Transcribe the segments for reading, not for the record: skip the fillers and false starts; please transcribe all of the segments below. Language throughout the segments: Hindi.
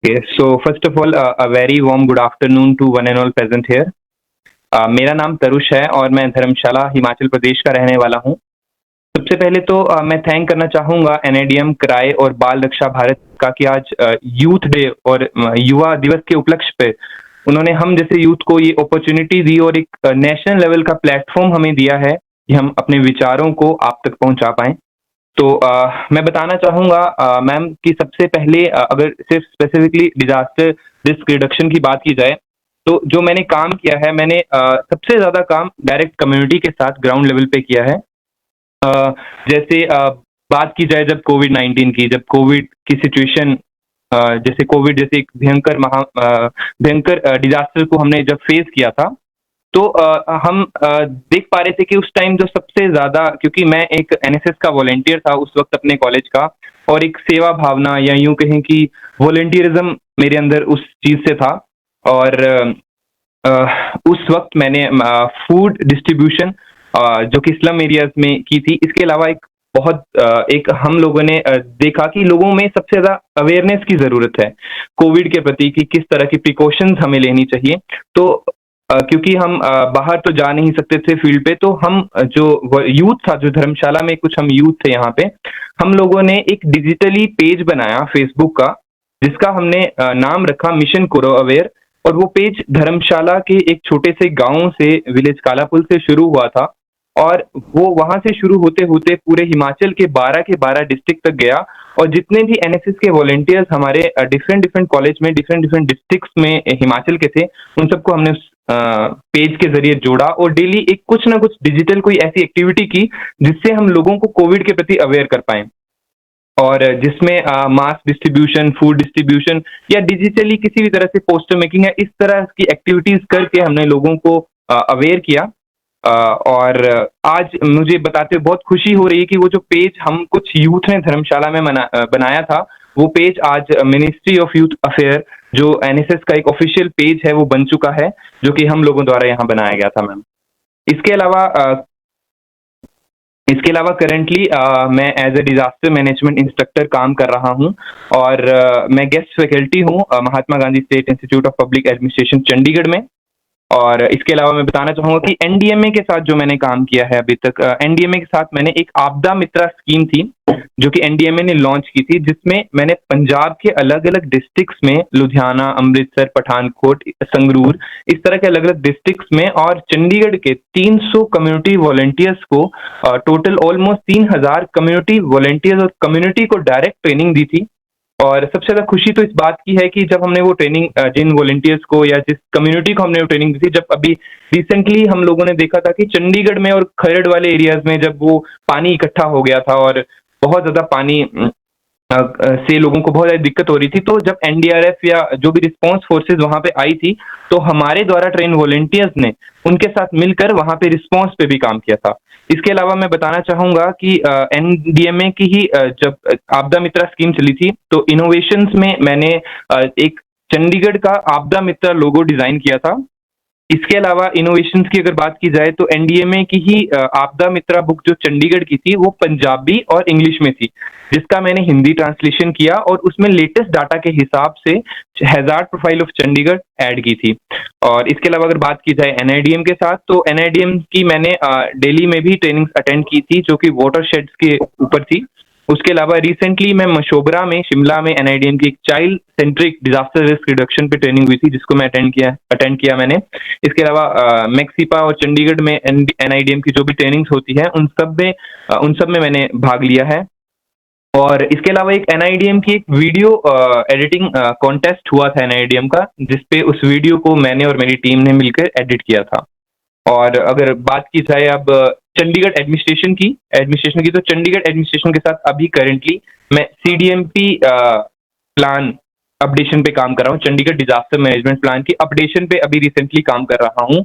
Okay, so first of all, a very warm good afternoon to one and all present here. मेरा नाम तरुष है और मैं धर्मशाला हिमाचल प्रदेश का रहने वाला हूँ। सबसे पहले तो मैं थैंक करना चाहूँगा एनएडीएम क्राई और बाल रक्षा भारत का कि आज यूथ डे और युवा दिवस के उपलक्ष्य पे उन्होंने हम जैसे यूथ को ये अपॉर्चुनिटी दी और एक नेशनल लेवल का प्लेटफॉर्म हमें दिया है कि हम अपने विचारों को आप तक पहुँचा पाएँ। तो मैं बताना चाहूँगा मैम कि सबसे पहले अगर सिर्फ स्पेसिफिकली डिज़ास्टर रिस्क रिडक्शन की बात की जाए, तो जो मैंने काम किया है मैंने सबसे ज़्यादा काम डायरेक्ट कम्युनिटी के साथ ग्राउंड लेवल पे किया है। अ, जैसे बात की जाए जब कोविड-19 की, जब कोविड की सिचुएशन जैसे कोविड जैसे एक भयंकर डिज़ास्टर को हमने जब फेस किया था, तो हम देख पा रहे थे कि उस टाइम जो सबसे ज़्यादा क्योंकि मैं एक एनएसएस का वॉलंटियर था उस वक़्त अपने कॉलेज का और एक सेवा भावना या यूँ कहें कि वॉलंटियरिज़्म मेरे अंदर उस चीज़ से था और अ, उस वक़्त मैंने फूड डिस्ट्रीब्यूशन जो कि स्लम एरियाज़ में की थी। इसके अलावा एक हम लोगों ने देखा कि लोगों में सबसे ज़्यादा अवेयरनेस की ज़रूरत है, कोविड के प्रति कि किस तरह की प्रिकॉशंस हमें लेनी चाहिए। तो क्योंकि हम बाहर तो जा नहीं सकते थे फील्ड पे, तो हम जो यूथ था, जो धर्मशाला में कुछ हम यूथ थे यहाँ पे, हम लोगों ने एक डिजिटली पेज बनाया फेसबुक का, जिसका हमने नाम रखा मिशन करो अवेयर और वो पेज धर्मशाला के एक छोटे से गांव से विलेज कालापुल से शुरू हुआ था और वो वहां से शुरू होते होते पूरे हिमाचल के 12 डिस्ट्रिक्ट तक गया और जितने भी एनएसएस के वॉलंटियर्स हमारे डिफरेंट डिफरेंट कॉलेज में डिफरेंट डिफरेंट डिस्ट्रिक्ट्स में हिमाचल के थे, उन सबको हमने उस पेज के जरिए जोड़ा और डेली एक कुछ ना कुछ डिजिटल कोई ऐसी एक्टिविटी की जिससे हम लोगों को कोविड के प्रति अवेयर कर पाए और जिसमें मास डिस्ट्रीब्यूशन, फूड डिस्ट्रीब्यूशन या डिजिटली किसी भी तरह से पोस्टर मेकिंग या इस तरह की एक्टिविटीज करके हमने लोगों को अवेयर किया। और आज मुझे बताते हुए बहुत खुशी हो रही है कि वो जो पेज हम कुछ यूथ ने धर्मशाला में बनाया था, वो पेज आज मिनिस्ट्री ऑफ यूथ अफेयर जो एनएसएस का एक ऑफिशियल पेज है वो बन चुका है, जो कि हम लोगों द्वारा यहाँ बनाया गया था मैम। इसके अलावा करंटली मैं as a disaster management instructor काम कर रहा हूँ और मैं गेस्ट फैकल्टी हूँ Mahatma Gandhi state institute of public administration Chandigarh में। और इसके अलावा मैं बताना चाहूँगा कि एनडीएमए के साथ जो मैंने काम किया है अभी तक, एनडीएमए के साथ मैंने एक आपदा मित्रा स्कीम थी जो कि एनडीएमए ने लॉन्च की थी, जिसमें मैंने पंजाब के अलग अलग डिस्ट्रिक्ट्स में लुधियाना, अमृतसर, पठानकोट, संगरूर, इस तरह के अलग अलग डिस्ट्रिक्ट्स में और चंडीगढ़ के 300 कम्युनिटी वॉलंटियर्स को टोटल ऑलमोस्ट 3000 कम्युनिटी वॉलंटियर्स और कम्युनिटी को डायरेक्ट ट्रेनिंग दी थी। और सबसे ज्यादा खुशी तो इस बात की है कि जब हमने वो ट्रेनिंग जिन वॉलंटियर्स को या जिस कम्युनिटी को हमने वो ट्रेनिंग दी थी, जब अभी रिसेंटली हम लोगों ने देखा था कि चंडीगढ़ में और खरड़ वाले एरियाज में जब वो पानी इकट्ठा हो गया था और बहुत ज्यादा पानी से लोगों को बहुत ज्यादा दिक्कत हो रही थी, तो जब एनडीआरएफ या जो भी रिस्पांस फोर्सेज वहां पे आई थी, तो हमारे द्वारा ट्रेन वॉलंटियर्स ने उनके साथ मिलकर वहां पे रिस्पांस पे भी काम किया था। इसके अलावा मैं बताना चाहूंगा कि एनडीएमए की ही जब आपदा मित्रा स्कीम चली थी, तो इनोवेशंस में मैंने एक चंडीगढ़ का आपदा मित्रा लोगो डिजाइन किया था। इसके अलावा इनोवेशंस की अगर बात की जाए तो एनडीएमए की ही आपदा मित्रा बुक जो चंडीगढ़ की थी वो पंजाबी और इंग्लिश में थी, जिसका मैंने हिंदी ट्रांसलेशन किया और उसमें लेटेस्ट डाटा के हिसाब से hazard profile of Chandigarh add की थी। और इसके अलावा अगर बात की जाए एनआईडीएम के साथ, तो एनआईडीएम की मैंने दिल्ली में भी ट्रेनिंग अटेंड की थी जो कि वाटर शेड्स के ऊपर थी। उसके अलावा रिसेंटली मैं मशोबरा में, शिमला में एनआईडीएम की एक child centric disaster risk reduction पे ट्रेनिंग हुई थी, जिसको मैं अटेंड किया मैंने। इसके अलावा मैक्सिपा और चंडीगढ़ में एनआईडीएम की जो भी ट्रेनिंग्स होती है उन सब में मैंने भाग लिया है। और इसके अलावा एक एनआईडीएम की एक वीडियो एडिटिंग कॉन्टेस्ट हुआ था एनआईडीएम का, जिसपे उस वीडियो को मैंने और मेरी टीम ने मिलकर एडिट किया था। और अगर बात की जाए अब चंडीगढ़ एडमिनिस्ट्रेशन की, तो चंडीगढ़ एडमिनिस्ट्रेशन के साथ अभी करेंटली मैं सीडीएमपी प्लान अपडेशन पे काम कर रहा हूँ। चंडीगढ़ डिजास्टर मैनेजमेंट प्लान की अपडेशन पे अभी रिसेंटली काम कर रहा हूँ।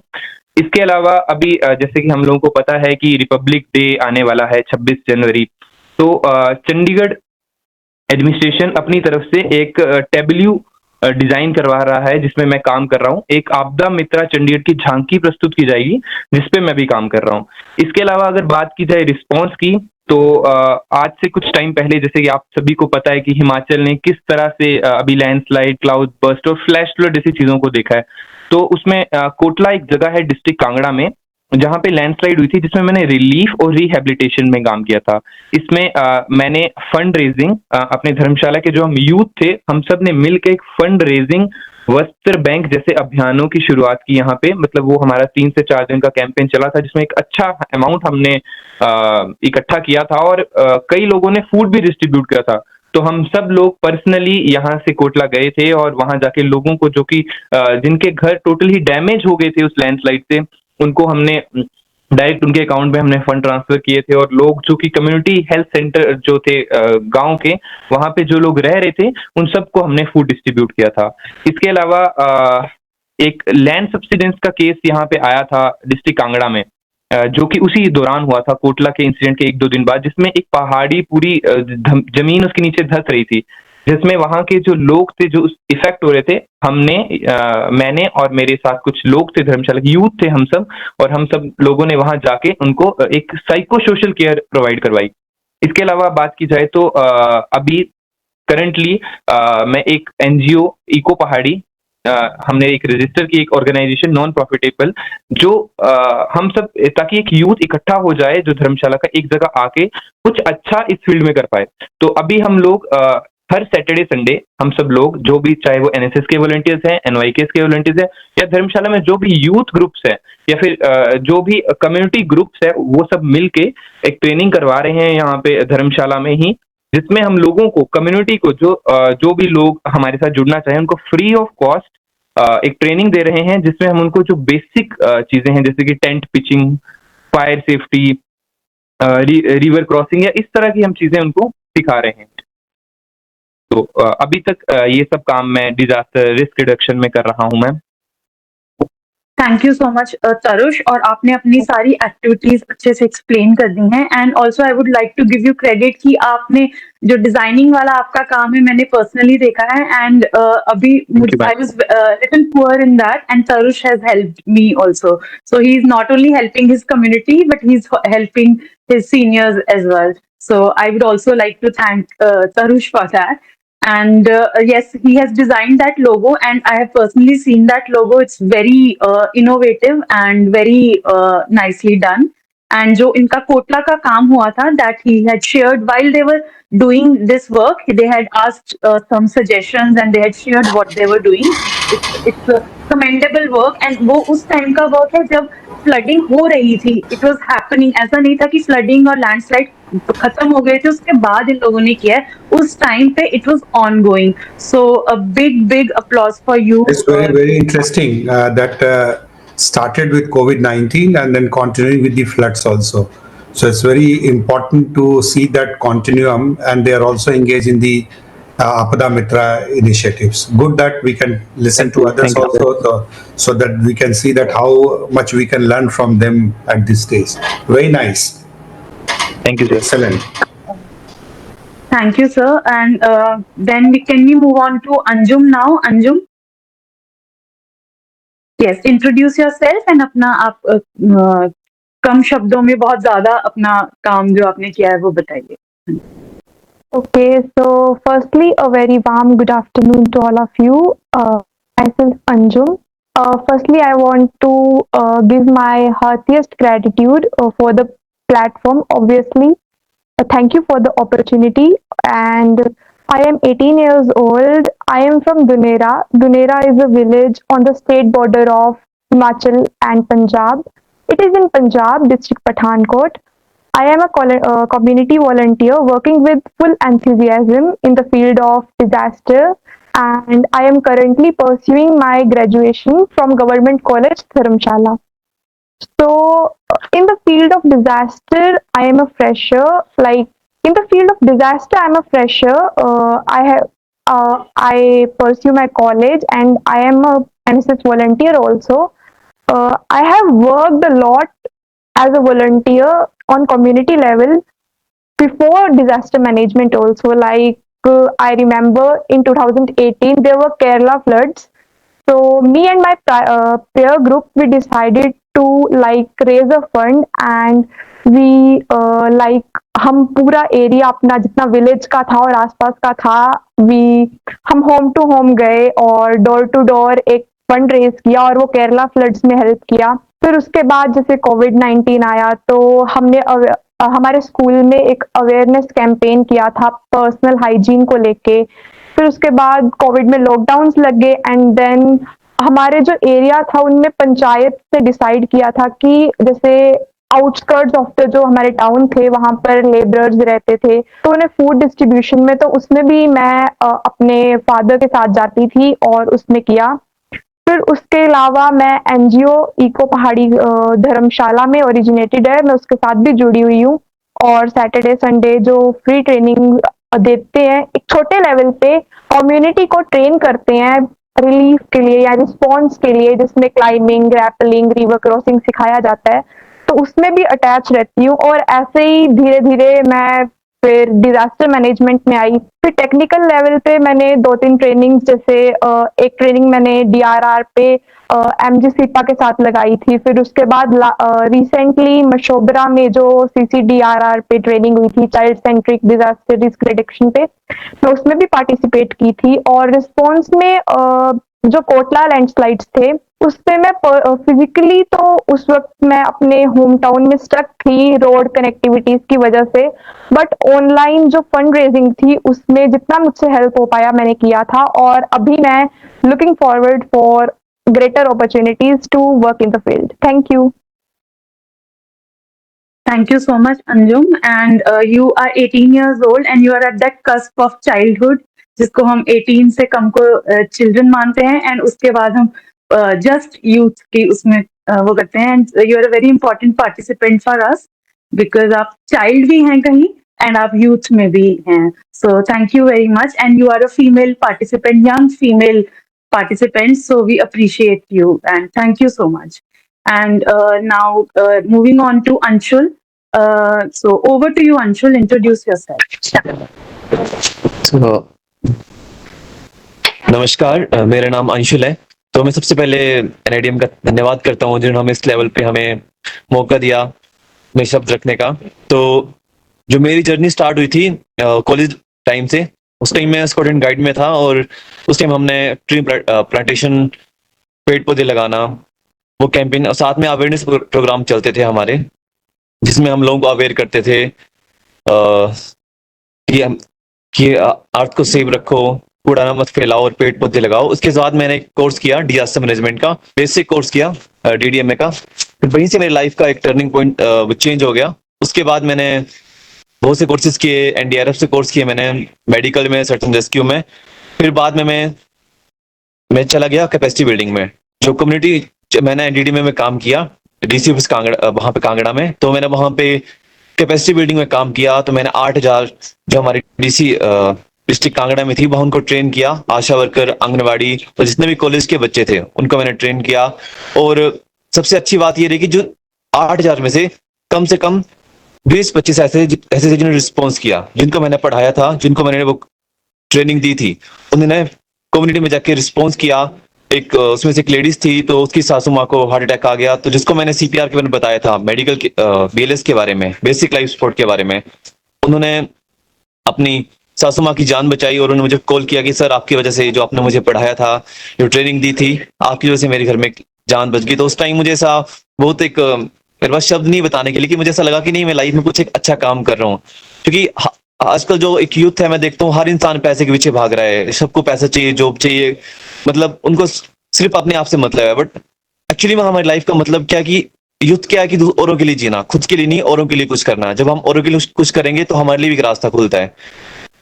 इसके अलावा अभी जैसे कि हम लोगों को पता है कि रिपब्लिक डे आने वाला है 26 जनवरी, तो चंडीगढ़ एडमिनिस्ट्रेशन अपनी तरफ से एक टेबल्यू डिजाइन करवा रहा है, जिसमें मैं काम कर रहा हूँ। एक आपदा मित्रा चंडीगढ़ की झांकी प्रस्तुत की जाएगी, जिसपे मैं भी काम कर रहा हूँ। इसके अलावा अगर बात की जाए रिस्पॉन्स की, तो आज से कुछ टाइम पहले, जैसे कि आप सभी को पता है कि हिमाचल ने किस तरह से अभी लैंडस्लाइड, क्लाउड बर्स्ट और फ्लैश फ्लड जैसी चीजों को देखा है। तो उसमें कोटला एक जगह है डिस्ट्रिक्ट कांगड़ा में, जहाँ पे लैंडस्लाइड हुई थी, जिसमें मैंने रिलीफ और रिहैबिलिटेशन में काम किया था। इसमें मैंने फंड रेजिंग, अपने धर्मशाला के जो हम यूथ थे, हम सब ने मिलकर एक फंड रेजिंग वस्त्र बैंक जैसे अभियानों की शुरुआत की यहाँ पे। मतलब वो हमारा 3 से 4 दिन का कैंपेन चला था, जिसमें एक अच्छा अमाउंट हमने इकट्ठा किया था, और कई लोगों ने फूड भी डिस्ट्रीब्यूट किया था। तो हम सब लोग पर्सनली यहाँ से कोटला गए थे, और वहां जाके लोगों को, जो कि जिनके घर टोटली डैमेज हो गए थे उस लैंडस्लाइड से, उनको हमने डायरेक्ट उनके अकाउंट में हमने फंड ट्रांसफर किए थे। और लोग जो कि कम्युनिटी हेल्थ सेंटर जो थे गांव के, वहां पे जो लोग रह रहे थे, उन सबको हमने फूड डिस्ट्रीब्यूट किया था। इसके अलावा एक लैंड सब्सिडेंस का केस यहाँ पे आया था डिस्ट्रिक्ट कांगड़ा में, जो कि उसी दौरान हुआ था, कोटला के इंसिडेंट के 1-2 दिन बाद, जिसमें एक पहाड़ी पूरी जमीन उसके नीचे धंस रही थी, जिसमें वहां के जो लोग थे जो इफेक्ट हो रहे थे, हमने मैंने और मेरे साथ कुछ लोग थे, धर्मशाला के यूथ थे हम सब, और हम सब लोगों ने वहां जाके उनको एक साइको सोशल केयर प्रोवाइड करवाई। इसके अलावा बात की जाए तो अभी करंटली मैं एक एनजीओ इको पहाड़ी, हमने एक रजिस्टर की एक ऑर्गेनाइजेशन नॉन प्रॉफिटेबल, जो हम सब, ताकि एक यूथ इकट्ठा हो जाए जो धर्मशाला का, एक जगह आके कुछ अच्छा इस फील्ड में कर पाए। तो अभी हम लोग हर सैटरडे संडे हम सब लोग, जो भी, चाहे वो एनएसएस के वॉलंटियर्स हैं, एनवाईकेएस के वॉलंटियर्स हैं, या धर्मशाला में जो भी यूथ ग्रुप्स हैं, या फिर जो भी कम्युनिटी ग्रुप्स है, वो सब मिलके एक ट्रेनिंग करवा रहे हैं यहाँ पे धर्मशाला में ही, जिसमें हम लोगों को, कम्युनिटी को, जो भी लोग हमारे साथ जुड़ना चाहें, उनको फ्री ऑफ कॉस्ट एक ट्रेनिंग दे रहे हैं, जिसमें हम उनको जो बेसिक चीजें हैं, जैसे कि tent pitching, fire safety, river crossing, या इस तरह की हम चीजें उनको सिखा रहे हैं। तो अभी तक ये सब काम मैं डिजास्टर रिस्क रिडक्शन में कर रहा हूं मैं। थैंक यू सो मच तरुष, और आपने अपनी सारी एक्टिविटीज अच्छे से एक्सप्लेन कर दी हैं। And also I would like to give you credit कि आपने जो डिजाइनिंग वाला आपका काम है, मैंने पर्सनली देखा है, एंड अभी I was little poor in that, and Tarush has helped me also. So he is not only helping his community, but he is helping his seniors as well. So I would also like to thank Tarush for that. And yes, he has designed that logo, and I have personally seen that logo. It's very innovative and very nicely done. And जो इनका कोटला का काम हुआ था, that he had shared while they were doing this work, they had asked some suggestions and they had shared what they were doing. It's a commendable work, and वो उस टाइम का वर्क है जब फ्लडिंग हो रही थी. इट वाज हैपनिंग, ऐसा नहीं था कि फ्लडिंग और लैंडस्लाइड खत्म हो गए थे उसके बाद इन लोगों ने किया है. उस टाइम पे it was on going. So a big applause for you. It's very interesting that started with COVID-19 and then continuing with the floods also. So it's very important to see that continuum, and they are also engaged in the Apada Mitra initiatives. Good that we can listen to others also, so that we can see that how much we can learn from them at this stage. Very nice. Thank you, sir. Excellent. Thank you, sir. And then can we move on to Anjum now? Anjum? Yes, introduce yourself and अपना आप कम शब्दों में बहुत ज़्यादा अपना काम जो आपने किया है वो बताइए. Okay, so firstly, a very warm good afternoon to all of you. Myself Anjum. Firstly, I want to give my heartiest gratitude for the platform. Obviously, thank you for the opportunity. And I am 18 years old. I am from Dunera. Dunera is a village on the state border of Himachal and Punjab. It is in Punjab, district Pathankot. I am a community volunteer working with full enthusiasm in the field of disaster, and I am currently pursuing my graduation from Government College, Dharamshala. So, in the field of disaster, I am a fresher. Like, in the field of disaster, I'm a fresher. I pursue my college, and I am a NSS volunteer also. I have worked a lot as a volunteer on community level before disaster management also. Like, I remember in 2018 there were Kerala floods. So me and my peer group, we decided to like raise a fund, and we like हम पूरा एरिया अपना जितना विलेज का था और आसपास का था, हम होम टू होम गए और डोर टू डोर एक फंड रेज किया और वो केरला फ्लड्स में हेल्प किया। फिर उसके बाद जैसे कोविड-19 आया तो हमने हमारे स्कूल में एक अवेयरनेस कैंपेन किया था पर्सनल हाइजीन को लेके। फिर उसके बाद कोविड में लॉकडाउन्स लग गए एंड देन हमारे जो एरिया था उनने पंचायत से डिसाइड किया था कि जैसे आउटस्कर्ट्स ऑफ द जो हमारे टाउन थे वहां पर लेबरर्स रहते थे तो उन्हें फूड डिस्ट्रीब्यूशन में, तो उसमें भी मैं अपने फादर के साथ जाती थी और उसमें किया। फिर उसके अलावा मैं एनजीओ इको पहाड़ी धर्मशाला में ओरिजिनेटेड है, मैं उसके साथ भी जुड़ी हुई हूँ और सैटरडे संडे जो फ्री ट्रेनिंग देते हैं एक छोटे लेवल पे, कम्युनिटी को ट्रेन करते हैं रिलीफ के लिए या रिस्पॉन्स के लिए, जिसमें क्लाइंबिंग, रैपलिंग, रिवर क्रॉसिंग सिखाया जाता है, तो उसमें भी अटैच रहती हूँ। और ऐसे ही धीरे धीरे मैं फिर डिजास्टर मैनेजमेंट में आई। फिर टेक्निकल लेवल पे मैंने 2-3 ट्रेनिंग, जैसे एक ट्रेनिंग मैंने डीआरआर पे एमजी सिपा के साथ लगाई थी। फिर उसके बाद रिसेंटली मशोबरा में जो सीसीडीआरआर पे ट्रेनिंग हुई थी child centric disaster risk reduction पे, मैं उसमें भी पार्टिसिपेट की थी। और रिस्पॉन्स में जो कोटला लैंडस्लाइड्स थे उस पे मैं फिजिकली तो उस वक्त मैं अपने होम टाउन में स्टक थी रोड कनेक्टिविटीज की वजह से, बट ऑनलाइन जो फंड रेजिंग थी उसमें जितना मुझसे हेल्प हो पाया मैंने किया था। और अभी मैं looking forward for greater opportunities to work in the field. Thank you. Thank you so much, Anjum. And you are 18 years old and you are at that cusp of childhood, जिसको हम 18 से कम को चिल्ड्रन मानते हैं एंड उसके बाद हम जस्ट यूथ की उसमें वो करते हैं। And you are a very important participant for us because आप चाइल्ड भी हैं कहीं एंड आप यूथ में भी हैं। So thank you very much and you are a female participant, young female participants, so we appreciate you and thank you so much. And now moving on to Anshul. So over to you, Anshul. Introduce yourself. So, नमस्कार, मेरा नाम अंशुल है। तो मैं सबसे पहले एनआईडीएम का धन्यवाद करता हूँ जिन्होंने हमें इस लेवल पे हमें मौका दिया अपने शब्द रखने का। तो जो मेरी जर्नी स्टार्ट हुई थी कॉलेज टाइम से, उस टाइम मैं स्टूडेंट गाइड में था और उस टाइम हमने ट्री प्लांटेशन, पेड़ पौधे लगाना, वो कैंपेन और साथ में अवेयरनेस प्रोग्राम चलते थे हमारे, जिसमें हम लोगों को अवेयर करते थे कि अर्थ को सेव रखो, कूड़ा मत फैलाओ और पेड़ पौधे लगाओ। उसके बाद मैंने एक कोर्स किया डिजास्टर मैनेजमेंट का, बेसिक कोर्स किया डीडीएमए का। फिर वहीं से मेरी लाइफ का एक टर्निंग पॉइंट चेंज हो गया। उसके बाद मैंने बहुत से कोर्सेज किए, एनडीआरएफ से कोर्स किए मैंने, मेडिकल में, सर्च एंड रेस्क्यू में। फिर बाद में मैं चला गया कैपेसिटी बिल्डिंग में। जो कम्युनिटी मैंने एनडीडी में काम किया डीसी ऑफिस कांगड़ा, वहां पे कांगड़ा में, तो मैंने वहां पे कैपेसिटी बिल्डिंग में काम किया। तो मैंने 8000 जो हमारी डीसी डिस्ट्रिक्ट कांगड़ा में थी वहां उनको ट्रेन किया, आशा वर्कर, आंगनबाड़ी और जितने भी कॉलेज के बच्चे थे उनको मैंने ट्रेन किया। और सबसे अच्छी बात ये रही कि जो 8000 में से कम 20-25 ऐसे जिन्होंने रिस्पॉन्स किया, जिनको मैंने पढ़ाया था, जिनको मैंने वो ट्रेनिंग दी थी, उन्होंने कम्युनिटी में जाके रिस्पॉन्स किया। एक उसमें से एक लेडीज थी, तो उसकी सासू माँ को हार्ट अटैक आ गया, तो जिसको मैंने सीपीआर के बारे में बताया था, मेडिकल के बीएलएस के बारे में, बेसिक लाइफ सपोर्ट के बारे में, उन्होंने अपनी सासू माँ की जान बचाई और उन्होंने मुझे कॉल किया कि सर आपकी वजह से, जो आपने मुझे पढ़ाया था, जो ट्रेनिंग दी थी, आपकी वजह से मेरे घर में जान बच गई। तो उस टाइम मुझे ऐसा बहुत एक, मेरे पास शब्द नहीं बताने के लिए, कि मुझे ऐसा लगा कि नहीं, मैं लाइफ में कुछ एक अच्छा काम कर रहा हूँ। क्योंकि आजकल जो एक यूथ है, मैं देखता हूँ हर इंसान पैसे के पीछे भाग रहा है, सबको पैसा चाहिए, जॉब चाहिए, मतलब उनको सिर्फ अपने आप से मतलब है। बट एक्चुअली में हमारी लाइफ का मतलब क्या, कि यूथ क्या है कि औरों के लिए जीना, खुद के लिए नहीं, औरों के लिए कुछ करना। जब हम औरों के लिए कुछ करेंगे तो हमारे लिए भी एक रास्ता खुलता है।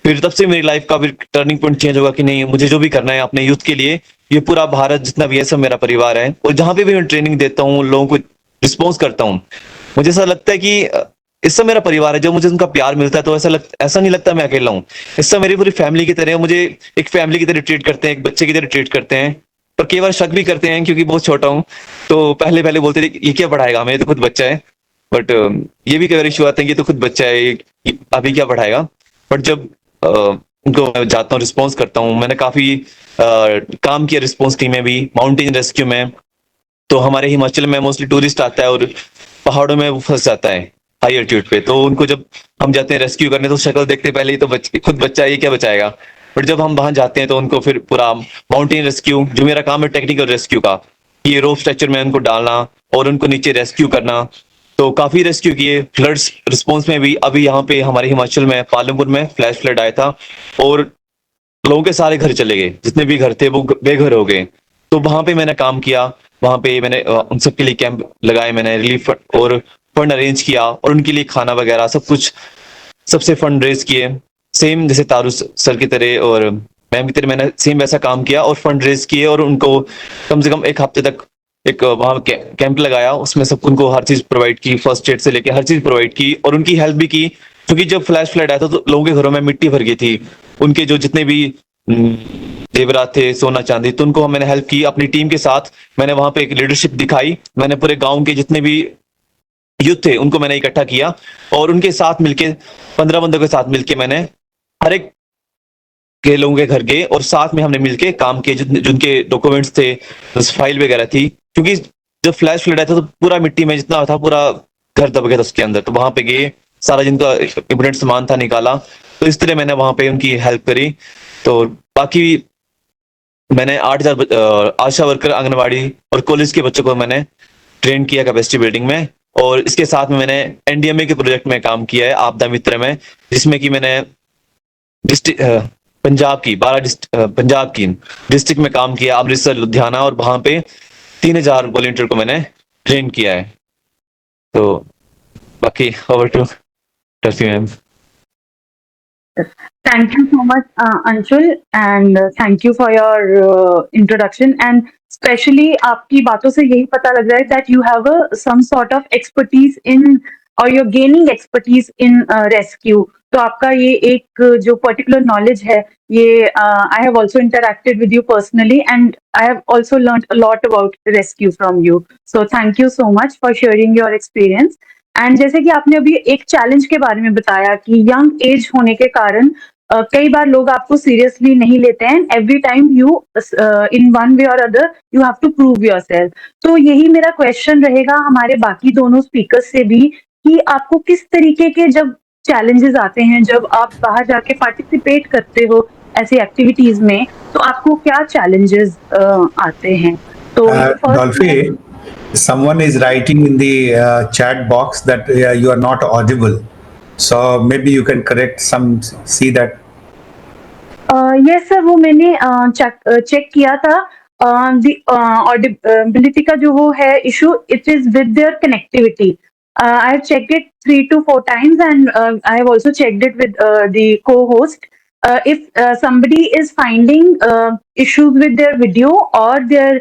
फिर तब से मेरी लाइफ का भी टर्निंग पॉइंट चेंज होगा कि नहीं, मुझे जो भी करना है अपने यूथ के लिए, ये पूरा भारत जितना भी है सब मेरा परिवार है। और जहां पे भी मैं ट्रेनिंग देता हूँ, लोगों को रिस्पॉन्स करता हूँ, मुझे ऐसा लगता है कि इससे मेरा परिवार है। जब मुझे उनका प्यार मिलता है तो ऐसा नहीं लगता मैं अकेला हूँ। इससे मेरी पूरी फैमिली की तरह, मुझे एक फैमिली की तरह ट्रीट करते हैं, एक बच्चे की तरह ट्रीट करते हैं। पर कई बार शक भी करते हैं, क्योंकि बहुत छोटा हूँ, तो पहले बोलते थे ये क्या पढ़ाएगा हमें, तो खुद बच्चा है। बट ये भी कई बार इशू आते हैं कि तो खुद बच्चा है, अभी क्या पढ़ाएगा। बट जब उनको जाता हूँ, रिस्पॉन्स करता हूँ, मैंने काफी काम किया रिस्पॉन्स टीम में भी, माउंटेन रेस्क्यू में। तो हमारे हिमाचल में मोस्टली टूरिस्ट आता है और पहाड़ों में वो फंस जाता है, हाई एल्टीट्यूड पे। तो उनको जब हम जाते हैं रेस्क्यू करने तो शक्ल देखते पहले ही तो खुद बच्चा ये क्या बचाएगा, बट जब हम वहां जाते हैं तो उनको फिर पूरा माउंटेन रेस्क्यू, जो मेरा काम है टेक्निकल रेस्क्यू का, ये रोप स्ट्रक्चर में उनको डालना और उनको नीचे रेस्क्यू करना। तो काफी रेस्क्यू किए। फ्लड्स रिस्पॉन्स में भी अभी यहाँ पे हमारे हिमाचल में पालमपुर में फ्लैश फ्लड आया था और लोगों के सारे घर चले गए, जितने भी घर थे वो बेघर हो गए। तो वहां पे मैंने काम किया, वहां पे मैंने उन सबके लिए कैंप लगाए, मैंने रिलीफ और फंड अरेंज किया और उनके लिए खाना वगैरह सब कुछ, सबसे फंड रेज किए। सेम जैसे तारू सर की तरह और मैम की तरह मैंने सेम वैसा काम किया और फंड रेज किए और उनको कम से कम एक हफ्ते तक एक वहां कैंप लगाया, उसमें सब उनको हर चीज प्रोवाइड की, फर्स्ट एड से लेके हर चीज प्रोवाइड की और उनकी हेल्प भी की। क्योंकि जब फ्लैश फ्लड आया था तो लोगों के घरों में मिट्टी भर गई थी, उनके जो जितने भी जेवरात थे, सोना चांदी, तो उनको मैंने हेल्प की अपनी टीम के साथ। मैंने वहां पे एक लीडरशिप दिखाई, मैंने पूरे गांव के जितने भी यूथ थे उनको मैंने इकट्ठा किया और उनके साथ मिलके 15 बंदों के साथ मिलके मैंने हर एक के लोगों के घर गए और साथ में हमने मिलके काम किए, जिनके डॉक्यूमेंट्स थे, फाइल वगैरह थी। क्योंकि जब फ्लैश फ्लड आया था तो पूरा मिट्टी में जितना था पूरा घर दब गया था उसके अंदर। तो वहां पे गए, सारा जिनका इम्पोर्टेंट सामान था निकाला। तो इस तरह मैंने वहां पे उनकी हेल्प करी। तो बाकी मैंने 8,000 आशा वर्कर, आंगनबाड़ी और कॉलेज के बच्चों को मैंने ट्रेन किया कैपेसिटी बिल्डिंग में। और इसके साथ में मैंने एनडीएमए के प्रोजेक्ट में काम किया है, आपदा मित्र में, जिसमें कि मैंने पंजाब की पंजाब की डिस्ट्रिक्ट में काम किया, अमृतसर, लुधियाना, और वहां पे 3,000 वॉलंटियर को मैंने ट्रेन किया है। तो बाकी ओवर टू टर्फी ma'am. Thank you so much, Anshul, and thank you for your introduction. And especially, आपकी बातों से यही पता लग रहा है that you have some sort of expertise in, or you're gaining expertise in rescue. तो आपका ये एक जो particular knowledge है, ये I have also interacted with you personally, and I have also learned a lot about rescue from you. So thank you so much for sharing your experience. And जैसे कि आपने अभी एक चैलेंज के बारे में बताया कि यंग एज होने के कारण कई बार लोग आपको सीरियसली नहीं लेते हैं, every time you in one way or other you have to prove yourself. तो यही मेरा क्वेश्चन रहेगा हमारे बाकी दोनों स्पीकर्स से भी कि आपको किस तरीके के जब चैलेंजेस आते हैं, जब आप बाहर जाके पार्टिसिपेट करते हो ऐसी एक्टिविटीज में, तो आपको क्या चैलेंजेस आते हैं? तो Dolphy, someone is writing in the chat box that you are not audible. So maybe you can correct some, see that. Yes sir, वो मैंने चेक किया था। ऑडिबिलिटी का जो वो है issue, it is with their connectivity. I have checked it 3 to 4 times and I have also checked it with the co-host. If somebody is finding issues with their video or their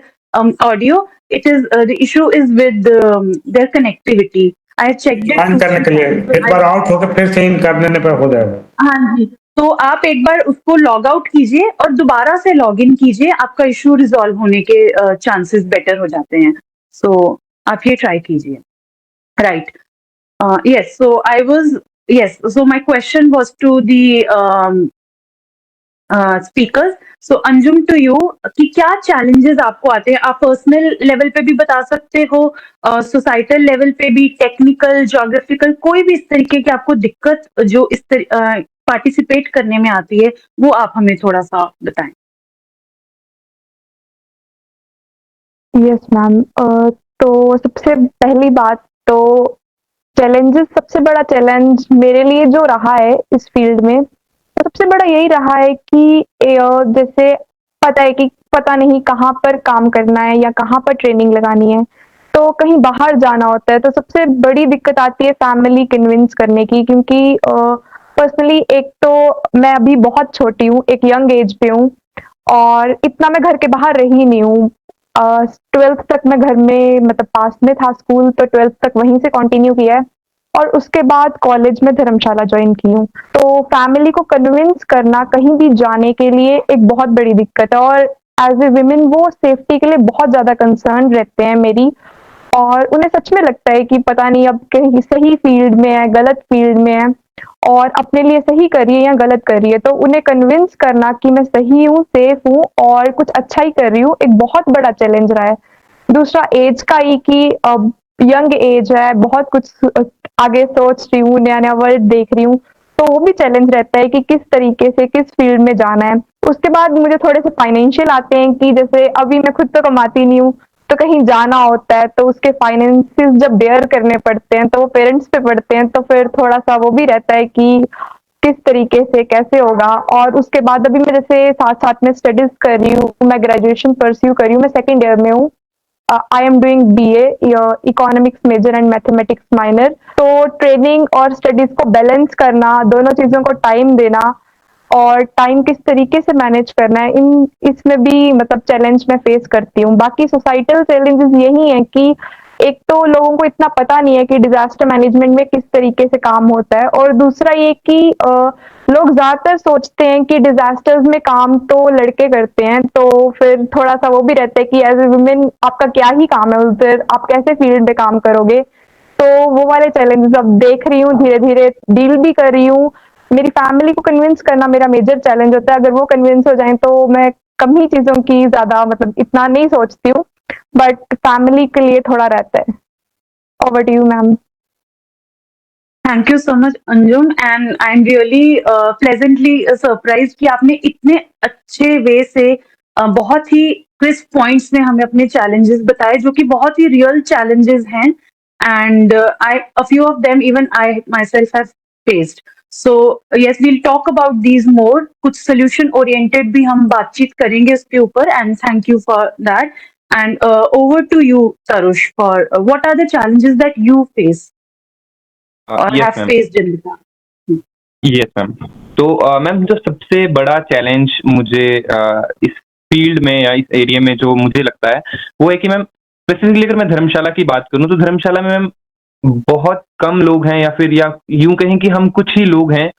audio, it is the issue is with their connectivity. I have checked it. On करने के लिए एक बार आउट होकर फिर से इन करने पे हो जाएगा। हाँ जी, तो आप एक बार उसको लॉग आउट कीजिए और दोबारा से लॉग इन कीजिए, आपका इशू रिजॉल्व होने के चांसेस बेटर हो जाते हैं। सो आप ये ट्राई कीजिए। Right, yes, so I was, yes, so my question was to the speakers. So Anjum, to you, कि क्या चैलेंजेस आपको आते हैं? आप पर्सनल लेवल पे भी बता सकते हो, सोसाइटल लेवल पे भी, टेक्निकल, ज्योग्राफिकल, कोई भी इस तरीके की आपको दिक्कत जो इस पार्टिसिपेट करने में आती है, वो आप हमें थोड़ा सा बताएं। यस मैम, तो सबसे पहली बात तो चैलेंजेस, सबसे बड़ा चैलेंज मेरे लिए जो रहा है इस फील्ड में, तो सबसे बड़ा यही रहा है कि जैसे पता है कि पता नहीं कहाँ पर काम करना है या कहाँ पर ट्रेनिंग लगानी है, तो कहीं बाहर जाना होता है तो सबसे बड़ी दिक्कत आती है फैमिली कन्विंस करने की। क्योंकि पर्सनली एक तो मैं अभी बहुत छोटी हूँ, एक यंग एज पे हूँ और इतना मैं घर के बाहर रही नहीं हूँ। 12th तक मैं घर में, मतलब पास में था स्कूल, तो 12th तक वहीं से कंटिन्यू किया है और उसके बाद कॉलेज में धर्मशाला ज्वाइन की हूँ। तो फैमिली को कन्विंस करना कहीं भी जाने के लिए एक बहुत बड़ी दिक्कत है और एज ए विमेन वो सेफ्टी के लिए बहुत ज़्यादा कंसर्न रहते हैं मेरी, और उन्हें सच में लगता है कि पता नहीं अब कहीं सही फील्ड में है, गलत फील्ड में है और अपने लिए सही कर रही है या गलत कर रही है। तो उन्हें कन्विंस करना कि मैं सही हूँ, सेफ हूँ और कुछ अच्छा ही कर रही हूँ, एक बहुत बड़ा चैलेंज रहा है। दूसरा एज का ही कि अब यंग एज है, बहुत कुछ आगे सोच रही हूँ, नया नया वर्ल्ड देख रही हूँ, तो वो भी चैलेंज रहता है कि किस तरीके से किस फील्ड में जाना है। उसके बाद मुझे थोड़े से फाइनेंशियल आते हैं कि जैसे अभी मैं खुद तो कमाती नहीं हूँ, तो कहीं जाना होता है तो उसके फाइनेंसेस जब बेयर करने पड़ते हैं तो वो पेरेंट्स पे पड़ते हैं, तो फिर थोड़ा सा वो भी रहता है कि किस तरीके से कैसे होगा। और उसके बाद अभी मैं जैसे साथ साथ में स्टडीज कर रही हूँ, मैं ग्रेजुएशन परस्यू कर रही हूँ, मैं सेकेंड ईयर में हूँ। I am doing BA economics major and mathematics minor. तो ट्रेनिंग और स्टडीज को बैलेंस करना, दोनों चीजों को टाइम देना और टाइम किस तरीके से मैनेज करना है, इन इसमें भी मतलब चैलेंज मैं फेस करती हूँ। बाकी सोसाइटल चैलेंजेस यही है कि एक तो लोगों को इतना पता नहीं है कि डिजास्टर मैनेजमेंट में किस तरीके से काम होता है, और दूसरा ये कि लोग ज्यादातर सोचते हैं कि डिजास्टर्स में काम तो लड़के करते हैं, तो फिर थोड़ा सा वो भी रहता है कि एज ए वुमेन आपका क्या ही काम है उधर, आप कैसे फील्ड में काम करोगे। तो वो वाले चैलेंजेस अब देख रही हूँ, धीरे धीरे डील भी कर रही हूँ। मेरी फैमिली को कन्विंस करना मेरा मेजर चैलेंज होता है, अगर वो कन्विंस हो जाए तो मैं कम ही चीजों की ज्यादा मतलब इतना नहीं सोचती हूँ, बट फैमिली के लिए थोड़ा रहता है। Over to you ma'am. Thank you so much Anjum, and I am really pleasantly surprise कि आपने इतने अच्छे वे से बहुत ही क्रिस्प पॉइंट्स में हमें अपने चैलेंजेस बताए, जो कि बहुत ही रियल चैलेंजेस हैं, and I a few of them even I myself have faced. So yes, we'll talk about these more, कुछ सोल्यूशन ओरिएंटेड भी हम बातचीत करेंगे उसके ऊपर, and thank you for that. And over to you Tarush, for what are the challenges that you face or Yes, have ma'am. faced in the past? Yes ma'am. तो मैम, जो सबसे बड़ा चैलेंज मुझे इस फील्ड में या इस एरिया में जो मुझे लगता है, वो है कि मैम, स्पेसिफिकली अगर मैं धर्मशाला की बात करूं तो धर्मशाला में मैम बहुत कम लोग हैं, या फिर या यूं कहें कि हम कुछ ही लोग हैं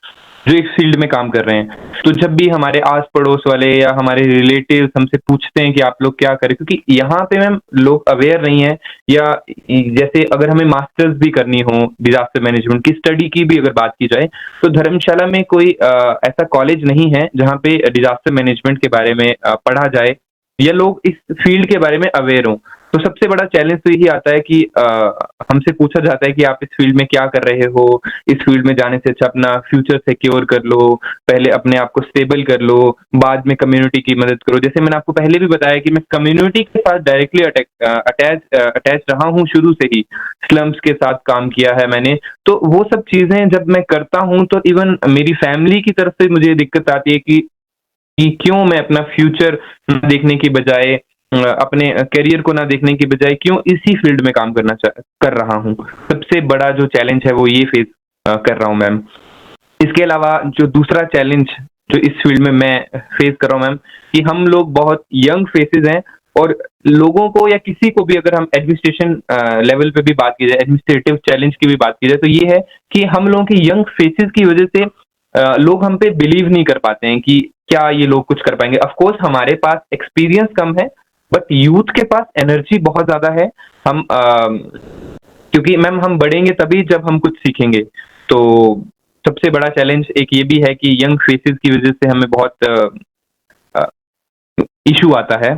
जो इस फील्ड में काम कर रहे हैं। तो जब भी हमारे आस पड़ोस वाले या हमारे रिलेटिव्स हमसे पूछते हैं कि आप लोग क्या करें, क्योंकि यहाँ पे मैम लोग अवेयर नहीं है, या जैसे अगर हमें मास्टर्स भी करनी हो डिजास्टर मैनेजमेंट की स्टडी की भी अगर बात की जाए, तो धर्मशाला में कोई ऐसा कॉलेज नहीं है जहाँ पे डिजास्टर मैनेजमेंट के बारे में पढ़ा जाए या लोग इस फील्ड के बारे में अवेयर हों। तो सबसे बड़ा चैलेंज तो यही आता है कि हमसे पूछा जाता है कि आप इस फील्ड में क्या कर रहे हो, इस फील्ड में जाने से अच्छा अपना फ्यूचर सिक्योर कर लो, पहले अपने आप को स्टेबल कर लो, बाद में कम्युनिटी की मदद करो। जैसे मैंने आपको पहले भी बताया कि मैं कम्युनिटी के साथ डायरेक्टली अटैच रहा हूँ शुरू से ही, स्लम्स के साथ काम किया है मैंने। तो वो सब चीजें जब मैं करता हूँ तो इवन मेरी फैमिली की तरफ से मुझे दिक्कत आती है कि क्यों मैं अपना फ्यूचर देखने की बजाय, अपने करियर को ना देखने की बजाय क्यों इसी फील्ड में काम कर रहा हूँ। सबसे बड़ा जो चैलेंज है वो ये फेस कर रहा हूँ मैम। इसके अलावा जो दूसरा चैलेंज जो इस फील्ड में मैं फेस कर रहा हूँ मैम, कि हम लोग बहुत यंग फेसेस हैं, और लोगों को या किसी को भी अगर हम एडमिनिस्ट्रेशन लेवल पे भी बात की जाए, एडमिनिस्ट्रेटिव चैलेंज की भी बात की जाए, तो ये है कि हम लोगों के यंग फेसेस की वजह से लोग हम पे बिलीव नहीं कर पाते हैं कि क्या ये लोग कुछ कर पाएंगे। ऑफ कोर्स हमारे पास एक्सपीरियंस कम है, बट यूथ के पास एनर्जी बहुत ज्यादा है। हम क्योंकि मैम हम बढ़ेंगे तभी जब हम कुछ सीखेंगे। तो सबसे बड़ा चैलेंज एक ये भी है कि यंग फेसेस की वजह से हमें बहुत इशू आता है।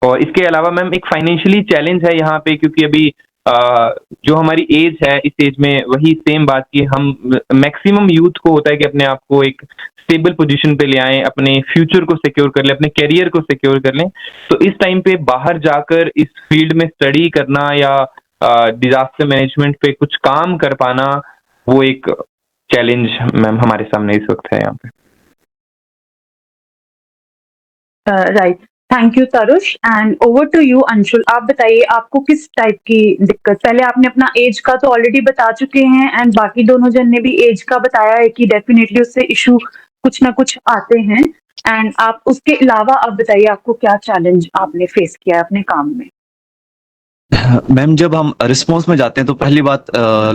और इसके अलावा मैम एक फाइनेंशियली चैलेंज है यहाँ पे, क्योंकि अभी जो हमारी एज है, इस एज में वही सेम बात की हम मैक्सिमम यूथ को होता है कि अपने आप को एक स्टेबल पोजीशन पे ले आए, अपने फ्यूचर को सिक्योर कर ले, अपने करियर को सिक्योर कर लें। तो इस टाइम पे बाहर जाकर इस फील्ड में स्टडी करना या डिजास्टर मैनेजमेंट पे कुछ काम कर पाना, वो एक चैलेंज मैम हमारे सामने इस वक्त है यहाँ पे। Right, thank you Tarush, and over to you Anshul. आप बताइए आपको किस टाइप की दिक्कत, पहले आपने अपना एज का तो ऑलरेडी बता चुके हैं, एंड बाकी दोनों जन ने भी एज का बताया है कि डेफिनेटली उससे इशू कुछ ना कुछ आते हैं, एंड आप उसके अलावा आप बताइए आपको क्या चैलेंज आपने फेस किया है अपने काम में। मैम, जब हम रिस्पॉन्स में जाते हैं तो पहली बात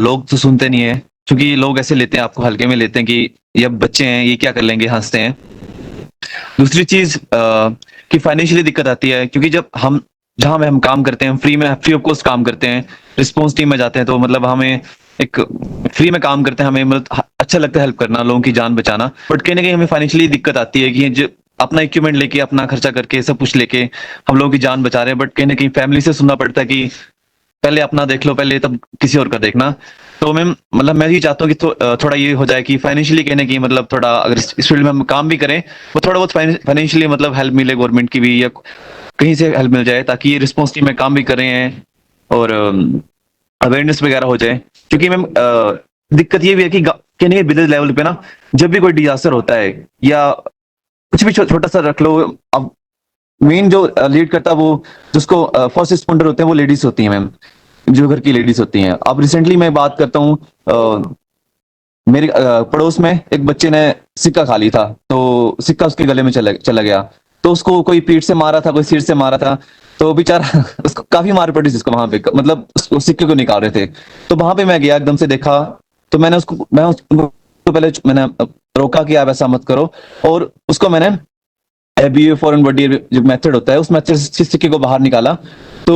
लोग तो सुनते नहीं है, क्योंकि लोग ऐसे लेते हैं, आपको हल्के में लेते हैं कि ये बच्चे हैं, ये क्या कर लेंगे, हंसते हैं। दूसरी चीज कि फाइनेंशियली दिक्कत आती है, क्योंकि जब हम जहां में हम काम करते हैं, फ्री ऑफ कॉस्ट काम करते हैं, रिस्पॉन्स टीम में जाते हैं, तो मतलब हमें एक फ्री में काम करते हैं, हमें मतलब अच्छा लगता है हेल्प करना, लोगों की जान बचाना। बट कहीं ना कहीं हमें फाइनेंशियली दिक्कत आती है कि जो अपना इक्विपमेंट लेके, अपना खर्चा करके, सब कुछ लेके हम लोगों की जान बचा रहे हैं, बट कहीं ना कहीं फैमिली से सुनना पड़ता है कि पहले अपना देख लो, पहले तब किसी और का देखना। तो मैम मतलब मैं ये चाहता हूँ कि थोड़ा ये हो जाए कि फाइनेंशियली कहीं ना कहीं मतलब थोड़ा अगर इस फील्ड में हम काम भी करें वो थोड़ा बहुत फाइनेंशियली मतलब हेल्प मिले गवर्नमेंट की भी, या कहीं से हेल्प मिल जाए, ताकि ये रिस्पॉन्स टीम में काम भी करें हैं और अवेयरनेस वगैरह हो जाए। क्योंकि मैम दिक्कत ये भी है कि कहने के विलेज लेवल पे ना जब भी कोई डिजास्टर होता है या कुछ भी छोटा सा रख लो, अब मेन जो लीड करता है वो जिसको फर्स्ट रिस्पॉन्डर होते हैं वो लेडीज होती हैं मैम, जो घर की लेडीज होती हैं। अब रिसेंटली मैं बात करता हूँ, मेरे पड़ोस में एक बच्चे ने सिक्का खा ली था, तो सिक्का उसके गले में चला गया, तो उसको कोई पीठ से मारा था, कोई सिर से मारा था, तो बेचारा उसको काफी मार पड़ी थी उसको वहां पे, मतलब उस सिक्के को निकाल रहे थे। तो वहां पे मैं गया, एकदम से देखा, तो मैं उसको पहले मैंने रोका कि आप ऐसा मत करो, और उसको मैंने बी फॉरन बॉडी जो मेथड होता है उस मेथड से सिक्के को बाहर निकाला। तो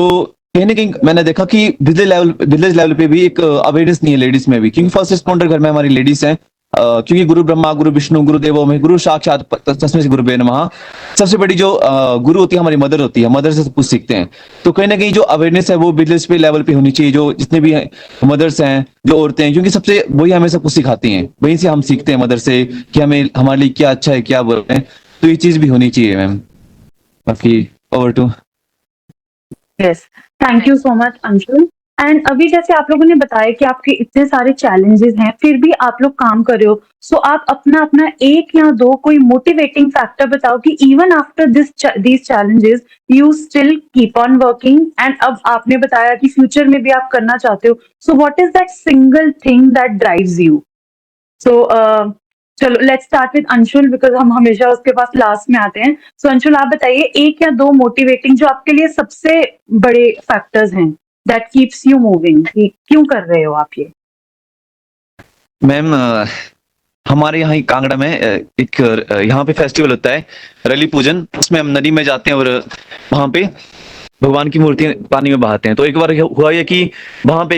कहीं ना कहीं मैंने देखा कि विलेज लेवल पे भी एक अवेयरनेस नहीं है लेडीज में भी, क्योंकि फर्स्ट रिस्पॉन्डर घर में हमारी लेडीज हैं। क्योंकि गुरु ब्रह्मा गुरु विष्णु गुरु देवो में गुरु साक्षात तस्मै गुरुवे नमः, सबसे बड़ी जो गुरु होती है हमारी मदर होती है, मदर से सब कुछ सीखते हैं। तो कहीं ना कहीं जो अवेयरनेस है वो विलेज पे लेवल पे होनी चाहिए, जो जितने भी मदर्स हैं, जो औरतें हैं, क्योंकि सबसे वही हमें सब कुछ सिखाती हैं, वहीं से हम सीखते हैं मदर से कि हमें हमारे लिए क्या अच्छा है क्या बुरा है। तो ये चीज भी होनी चाहिए मैम। बाकी over to. Yes, thank you so much Anshul. And अभी जैसे आप लोगों ने बताया कि आपके इतने सारे चैलेंजेस हैं फिर भी आप लोग काम कर रहे हो, सो आप अपना अपना एक या दो कोई मोटिवेटिंग फैक्टर बताओ कि even after these challenges you still keep on working, and अब आपने बताया कि फ्यूचर में भी आप करना चाहते हो, so what is that single thing that drives you? So चलो let's start with Anshul, because हम हमेशा उसके पास लास्ट में आते हैं। सो अंशुल आप बताइए एक या दो मोटिवेटिंग जो आपके लिए सबसे बड़े फैक्टर्स हैं दैट कीप्स यू मूविंग, क्यों कर रहे हो आप ये? मैम हमारे यहाँ ही कांगड़ा में एक यहाँ पे फेस्टिवल होता है रली पूजन, उसमें हम नदी में जाते हैं और वहां पे भगवान की मूर्ति पानी में बहाते हैं। तो एक बार हुआ ये कि वहां पे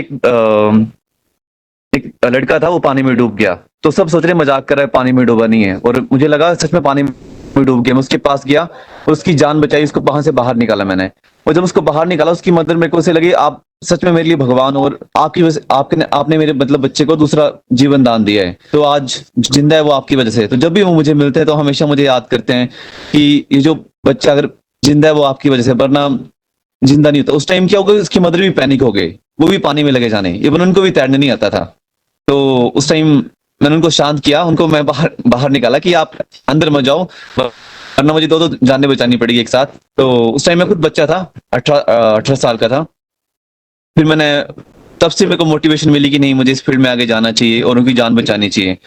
एक लड़का था, वो पानी में डूब गया, तो सब सोच रहे मजाक कर रहा है, पानी में डूबा नहीं है, और मुझे लगा सच में पानी में डूब गया। मैं उसके पास गया और उसकी जान बचाई, उसको वहां से बाहर निकाला मैंने। और जब उसको बाहर निकाला उसकी मदर मेरे को ऐसे लगी आप सच में मेरे लिए भगवान, और आपकी वजह से आपने मेरे मतलब बच्चे को दूसरा जीवन दान दिया है, तो आज जिंदा है वो आपकी वजह से। तो जब भी वो मुझे मिलते हैं तो हमेशा मुझे याद करते हैं कि ये जो बच्चा अगर जिंदा है वो आपकी वजह से, वरना जिंदा नहीं होता। उस टाइम क्या हो गया, उसकी मदर भी पैनिक हो गई, वो भी पानी में लगे जाने, इवन उनको भी तैरने नहीं आता था। तो उस टाइम मैंने उनको शांत किया, उनको मैं बाहर निकाला कि आप अंदर मत जाओ, वरना मुझे दो जानें बचानी पड़ेगी एक साथ। तो उस टाइम मैं खुद बच्चा था, 18 साल का था। फिर मैंने तब से मेरे को मोटिवेशन मिली कि नहीं मुझे इस फील्ड में आगे जाना चाहिए और उनकी जान बचानी चाहिए।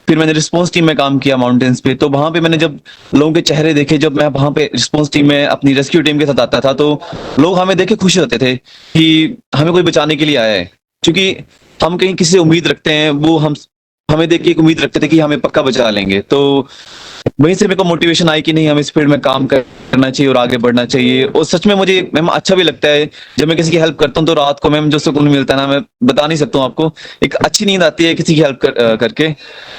फिर मैंने रिस्पॉन्स टीम में काम किया माउंटेन्स पे, तो वहां पे मैंने जब लोगों के चेहरे देखे, जब मैं वहां पे रिस्पॉन्स टीम में अपनी रेस्क्यू टीम के साथ आता था, तो लोग हमें देख के खुश होते थे कि हमें कोई बचाने के लिए आया है। क्योंकि हम कहीं किसी से उम्मीद रखते हैं, वो हमें देख के एक उम्मीद रखते थे कि हमें पक्का बचा लेंगे। तो वहीं से मेरे को मोटिवेशन आई कि नहीं हमें इस फील्ड में काम करना चाहिए और आगे बढ़ना चाहिए। और सच में मुझे मैम अच्छा भी लगता है जब मैं किसी की हेल्प करता हूँ, तो रात को मैम जो सुकून मिलता है ना, मैं बता नहीं सकता हूँ आपको। एक अच्छी नींद आती है किसी की हेल्प करके।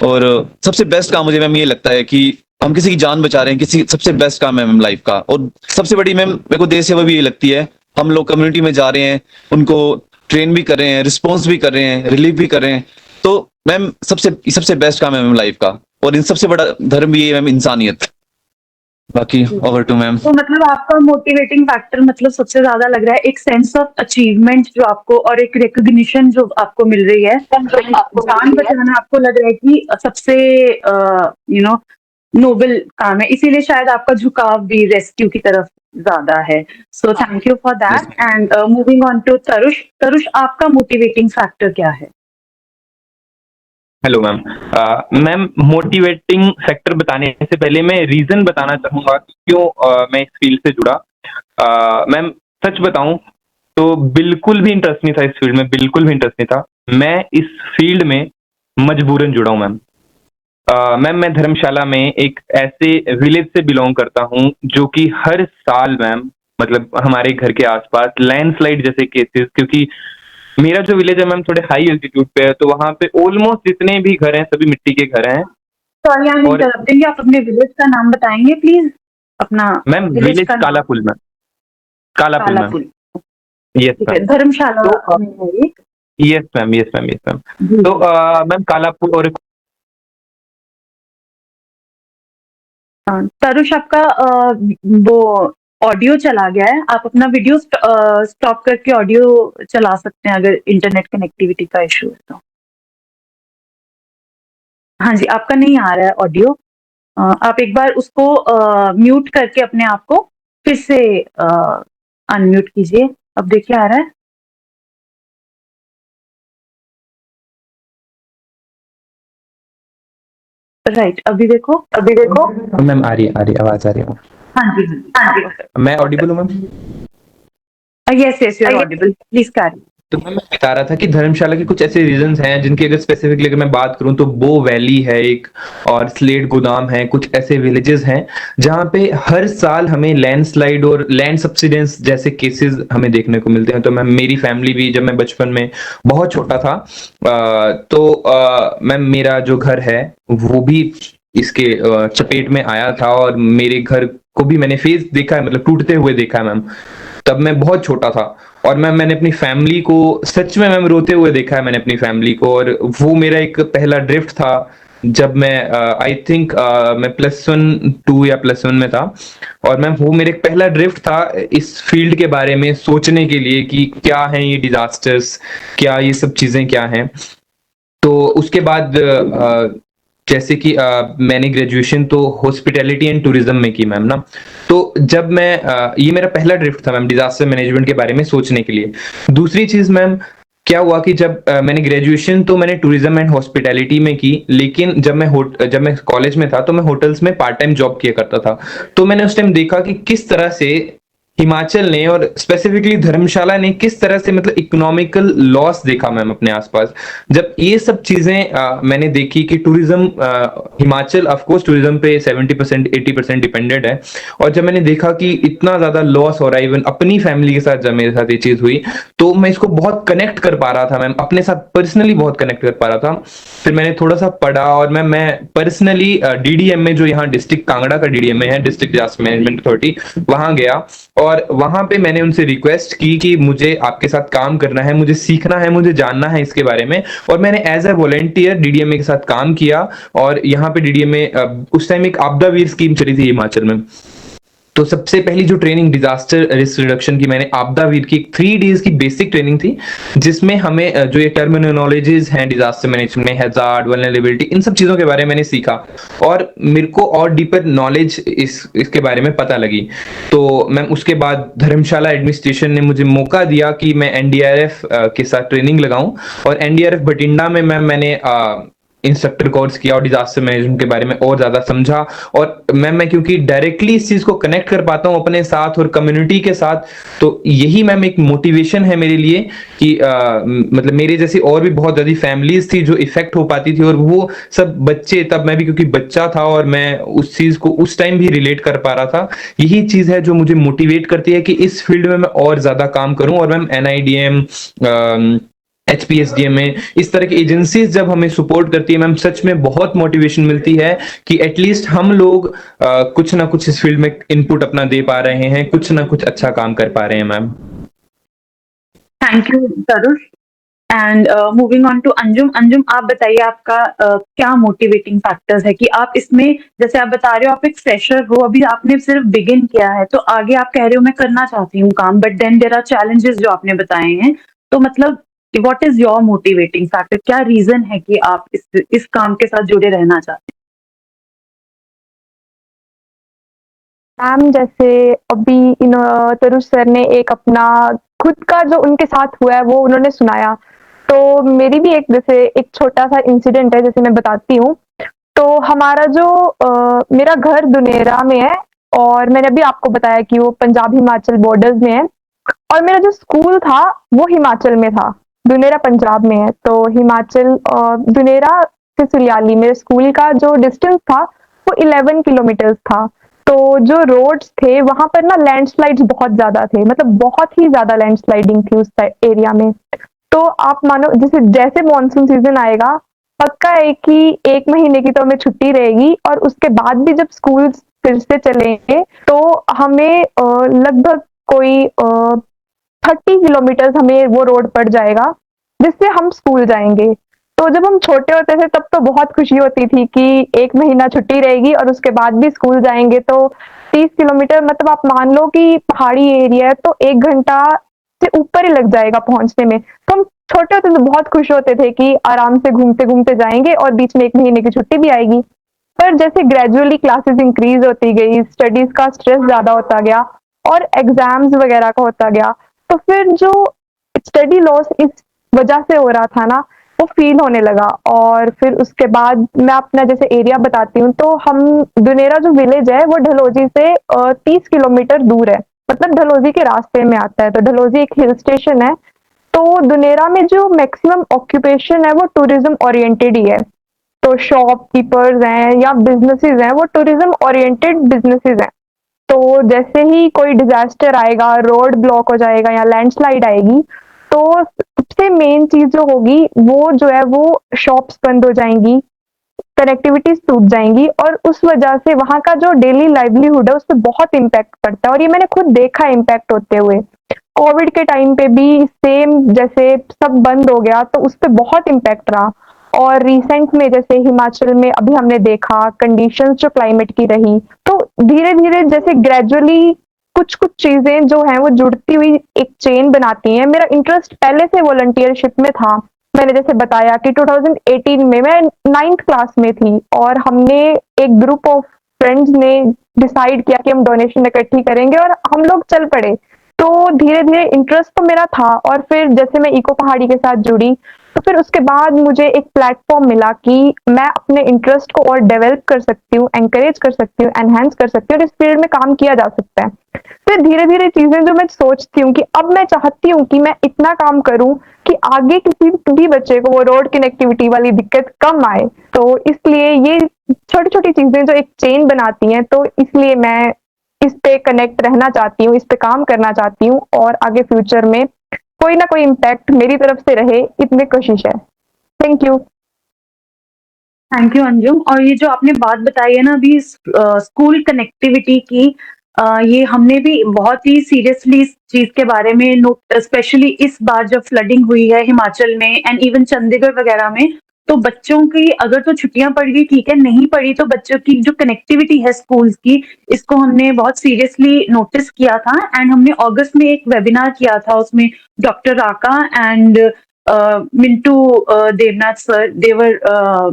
और सबसे बेस्ट काम मुझे मैम ये लगता है कि हम किसी की जान बचा रहे हैं, किसी सबसे बेस्ट काम है मैम लाइफ का। और सबसे बड़ी मैम मेरे को देश सेवा भी ये लगती है, हम लोग कम्युनिटी में जा रहे हैं, उनको ट्रेन भी कर रहे हैं, रिस्पॉन्स भी कर रहे हैं, रिलीफ भी कर रहे हैं। तो मैम सबसे बेस्ट काम है मैम लाइफ का, और इन सबसे बड़ा धर्म भी है मैम इंसानियत। बाकी ओवर टू मैम। तो मतलब आपका मोटिवेटिंग फैक्टर मतलब सबसे ज्यादा लग रहा है एक सेंस ऑफ अचीवमेंट जो आपको, और एक रिकॉग्निशन जो आपको मिल रही है, जान बचाना आपको लग रहा है कि सबसे नोबल काम है, इसीलिए शायद आपका झुकाव भी रेस्क्यू की तरफ ज्यादा है। So thank you for that. And moving on to Tarush. Tarush आपका मोटिवेटिंग फैक्टर क्या है? Hello ma'am. Ma'am motivating factor बताने से पहले मैं रीजन बताना चाहूंगा कि क्यों मैं इस फील्ड से जुड़ा। मैम सच बताऊं तो बिल्कुल भी इंटरेस्ट नहीं था इस फील्ड में, बिल्कुल भी इंटरेस्ट नहीं था। मैं इस फील्ड में मजबूरन जुड़ा हूं मैम। मैम मैं धर्मशाला में एक ऐसे विलेज से बिलोंग करता हूं जो कि हर साल मैम मतलब हमारे घर के आसपास लैंडस्लाइड जैसे केसेस, क्योंकि मेरा जो विलेज है मैम थोड़े हाई एल्टीट्यूड पे है, तो वहां पे ऑलमोस्ट जितने भी घर हैं सभी मिट्टी के घर हैं। सॉरी आई एम और इंटरप्टिंग, आप अपने विलेज का नाम बताएंगे प्लीज? अपना ma'am village Kalapul ma'am, Kalapul ma'am. Kalapul, yes ठीक है, मैम। धर्मशाला में है ये। Yes ma'am, yes ma'am, yes ma'am. जी। तो मैम कालापुर और तरुष आपका वो ऑडियो चला गया है, आप अपना वीडियो स्टॉप करके ऑडियो चला सकते हैं अगर इंटरनेट कनेक्टिविटी का इशू है तो। हाँ जी, आपका नहीं आ रहा है ऑडियो। आप एक बार उसको म्यूट करके अपने आप को फिर से अनम्यूट कीजिए। अब देखिए आ रहा है। राइट, अभी देखो। मैम आ रही है, आवाज आ रही है। हाँ जी, हाँ जी। मैं ऑडिबल हूँ ma'am? Yes yes, you are audible, please carry. तो मैं बता रहा था कि धर्मशाला के कुछ ऐसे रीजंस हैं जिनकी अगर स्पेसिफिकली अगर मैं बात करूं तो बो वैली है एक, और स्लेट गोदाम है, कुछ ऐसे विलेजेस हैं जहां पे हर साल हमें लैंडस्लाइड और लैंड सब्सिडेंस जैसे केसेस हमें देखने को मिलते हैं। तो मैम मेरी फैमिली भी, जब मैं बचपन में बहुत छोटा था तो मैम मेरा जो घर है वो भी इसके चपेट में आया था, और मेरे घर को भी मैंने फेस देखा है, मतलब टूटते हुए देखा है मैम। तब मैं बहुत छोटा था, और मैंने अपनी फैमिली को सच में मैम रोते हुए देखा है, मैंने अपनी फैमिली को। और वो मेरा एक पहला ड्रिफ्ट था जब मैं आई थिंक मैं +1 2 या +1 में था। और मैम वो मेरे पहला ड्रिफ्ट था इस फील्ड के बारे में सोचने के लिए कि क्या है ये डिजास्टर्स, क्या ये सब चीजें क्या हैं। तो उसके बाद जैसे कि मैंने ग्रेजुएशन तो हॉस्पिटैलिटी एंड टूरिज्म में की मैम ना। तो जब मैं ये मेरा पहला ड्रिफ्ट था मैम डिजास्टर मैनेजमेंट के बारे में सोचने के लिए। दूसरी चीज मैम क्या हुआ कि जब मैंने ग्रेजुएशन तो मैंने टूरिज्म एंड हॉस्पिटैलिटी में की, लेकिन जब मैं कॉलेज में था तो मैं होटल्स में पार्ट टाइम जॉब किया करता था। तो मैंने उस टाइम देखा कि किस तरह से हिमाचल ने और स्पेसिफिकली धर्मशाला ने किस तरह से मतलब इकोनॉमिकल लॉस देखा मैम अपने आसपास। जब ये सब चीजें मैंने देखी कि tourism Himachal of course tourism पे 70% 80% डिपेंडेंट है, और जब मैंने देखा कि इतना ज्यादा लॉस हो रहा है इवन अपनी फैमिली के साथ, जब मेरे साथ ये चीज हुई तो मैं इसको बहुत कनेक्ट कर पा रहा था मैम, अपने साथ पर्सनली बहुत कनेक्ट कर पा रहा था। फिर मैंने थोड़ा सा पढ़ा, और मैं पर्सनली डीडीएम में, जो यहाँ डिस्ट्रिक्ट कांगड़ा का डीडीएम है, डिस्ट्रिक्ट डिजास्टर मैनेजमेंट अथॉरिटी, वहां गया। और वहां पे मैंने उनसे रिक्वेस्ट की कि मुझे आपके साथ काम करना है, मुझे सीखना है, मुझे जानना है इसके बारे में। और मैंने एज ए वॉलेंटियर डीडीएमए के साथ काम किया। और यहाँ पे डीडीएमए उस टाइम एक आपदा वीर स्कीम चली थी हिमाचल में। तो सबसे पहली जो ट्रेनिंग डिजास्टर रिस्क रिडक्शन की मैंने आपदा वीर की 3 डेज की बेसिक ट्रेनिंग थी, जिसमें हमें जो ये टर्मिनोलॉजीज हैं डिजास्टर मैनेजमेंट में, हैजार्ड, वल्नरेबिलिटी, इन सब चीजों के बारे में मैंने सीखा, और मेरे को और डीपर नॉलेज इसके बारे में पता लगी। तो मैम उसके बाद धर्मशाला एडमिनिस्ट्रेशन ने मुझे मौका दिया कि मैं एनडीआरएफ के साथ ट्रेनिंग लगाऊं। और एनडीआरएफ बठिंडा में मैंने इंस्ट्रक्टर कोर्स किया और डिजास्टर मैनेजमेंट के बारे में और ज्यादा समझा। और मैं क्योंकि डायरेक्टली इस चीज को कनेक्ट कर पाता हूँ अपने साथ और कम्युनिटी के साथ, तो यही मैम एक मोटिवेशन है मेरे लिए कि मतलब मेरे जैसी और भी बहुत ज्यादा फैमिलीज थी जो इफेक्ट हो पाती थी, और वो सब बच्चे, तब मैं भी क्योंकि बच्चा था और मैं उस चीज को उस टाइम भी रिलेट कर पा रहा था। यही चीज है जो मुझे मोटिवेट करती है कि इस फील्ड में मैं और ज्यादा काम करूं। और मैम एनआईडीएम, HPSDM में इस तरह की एजेंसीज जब हमें सपोर्ट करती है मैम, सच में बहुत मोटिवेशन मिलती है कि एटलीस्ट हम लोग कुछ ना कुछ इस फील्ड में इनपुट अपना दे पा रहे हैं, कुछ ना कुछ अच्छा काम कर पा रहे हैं ma'am. Thank you Tarush. And moving on to Anjum. Anjum, आप बताइए आपका क्या मोटिवेटिंग फैक्टर्स है कि आप इसमें, जैसे आप बता रहे हो आप एक फ्रेशर हो, अभी आपने सिर्फ बिगिन किया है, तो आगे आप कह रहे हो मैं करना चाहती हूँ काम, but then there are challenges जो आपने बताए हैं। तो मतलब what is your motivating factor, क्या रीजन है कि आप इस काम के साथ जुड़े रहना चाहते मैम जैसे अभी तरुष सर ने एक अपना खुद का जो उनके साथ हुआ है वो उन्होंने सुनाया, तो मेरी भी एक जैसे एक छोटा सा इंसिडेंट है, जैसे मैं बताती हूँ। तो हमारा जो मेरा घर दुनेरा में है, और मैंने अभी आपको बताया कि वो पंजाब हिमाचल बॉर्डर्स में है, और मेरा जो स्कूल था वो हिमाचल में था, दुनेरा पंजाब में है। तो हिमाचल दुनेरा से सुलियाली मेरे स्कूल का जो डिस्टेंस था वो 11 किलोमीटर्स था। तो जो रोड्स थे वहां पर ना लैंडस्लाइड्स बहुत ज्यादा थे, मतलब बहुत ही ज्यादा लैंडस्लाइडिंग थी उस एरिया में। तो आप मानो जैसे जैसे मॉनसून सीजन आएगा, पक्का है कि 1 महीने की तो हमें छुट्टी रहेगी, और उसके बाद भी जब स्कूल फिर से चलेंगे तो हमें लगभग कोई 30 किलोमीटर हमें वो रोड पड़ जाएगा। जिससे हम स्कूल जाएंगे। तो जब हम छोटे होते थे तब तो बहुत खुशी होती थी कि 1 महीना छुट्टी रहेगी और उसके बाद भी स्कूल जाएँगे। तो 30 किलोमीटर मतलब आप मान लो कि पहाड़ी एरिया है तो 1 घंटा से ऊपर ही लग जाएगा पहुँचने में। तो हम छोटे होते तो बहुत खुश होते थे कि आराम से घूमते-घूमते जाएँगे और बीच में 1 महीने की छुट्टी भी आएगी। पर जैसे ग्रेजुअली क्लासेस इंक्रीज़ होती गई, स्टडीज़ का स्ट्रेस ज़्यादा होता गया और एग्ज़ाम्स वगैरह का होता गया, तो फिर जो स्टडी लॉस इस वजह से हो रहा था ना, वो फ़ील होने लगा। और फिर उसके बाद मैं अपना जैसे एरिया बताती हूँ, तो हम दुनेरा जो विलेज है, वो डलहौज़ी से 30 किलोमीटर दूर है। मतलब डलहौज़ी के रास्ते में आता है, तो डलहौज़ी एक हिल स्टेशन है। तो दुनेरा में जो मैक्सिमम ऑक्यूपेशन है, वो टूरिज़्म ओरिएंटेड ही है। तो शॉपकीपर्स हैं या बिज़नेसेस हैं, वो टूरिज़्म ओरिएंटेड बिज़नेसेस हैं। तो जैसे ही कोई डिज़ास्टर आएगा, रोड ब्लॉक हो जाएगा या लैंडस्लाइड आएगी, तो सबसे मेन चीज़ जो होगी, वो जो है वो शॉप्स बंद हो जाएँगी, कनेक्टिविटीज़ टूट जाएँगी और उस वजह से वहाँ का जो डेली लाइवलीहुड है, उसपे बहुत इम्पैक्ट पड़ता है और ये मैंने खुद देखा है इम्पैक्ट होते हुए। कोविड के टाइम पे भी सेम जैसे सब बंद हो गया, तो उसपे बहुत इम्पैक्ट रहा। और रिसेंट में जैसे हिमाचल में अभी हमने देखा कंडीशंस जो क्लाइमेट की रही, तो धीरे-धीरे जैसे ग्रेजुअली कुछ-कुछ चीज़ें जो हैं वो जुड़ती हुई एक चेन बनाती हैं। मेरा इंटरेस्ट पहले से वॉलंटियरशिप में था। मैंने जैसे बताया कि 2018 में मैं 9th क्लास में थी और हमने एक ग्रुप ऑफ फ्रेंड्स ने डिसाइड किया कि हम डोनेशन इकट्ठी करेंगे और हम लोग चल पड़े। तो धीरे-धीरे इंटरेस्ट तो मेरा था और फिर जैसे मैं इको पहाड़ी के साथ जुड़ी, तो फिर उसके बाद मुझे एक प्लेटफ़ॉर्म मिला कि मैं अपने इंटरेस्ट को और डेवलप कर सकती हूँ, एनकरेज कर सकती हूँ, एनहांस कर सकती हूँ और इस फील्ड में काम किया जा सकता है। फिर धीरे-धीरे चीज़ें जो मैं सोचती हूँ कि अब मैं चाहती हूँ कि मैं इतना काम करूँ कि आगे किसी भी बच्चे को वो रोड कनेक्टिविटी वाली दिक्कत कम आए। तो इसलिए ये छोटी-छोटी चीज़ें जो एक चेन बनाती हैं, तो इसलिए मैं इस पे कनेक्ट रहना चाहती हूँ, इस पे काम करना चाहती हूँ और आगे फ्यूचर में कोई ना कोई इम्पैक्ट मेरी तरफ से रहे, इतनी कोशिश है। Thank you. Thank you Anjum. और ये जो आपने बात बताई है ना अभी स्कूल कनेक्टिविटी की, ये हमने भी बहुत ही सीरियसली इस चीज के बारे में नोट, स्पेशली इस बार जब फ्लडिंग हुई है हिमाचल में एंड इवन चंडीगढ़ वगैरह में, तो बच्चों की अगर तो छुट्टियां पड़ गई ठीक है, नहीं पड़ी तो बच्चों की जो कनेक्टिविटी है स्कूल्स की, इसको हमने बहुत सीरियसली नोटिस किया था एंड हमने अगस्त में एक वेबिनार किया था, उसमें doctor Raka and Mintu Debnath sir there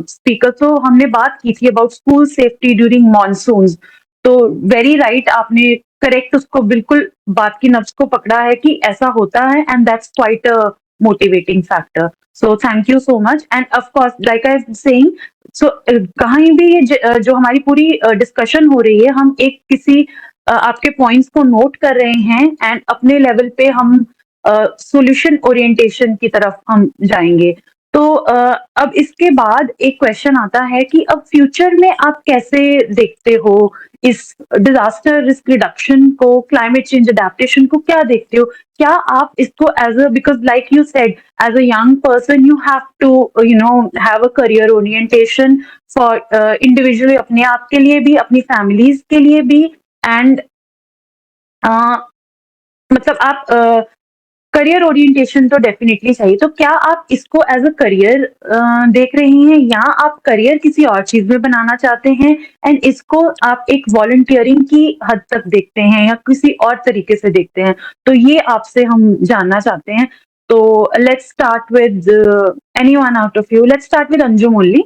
speaker. तो हमने बात की थी about school safety during monsoons. तो वेरी राइट, आपने करेक्ट उसको बिल्कुल बात की नब्ज को पकड़ा है कि ऐसा होता है and that's quite a motivating factor. So thank you so much and of course like I am saying, so कहीं भी ये जो हमारी पूरी डिस्कशन हो रही है, हम एक किसी आपके पॉइंट्स को नोट कर रहे हैं एंड अपने लेवल पे हम सॉल्यूशन ओरिएंटेशन की तरफ हम जाएंगे। तो अब इसके बाद एक क्वेश्चन आता है कि अब फ्यूचर में आप कैसे देखते हो इस डिजास्टर रिस्क रिडक्शन को, क्लाइमेट चेंज अडेप्टेशन को क्या देखते हो? क्या आप इसको as a, because like you said, as a young person you have to have a career orientation for individually, अपने आप के लिए भी, अपनी फैमिलीज के लिए भी एंड मतलब आप करियर ओरिएंटेशन तो डेफिनेटली चाहिए। तो क्या आप इसको एज अ करियर देख रहे हैं या आप करियर किसी और चीज में बनाना चाहते हैं एंड इसको आप एक वॉलंटियरिंग की हद तक देखते हैं या किसी और तरीके से देखते हैं? तो ये आपसे हम जानना चाहते हैं। तो let's start with anyone out of you. Let's start with Anjum only,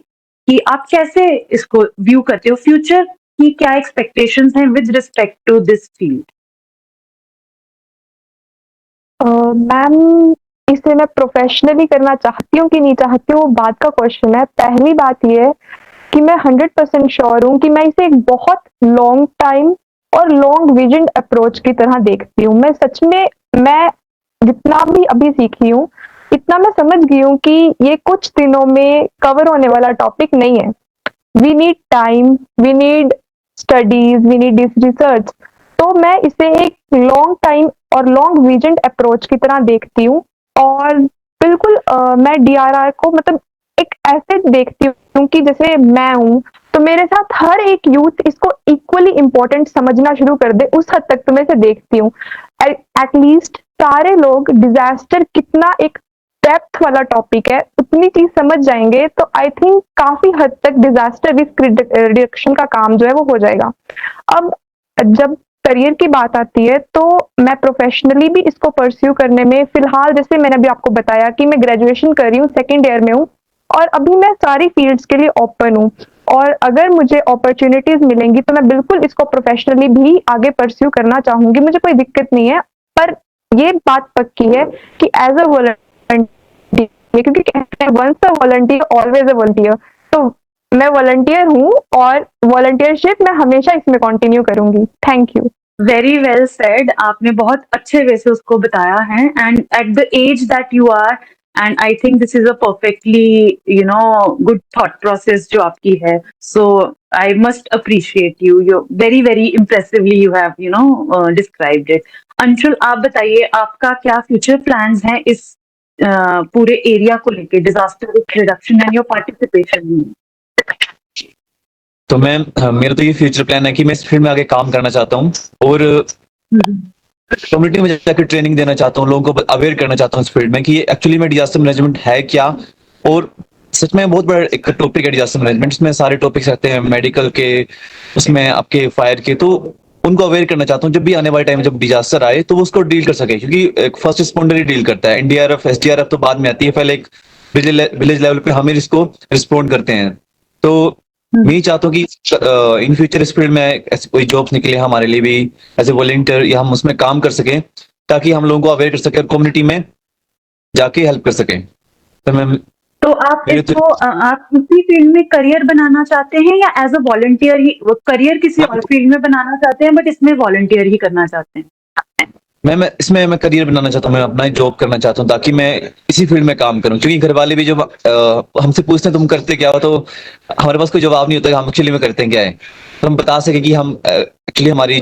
कि आप कैसे इसको व्यू करते हो, फ्यूचर की क्या एक्सपेक्टेशंस हैं with respect to this field? Ma'am, इसे मैं प्रोफेशनली करना चाहती हूँ कि नहीं चाहती हूँ, वो बात का क्वेश्चन है। पहली बात ये है कि मैं 100% श्योर हूँ कि मैं इसे एक बहुत लॉन्ग टाइम और लॉन्ग विजन अप्रोच की तरह देखती हूँ। मैं सच में, मैं जितना भी अभी सीखी हूँ, इतना मैं समझ गई हूँ कि ये कुछ दिनों में कवर होने वाला टॉपिक नहीं है। We need time, we need studies, we need this research. तो मैं इसे एक लॉन्ग टाइम और लॉन्ग विजन अप्रोच की तरह देखती हूँ और बिल्कुल मैं डीआरआर को मतलब एक ऐसे देखती हूँ कि जैसे मैं हूँ, तो मेरे साथ हर एक यूथ इसको इक्वली इम्पोर्टेंट समझना शुरू कर दे, उस हद तक तो मैं इसे देखती हूँ। एटलीस्ट सारे लोग डिजास्टर कितना एक डेप्थ वाला टॉपिक है, उतनी चीज समझ जाएंगे तो आई थिंक काफी हद तक डिजास्टर रिस्क रिडक्शन का काम जो है वो हो जाएगा। अब जब करियर की बात आती है तो मैं प्रोफेशनली भी इसको परस्यू करने में फिलहाल, जैसे मैंने अभी आपको बताया कि मैं ग्रेजुएशन कर रही हूँ, सेकेंड ईयर में हूँ और अभी मैं सारी फील्ड्स के लिए ओपन हूँ और अगर मुझे अपॉर्चुनिटीज मिलेंगी तो मैं बिल्कुल इसको प्रोफेशनली भी आगे परस्यू करना चाहूंगी, मुझे कोई दिक्कत नहीं है। पर ये बात पक्की है कि एज अ वॉलंटियर, क्योंकि कहते हैं once a volunteer always a volunteer, तो मैं वॉलंटियर हूँ और वॉलंटियरशिप मैं हमेशा इसमें कंटिन्यू करूंगी। Thank you. Very well said, आपने बहुत अच्छे वे से उसको बताया है and at the age that you are, and I think this is a perfectly good thought process जो आपकी है, so I must appreciate you very very impressively you have described it. Anshul, आप बताइए आपका क्या फ्यूचर प्लान्स हैं इस पूरे एरिया को लेके, disaster risk reduction and your participation? तो मैम मेरा तो ये फ्यूचर प्लान है कि मैं इस फील्ड में आगे काम करना चाहता हूँ और कम्युनिटी में जाकर ट्रेनिंग देना चाहता हूँ, लोगों को अवेयर करना चाहता हूँ इस फील्ड में कि एक्चुअली में डिजास्टर मैनेजमेंट है क्या। और सच में बहुत बड़ा एक टॉपिक है डिजास्टर मैनेजमेंट, इसमें सारे टॉपिक्स आते हैं मेडिकल के, उसमें आपके फायर के, तो उनको अवेयर करना चाहता हूँ जब भी आने वाले टाइम जब डिजास्टर आए तो वो उसको डील कर सके, क्योंकि एक फर्स्ट रिस्पॉन्डर ही डील करता है, एनडीआरएफ एसडीआरएफ तो बाद में आती है, पहले एक विलेज लेवल पे हम इसको रिस्पॉन्ड करते हैं। तो मैं ही चाहता हूँ कि इन फ्यूचर इस फील्ड में ऐसी कोई जॉब्स निकले हमारे लिए भी एज ए वॉलंटियर, या हम उसमें काम कर सकें ताकि हम लोगों को अवेयर कर सके और कम्युनिटी में जाके हेल्प कर सकें। तो मैं तो आप इसको आप उसी फील्ड में करियर बनाना चाहते हैं या एज अ वॉलंटियर ही करियर किसी और फील्ड में बनाना चाहते हैं बट इसमें वॉलंटियर ही करना चाहते हैं? मैं इसमें मैं करियर बनाना चाहता हूँ, मैं अपना ही जॉब करना चाहता हूँ ताकि मैं इसी फील्ड में काम करूँ, क्योंकि घर वाले भी जब हमसे पूछते हैं तुम करते क्या हो, तो हमारे पास कोई जवाब नहीं होता कि हम एक्चुअली में करते हैं क्या है, तो हम बता सके कि हम एक्चुअली हमारी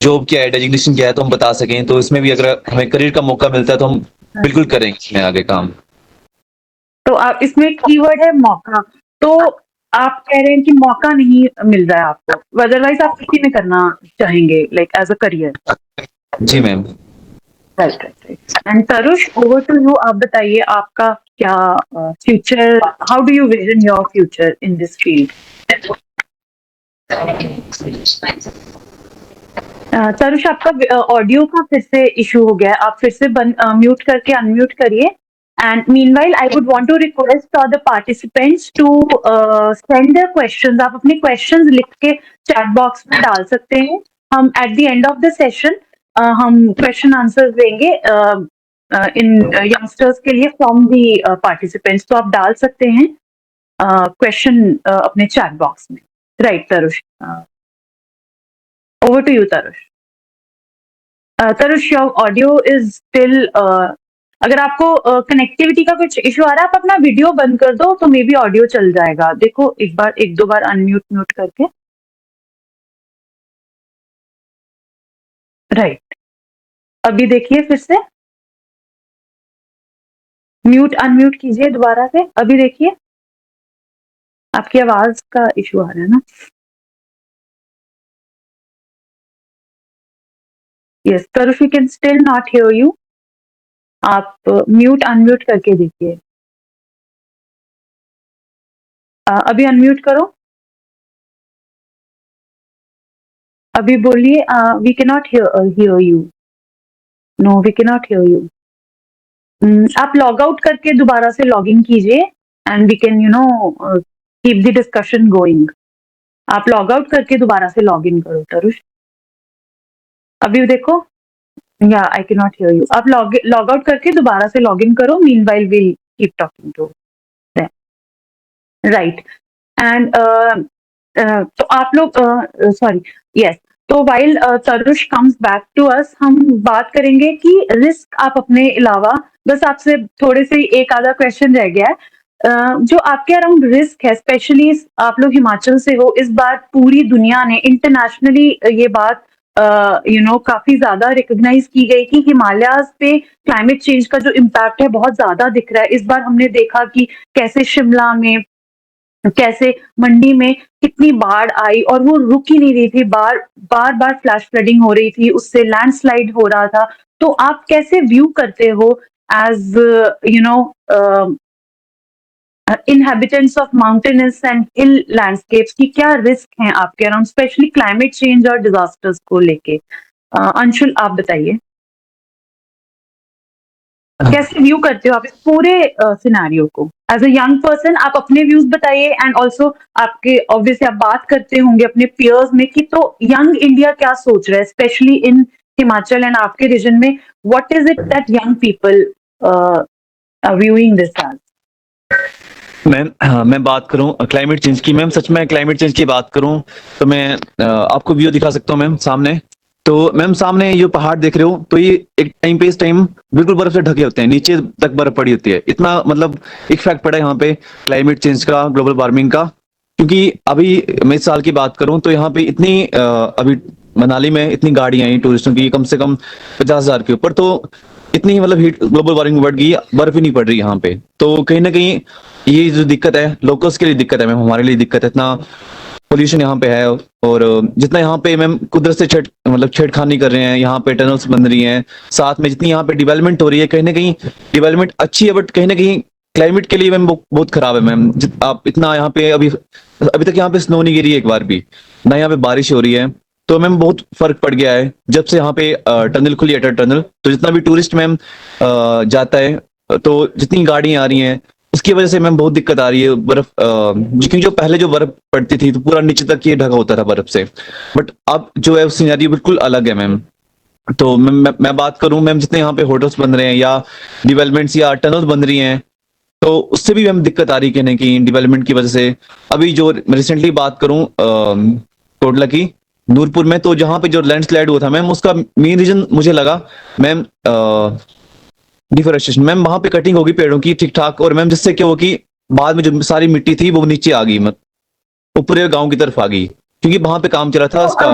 जॉब क्या है, डेजिग्नेशन क्या है, तो हम बता सकें। तो इसमें भी अगर हमें करियर का मौका मिलता है तो हम बिल्कुल करेंगे इसमें आगे काम। तो आप इसमें कीवर्ड है मौका, तो आप कह रहे हैं कि मौका नहीं मिल रहा है आपको, अदरवाइज आप किसी में करना चाहेंगे लाइक एज अ करियर? जी ma'am. Right right right. And Tarush, over to you, आप बताइए आपका क्या future, how do you vision your future in this field? Tarush, आपका ऑडियो का फिर से इशू हो गया है, आप फिर से म्यूट करके अनम्यूट करिए। And meanwhile, I would want to request all the participants to send their questions. आप अपने questions लिख के chat box में डाल सकते हैं। हम at the end of the session हम question answers देंगे इन youngsters के लिए from the participants. तो आप डाल सकते हैं question अपने chat box में। Right, Tarush. Over to you, Tarush. Tarush, your audio is still अगर आपको कनेक्टिविटी का कुछ इशू आ रहा है, आप अपना वीडियो बंद कर दो तो मे बी ऑडियो चल जाएगा। देखो एक दो बार अनम्यूट म्यूट करके। राइट, अभी देखिए फिर से म्यूट अनम्यूट कीजिए दोबारा से, अभी देखिए आपकी आवाज का इशू आ रहा है ना? Yes Tarush, we can still not hear you. आप म्यूट अनम्यूट करके देखिए। अभी अनम्यूट करो, अभी बोलिए। We can not hear you. No, we can not hear you. आप लॉग आउट करके दोबारा से लॉग इन कीजिए and we can keep the discussion going. आप लॉग आउट करके दोबारा से लॉग इन करो तरुष। अभी देखो, या I can not hear you. आप लॉग आउट करके दोबारा से लॉग इन करो, meanwhile will keep talking to them. Right, and तो आप लोग सॉरी, यस, तो while Tarush comes back to us, हम बात करेंगे कि रिस्क आप अपने अलावा, बस आपसे थोड़े से एक आधा क्वेश्चन रह गया है जो आपके अराउंड रिस्क है, स्पेशली आप लोग हिमाचल से हो। इस बार पूरी दुनिया ने इंटरनेशनली ये बात काफी ज्यादा रिकॉग्नाइज की गई कि हिमालयाज पे क्लाइमेट चेंज का जो इम्पैक्ट है बहुत ज्यादा दिख रहा है। इस बार हमने देखा कि कैसे शिमला में, कैसे मंडी में कितनी बाढ़ आई और वो रुक ही नहीं रही थी, बार बार फ्लैश फ्लडिंग हो रही थी, उससे लैंडस्लाइड हो रहा था। तो आप कैसे व्यू करते हो as inhabitants of mountainous and hill landscapes की क्या रिस्क हैं आपके अराउंड, स्पेशली क्लाइमेट चेंज और डिजास्टर्स को लेके? अंशुल, आप बताइए कैसे व्यू करते हो आप इस पूरे सिनेरियो को एज अ यंग पर्सन? आप अपने व्यूज बताइए एंड ऑल्सो आपके ऑब्वियसली आप बात करते होंगे अपने पियर्स में कि तो यंग इंडिया क्या सोच रहा है, स्पेशली इन हिमाचल एंड आपके रीजन में. What is it that young people viewing this as? Ma'am मैं बात करूं क्लाइमेट चेंज की. मैम सच में क्लाइमेट चेंज की बात करूं तो मैं आपको व्यू दिखा सकता हूं मैम सामने. तो मैम सामने ये पहाड़ देख रहे हो, तो ये एक टाइम पे इस टाइम बिल्कुल बर्फ से ढके होते हैं, नीचे तक बर्फ पड़ी होती है. इतना मतलब इफेक्ट पड़ा है यहाँ पे क्लाइमेट चेंज का, ग्लोबल वार्मिंग का. क्योंकि अभी मैं इस साल की बात करूं तो यहाँ पे इतनी अभी मनाली में इतनी गाड़ियां आई टूरिस्टों की, कम से कम 50,000 के ऊपर. तो इतनी मतलब हीट, ग्लोबल वार्मिंग बढ़ गई, बर्फ ही नहीं पड़ रही यहाँ पे. तो कहीं ना कहीं ये जो दिक्कत है लोकल्स के लिए दिक्कत है मैम, हमारे लिए दिक्कत है. इतना पोल्यूशन यहाँ पे है, और जितना यहाँ पे मैम कुदरत से छेड़खानी कर रहे हैं, यहाँ पे टनल्स बन रही हैं, साथ में जितनी यहाँ पे डेवलपमेंट हो रही है, कहीं ना कहीं डेवलपमेंट अच्छी है बट कहीं ना कहीं क्लाइमेट के लिए मैम बहुत खराब है मैम. आप इतना यहाँ पे अभी तक यहाँ पे स्नो नहीं गिरी एक बार भी, ना यहाँ पे बारिश हो रही है. तो मैम बहुत फर्क पड़ गया है जब से यहाँ पे टनल खुली है, टनल. तो जितना भी टूरिस्ट मैम जाता है, तो जितनी गाड़ियां आ रही हैं उसकी वजह से मैम बहुत दिक्कत आ रही है. बर्फ क्योंकि जो पहले जो बर्फ पड़ती थी तो पूरा नीचे तक ये ढका होता था बर्फ से, बट अब जो है सिनेरियो बिल्कुल अलग है मैम. तो मैं बात करूं मैम, जितने यहाँ पे होटल्स बन रहे हैं या डेवलपमेंट्स या टनल्स बन रही हैं, तो उससे भी मैम दिक्कत आ रही है कि डेवलपमेंट की वजह से. अभी जो रिसेंटली बात करूं कोटला की नूरपुर में, तो जहां पे जो लैंडस्लाइड हुआ था मैम, उसका मेन रीजन मुझे लगा मैम डिफोरेस्टेशन. मैम वहां पे कटिंग होगी पेड़ों की ठीक ठाक, और मैम जिससे क्या हो कि बाद में जो सारी मिट्टी थी वो नीचे आ गई, ऊपर गांव की तरफ आ गई, क्योंकि वहां पे काम चला था उसका.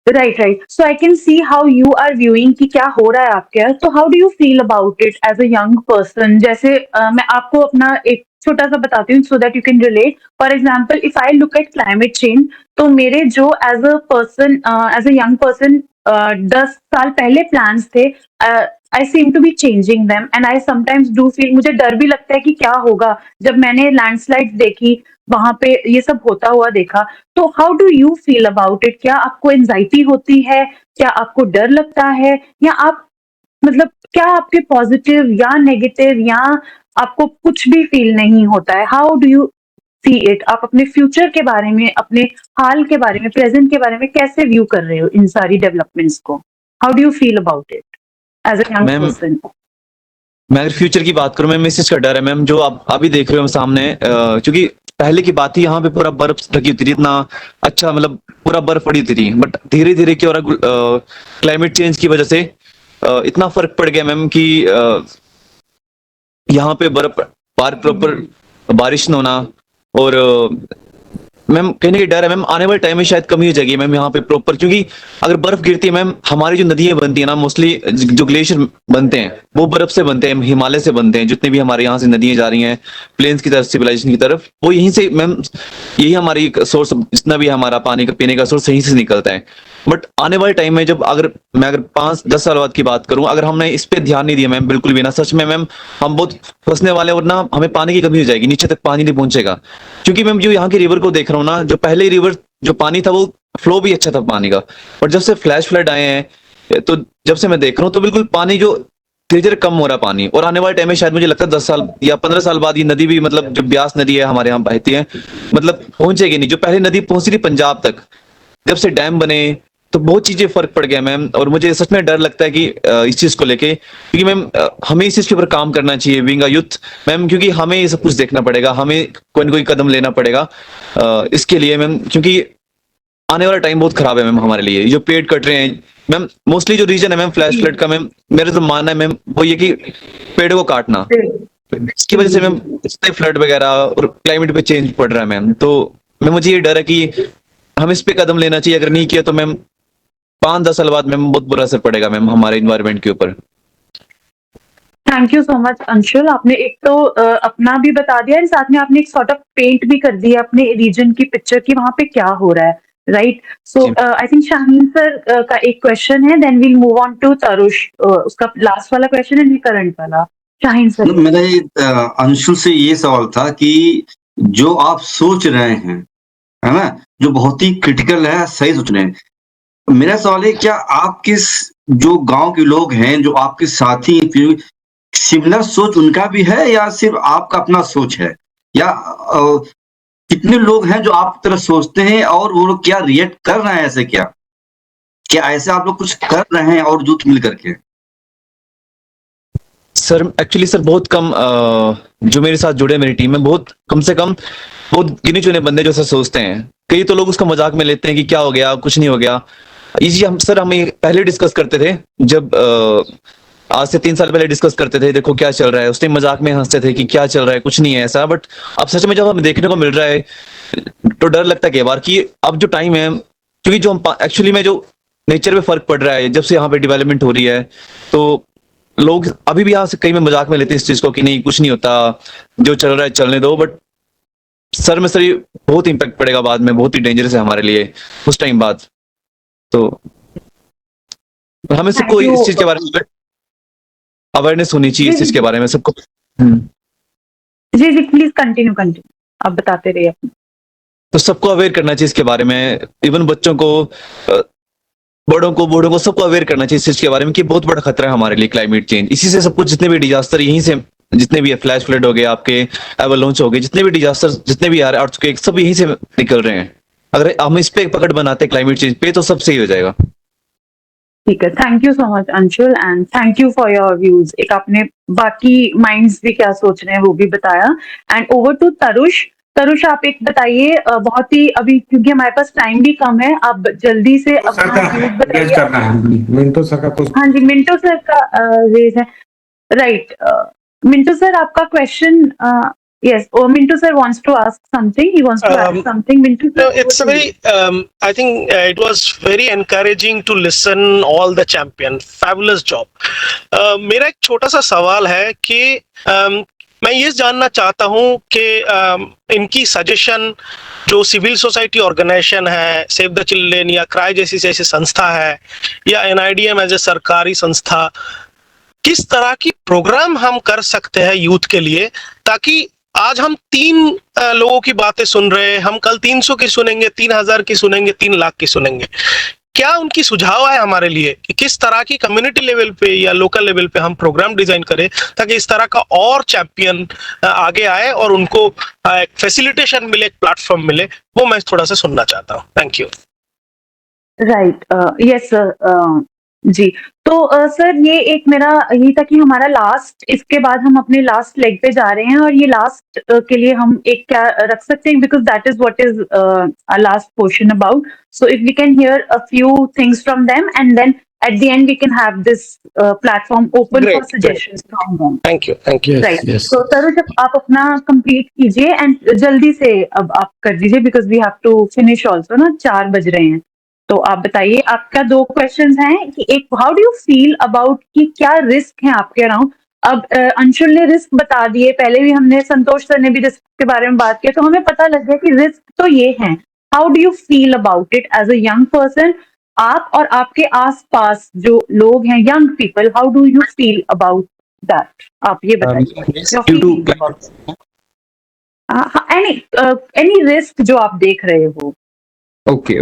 Right. So I can see how you are viewing कि क्या हो रहा है आपके यहाँ. तो how do you feel about it as a young person? जैसे मैं आपको अपना एक छोटा सा बताती हूँ so that you can relate. For example, if I look at climate change, तो मेरे जो as a person, as a young person 10 साल पहले प्लान्स थे, I seem to be changing them and I sometimes do feel, मुझे डर भी लगता है कि क्या होगा. जब मैंने लैंडस्लाइड देखी, वहां पे ये सब होता हुआ देखा, तो how do you feel about it? क्या आपको एंजाइटी होती है, क्या आपको डर लगता है, या आप मतलब क्या आपके पॉजिटिव या नेगेटिव, या आपको कुछ भी फील नहीं होता है? How do you see it? आप अपने फ्यूचर के बारे में, अपने हाल के बारे में, प्रेजेंट के बारे में कैसे व्यू कर रहे हो इन सारी डेवलपमेंट्स को? How do you feel about it as a young person? मैं अगर फ्यूचर की बात करूं मैम, इस चीज का डर है मैम, जो आप अभी देख रहे हो सामने. क्योंकि पहले की बात थी, यहाँ पे पूरा बर्फ ढकी होती थी, इतना अच्छा मतलब पूरा बर्फ पड़ी होती थी. बट धीरे धीरे क्या हो रहा, क्लाइमेट चेंज की वजह से इतना फर्क पड़ गया मैम कि यहाँ पे प्रॉपर बारिश न होना, और मैम कहीं ना कहीं डर है मैम आने वाले टाइम में शायद कमी हो जाएगी मैम यहाँ पे प्रॉपर. क्योंकि अगर बर्फ गिरती है मैम, हमारी जो नदियां बनती है ना, मोस्टली जो ग्लेशियर बनते हैं वो बर्फ से बनते हैं, हिमालय से बनते हैं. जितने भी हमारे यहाँ से नदियां जा रही हैं प्लेन्स की तरफ, सिविलाइजेशन की तरफ, वो यहीं से मैम, यही हमारी सोर्स, जितना भी हमारा पानी का पीने का सोर्स यहीं से निकलता है. बट आने वाले टाइम में जब अगर 5-10 साल बाद की बात करूं, अगर हमने इस पे ध्यान नहीं दिया मैम, बिल्कुल भी ना, सच में मैम हम बहुत फंसने वाले हैं, और ना हमें पानी की कमी हो जाएगी, नीचे तक पानी नहीं पहुंचेगा. क्योंकि मैम जो यहाँ की रिवर को देख रहा हूँ ना, जो पहले रिवर जो पानी था वो फ्लो भी अच्छा था पानी का, बट जब से फ्लैश फ्लड आए हैं, तो जब से मैं देख रहा हूँ तो बिल्कुल पानी जो धीरे धीरे कम हो रहा पानी. और आने वाले टाइम में शायद मुझे लगता है 10 साल या 15 साल बाद ये नदी भी, मतलब जो ब्यास नदी है हमारे यहाँ बहती है, मतलब पहुंचेगी नहीं. जो पहले नदी पहुंची थी पंजाब तक, जब से डैम बने तो बहुत चीजें फर्क पड़ गया मैम. और मुझे सच में डर लगता है कि इस चीज को लेके, क्योंकि मैम हमें इस चीज के ऊपर काम करना चाहिए बीइंग अ यूथ मैम, क्योंकि हमें ये सब कुछ देखना पड़ेगा, हमें कोई न कोई कदम लेना पड़ेगा इसके लिए मैम. क्योंकि आने वाला टाइम बहुत खराब है मैम हमारे लिए. जो पेड़ कट रहे हैं मैम, मोस्टली जो रीजन है मैम फ्लैश फ्लड का मैम, मेरा तो मानना है मैम वो ये कि पेड़ों को काटना, इसकी वजह से मैम इतने फ्लड वगैरह और क्लाइमेट पे चेंज पड़ रहा है मैम. तो मैम मुझे ये डर है कि हम इस पे कदम लेना चाहिए, अगर नहीं किया तो मैम 5-10 साल बाद मैम बहुत बुरा असर पड़ेगा मैम हमारे इन्वायरमेंट के ऊपर. Thank you so much Anshul. आपने एक तो अपना भी बता दिया, और साथ में आपने एक सॉर्ट ऑफ पेंट भी कर दिया अपने रीजन की पिक्चर की वहां पे क्या हो रहा है. Right? So I think Shaheen sir का एक क्वेश्चन है, then we'll move on to Tarush, उसका लास्ट वाला क्वेश्चन है, करंट वाला। शाहीन सर। मेरा ये अंशुल से ये सवाल था कि जो आप सोच रहे हैं, है ना, जो बहुत ही क्रिटिकल है, सही सोच रहे हैं, मेरा सवाल है क्या आपके जो गांव के लोग हैं, जो आपके साथी, सिमिलर सोच उनका भी है या सिर्फ आपका अपना सोच है, या कितने लोग हैं जो आप तरह सोचते हैं और वो लोग क्या रिएक्ट कर रहे हैं, ऐसे क्या ऐसे आप लोग कुछ कर रहे हैं और जुट मिल करके? सर एक्चुअली सर बहुत कम जो मेरे साथ जुड़े मेरी टीम में, बहुत कम से कम बहुत गिने चुने बंदे जो सर सोचते हैं। कई तो लोग उसका मजाक में लेते हैं कि क्या हो गया, कुछ नहीं हो गया। ये हम पहले डिस्कस करते थे, जब आज से 3 साल पहले डिस्कस करते थे, देखो क्या चल रहा है, उस टाइम मजाक में हंसते थे कि क्या चल रहा है, कुछ नहीं है ऐसा। बट अब सच में जब हमें देखने को मिल रहा है तो डर लगता है कई बार कि अब जो टाइम है, क्योंकि जो हम एक्चुअली में जो नेचर में फर्क पड़ रहा है जब से यहाँ पे डेवलपमेंट हो रही है, तो लोग अभी भी यहाँ से कई में मजाक में लेते हैं इस चीज को कि नहीं कुछ नहीं होता, जो चल रहा है चलने दो। बट सर में सर ये बहुत इंपैक्ट पड़ेगा बाद में, बहुत ही डेंजरस है हमारे लिए उस टाइम बाद। तो हमें सबको इस चीज के बारे में अवेयरनेस होनी चाहिए, इस चीज के बारे में सबको। जी जी प्लीज कंटिन्यू आप बताते रहिए। तो सबको अवेयर करना चाहिए इसके बारे में, इवन बच्चों को, बड़ों को सबको अवेयर करना चाहिए इस चीज के बारे में कि बहुत बड़ा खतरा है हमारे लिए क्लाइमेट चेंज। इसी से सब कुछ, जितने भी डिजास्टर यहीं से, जितने भी फ्लैश फ्लड हो गए, आपके एवलांच हो गए, जितने भी डिजास्टर, जितने भी यार अर्थक्वेक, सब यहीं से निकल रहे हैं। अगर हम इस पे पकड़ बनाते क्लाइमेट चेंज पे तो सब सही हो जाएगा। ठीक है, thank you so much Anshul and thank you for your views. एक आपने बाकी माइंड्स भी क्या सोच रहे हैं वो भी बताया। And over to Tarush. Tarush आप एक बताइए, बहुत ही अभी क्योंकि हमारे पास टाइम भी कम है, आप जल्दी से अपना व्यूज बताइए। करना है मिंटो सर का कुछ। हाँ जी, मिंटो सर का रेज है, राइट। मिंटो सर आपका question, yes, Mintu sir wants to ask something. He wants to ask something. Mintu sir, no, it's a very. I think it was very encouraging to listen all the champion. Fabulous job. मेरा एक छोटा सा सवाल है कि मैं ये जानना चाहता हूँ कि इनकी सजेशन जो सिविल सोसाइटी ऑर्गेनाइजेशन है, सेव द चिल्ड्रेन या क्राई जैसी संस्था है, या NIDM एज ए सरकारी संस्था, किस तरह की प्रोग्राम हम कर सकते हैं यूथ के लिए, ताकि आज हम 3 लोगों की बातें सुन रहे हैं, हम कल 300 की सुनेंगे, 3000 की सुनेंगे, 3 लाख की सुनेंगे। क्या उनकी सुझाव है हमारे लिए कि किस तरह की कम्युनिटी लेवल पे या लोकल लेवल पे हम प्रोग्राम डिजाइन करें ताकि इस तरह का और चैंपियन आगे आए और उनको एक फैसिलिटेशन मिले, एक प्लेटफॉर्म मिले, वो मैं थोड़ा सा सुनना चाहता हूँ। Thank you. Right, yes sir. जी, तो सर ये एक मेरा यही था कि हमारा लास्ट, इसके बाद हम अपने लास्ट लेग पे जा रहे हैं, और ये लास्ट के लिए हम एक क्या रख सकते हैं, because that is what is a last portion about. So if we can hear a few things from them and then at the end we can have this platform open for suggestions from them. Thank you. Right. So Tarush, आप अपना complete कीजिए and जल्दी से अब आप कर दीजिए because we have to finish also ना, 4 बज रहे हैं। तो आप बताइए, आपका 2 क्वेश्चंस हैं कि एक, how do you feel about कि क्या रिस्क है आपके अराउंड। अब अंशुल ने रिस्क बता दिए, पहले भी हमने, संतोष सर ने भी रिस्क के बारे में बात किया, तो हमें पता लग गया कि रिस्क तो ये है। How do you feel about it as a young person, आप और आपके आसपास जो लोग हैं, young people, how do you feel about that, आप ये बताइए। एनी रिस्क जो आप देख रहे हो। ओके।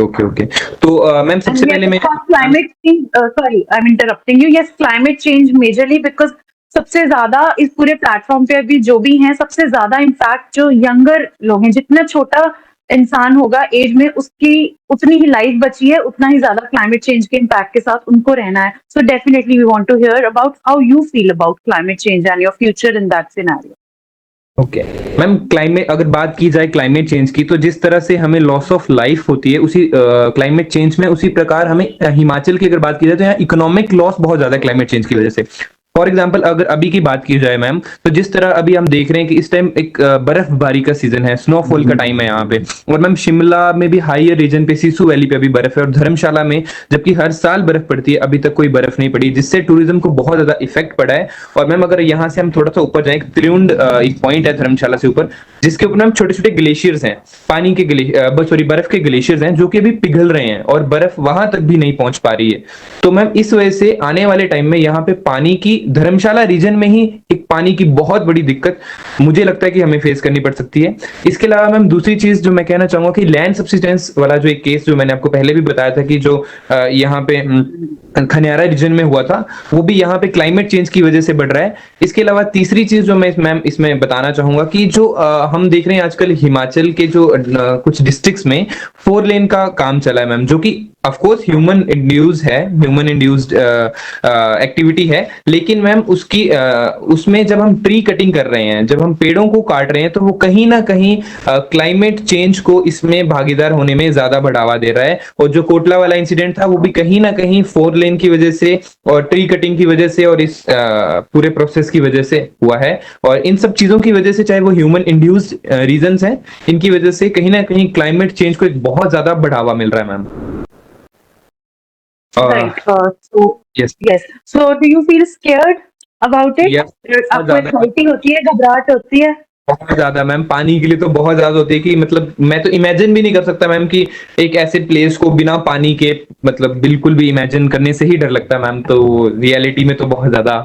तो मैम सबसे पहले मैं climate change, sorry I M interrupting you, yes climate change majorly because सबसे ज्यादा इस पूरे प्लेटफॉर्म पे अभी जो भी हैं, सबसे ज्यादा इम्पैक्ट जो यंगर लोग हैं, जितना छोटा इंसान होगा एज में, उसकी उतनी ही लाइफ बची है, उतना ही ज्यादा क्लाइमेट चेंज के इम्पैक्ट के साथ उनको रहना है। So definitely we want to hear about how you feel about climate change and your future in that scenario. Okay ma'am, climate अगर बात की जाए क्लाइमेट चेंज की, तो जिस तरह से हमें लॉस ऑफ लाइफ होती है उसी क्लाइमेट चेंज में, उसी प्रकार हमें हिमाचल की अगर बात की जाए तो यहाँ इकोनॉमिक लॉस बहुत ज्यादा है क्लाइमेट चेंज की वजह से। फॉर एग्जाम्पल अगर अभी की बात की जाए मैम, तो जिस तरह अभी हम देख रहे हैं कि इस टाइम एक बर्फबारी का सीजन है, स्नोफॉल का टाइम है यहाँ पे, और मैम शिमला में भी हाइयर रीजन पे सिसु वैली पे अभी बर्फ है, और धर्मशाला में जबकि हर साल बर्फ पड़ती है अभी तक कोई बर्फ नहीं पड़ी, जिससे टूरिज्म को बहुत ज्यादा इफेक्ट पड़ा है। और मैम अगर यहाँ से हम थोड़ा सा ऊपर जाए, त्रिउंड एक पॉइंट है धर्मशाला से ऊपर, जिसके ऊपर मैम छोटे छोटे ग्लेशियर्स हैं, पानी के सॉरी बर्फ के ग्लेशियर्स हैं जो कि अभी पिघल रहे हैं और बर्फ वहां तक भी नहीं पहुंच पा रही है। तो मैम इस वजह से आने वाले टाइम में यहाँ पे पानी की, धर्मशाला रीजन में ही एक पानी की बहुत बड़ी दिक्कत मुझे लगता है कि हमें फेस करनी पड़ सकती है। इसके अलावा मैम दूसरी चीज जो मैं कहना चाहूंगा कि लैंड सब्सिडेंस वाला जो एक केस जो मैंने आपको पहले भी बताया था कि जो यहाँ पे खनियारा रीजन में हुआ था, वो भी यहाँ पे क्लाइमेट चेंज की वजह से बढ़ रहा है। इसके अलावा तीसरी चीज जो मैं मैम इसमें बताना चाहूंगा कि जो हम देख रहे हैं आजकल हिमाचल के जो कुछ डिस्ट्रिक्ट्स में 4 लेन का काम चला है मैम, जो कि of course human induced activity है, लेकिन मैम उसकी उसमें जब हम ट्री कटिंग कर रहे हैं, जब हम पेड़ों को काट रहे हैं, तो वो कहीं ना कहीं क्लाइमेट चेंज को इसमें भागीदार होने में ज्यादा बढ़ावा दे रहा है। और जो कोटला वाला इंसिडेंट था वो भी कहीं ना कहीं 4 लेन की वजह से और ट्री कटिंग की वजह से और इस पूरे प्रोसेस की वजह से हुआ है। और इन सब चीजों की वजह से, चाहे वो ह्यूमन इंड्यूस्ड रीजंस हैं, इनकी वजह से कहीं ना कहीं क्लाइमेट चेंज को एक बहुत ज्यादा बढ़ावा मिल रहा है ma'am. Right. So yes. yes. So do you feel scared about it? Yes. आपको anxiety होती है, घबराहट होती है? बहुत ज्यादा मैम, पानी के लिए तो बहुत ज्यादा होती है कि मतलब मैं तो इमेजिन भी नहीं कर सकता मैम कि एक ऐसे प्लेस को बिना पानी के, मतलब बिल्कुल भी इमेजिन करने से ही डर लगता है मैम। तो रियलिटी में तो बहुत ज्यादा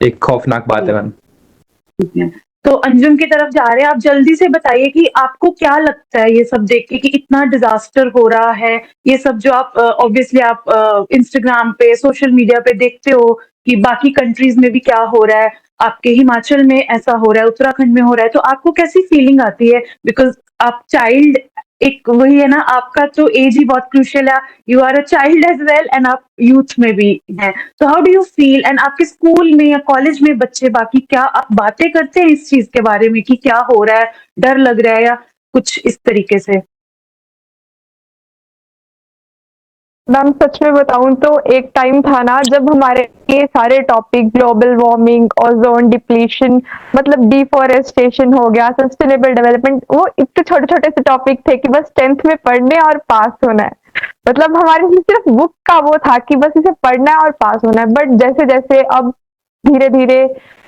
एक खौफनाक बात है मैम। तो अंजुम की तरफ जा रहे हैं, आप जल्दी से बताइए कि आपको क्या लगता है ये सब देख के कि इतना डिजास्टर हो रहा है, ये सब जो आप ऑब्वियसली आप इंस्टाग्राम पे, सोशल मीडिया पे देखते हो कि बाकी कंट्रीज में भी क्या हो रहा है, आपके हिमाचल में ऐसा हो रहा है, उत्तराखंड में हो रहा है, तो आपको कैसी फीलिंग आती है? बिकॉज आप चाइल्ड, एक वही है ना, आपका तो एज ही बहुत क्रूशियल है, you are a child as well and आप यूथ में भी हैं, तो how do you feel? And आपके स्कूल में या कॉलेज में बच्चे बाकी क्या आप बातें करते हैं इस चीज के बारे में कि क्या हो रहा है, डर लग रहा है या कुछ इस तरीके से? मैम सच में बताऊं तो एक टाइम था ना जब हमारे ये सारे topic, global warming, ozone depletion, मतलब डिफॉरेस्टेशन हो गया, सस्टेनेबल डेवलपमेंट, वो इतने छोटे छोटे से टॉपिक थे कि बस 10th में पढ़ने और पास होना है। मतलब हमारे लिए सिर्फ बुक का वो था कि बस इसे पढ़ना है और पास होना है। बट जैसे जैसे अब धीरे धीरे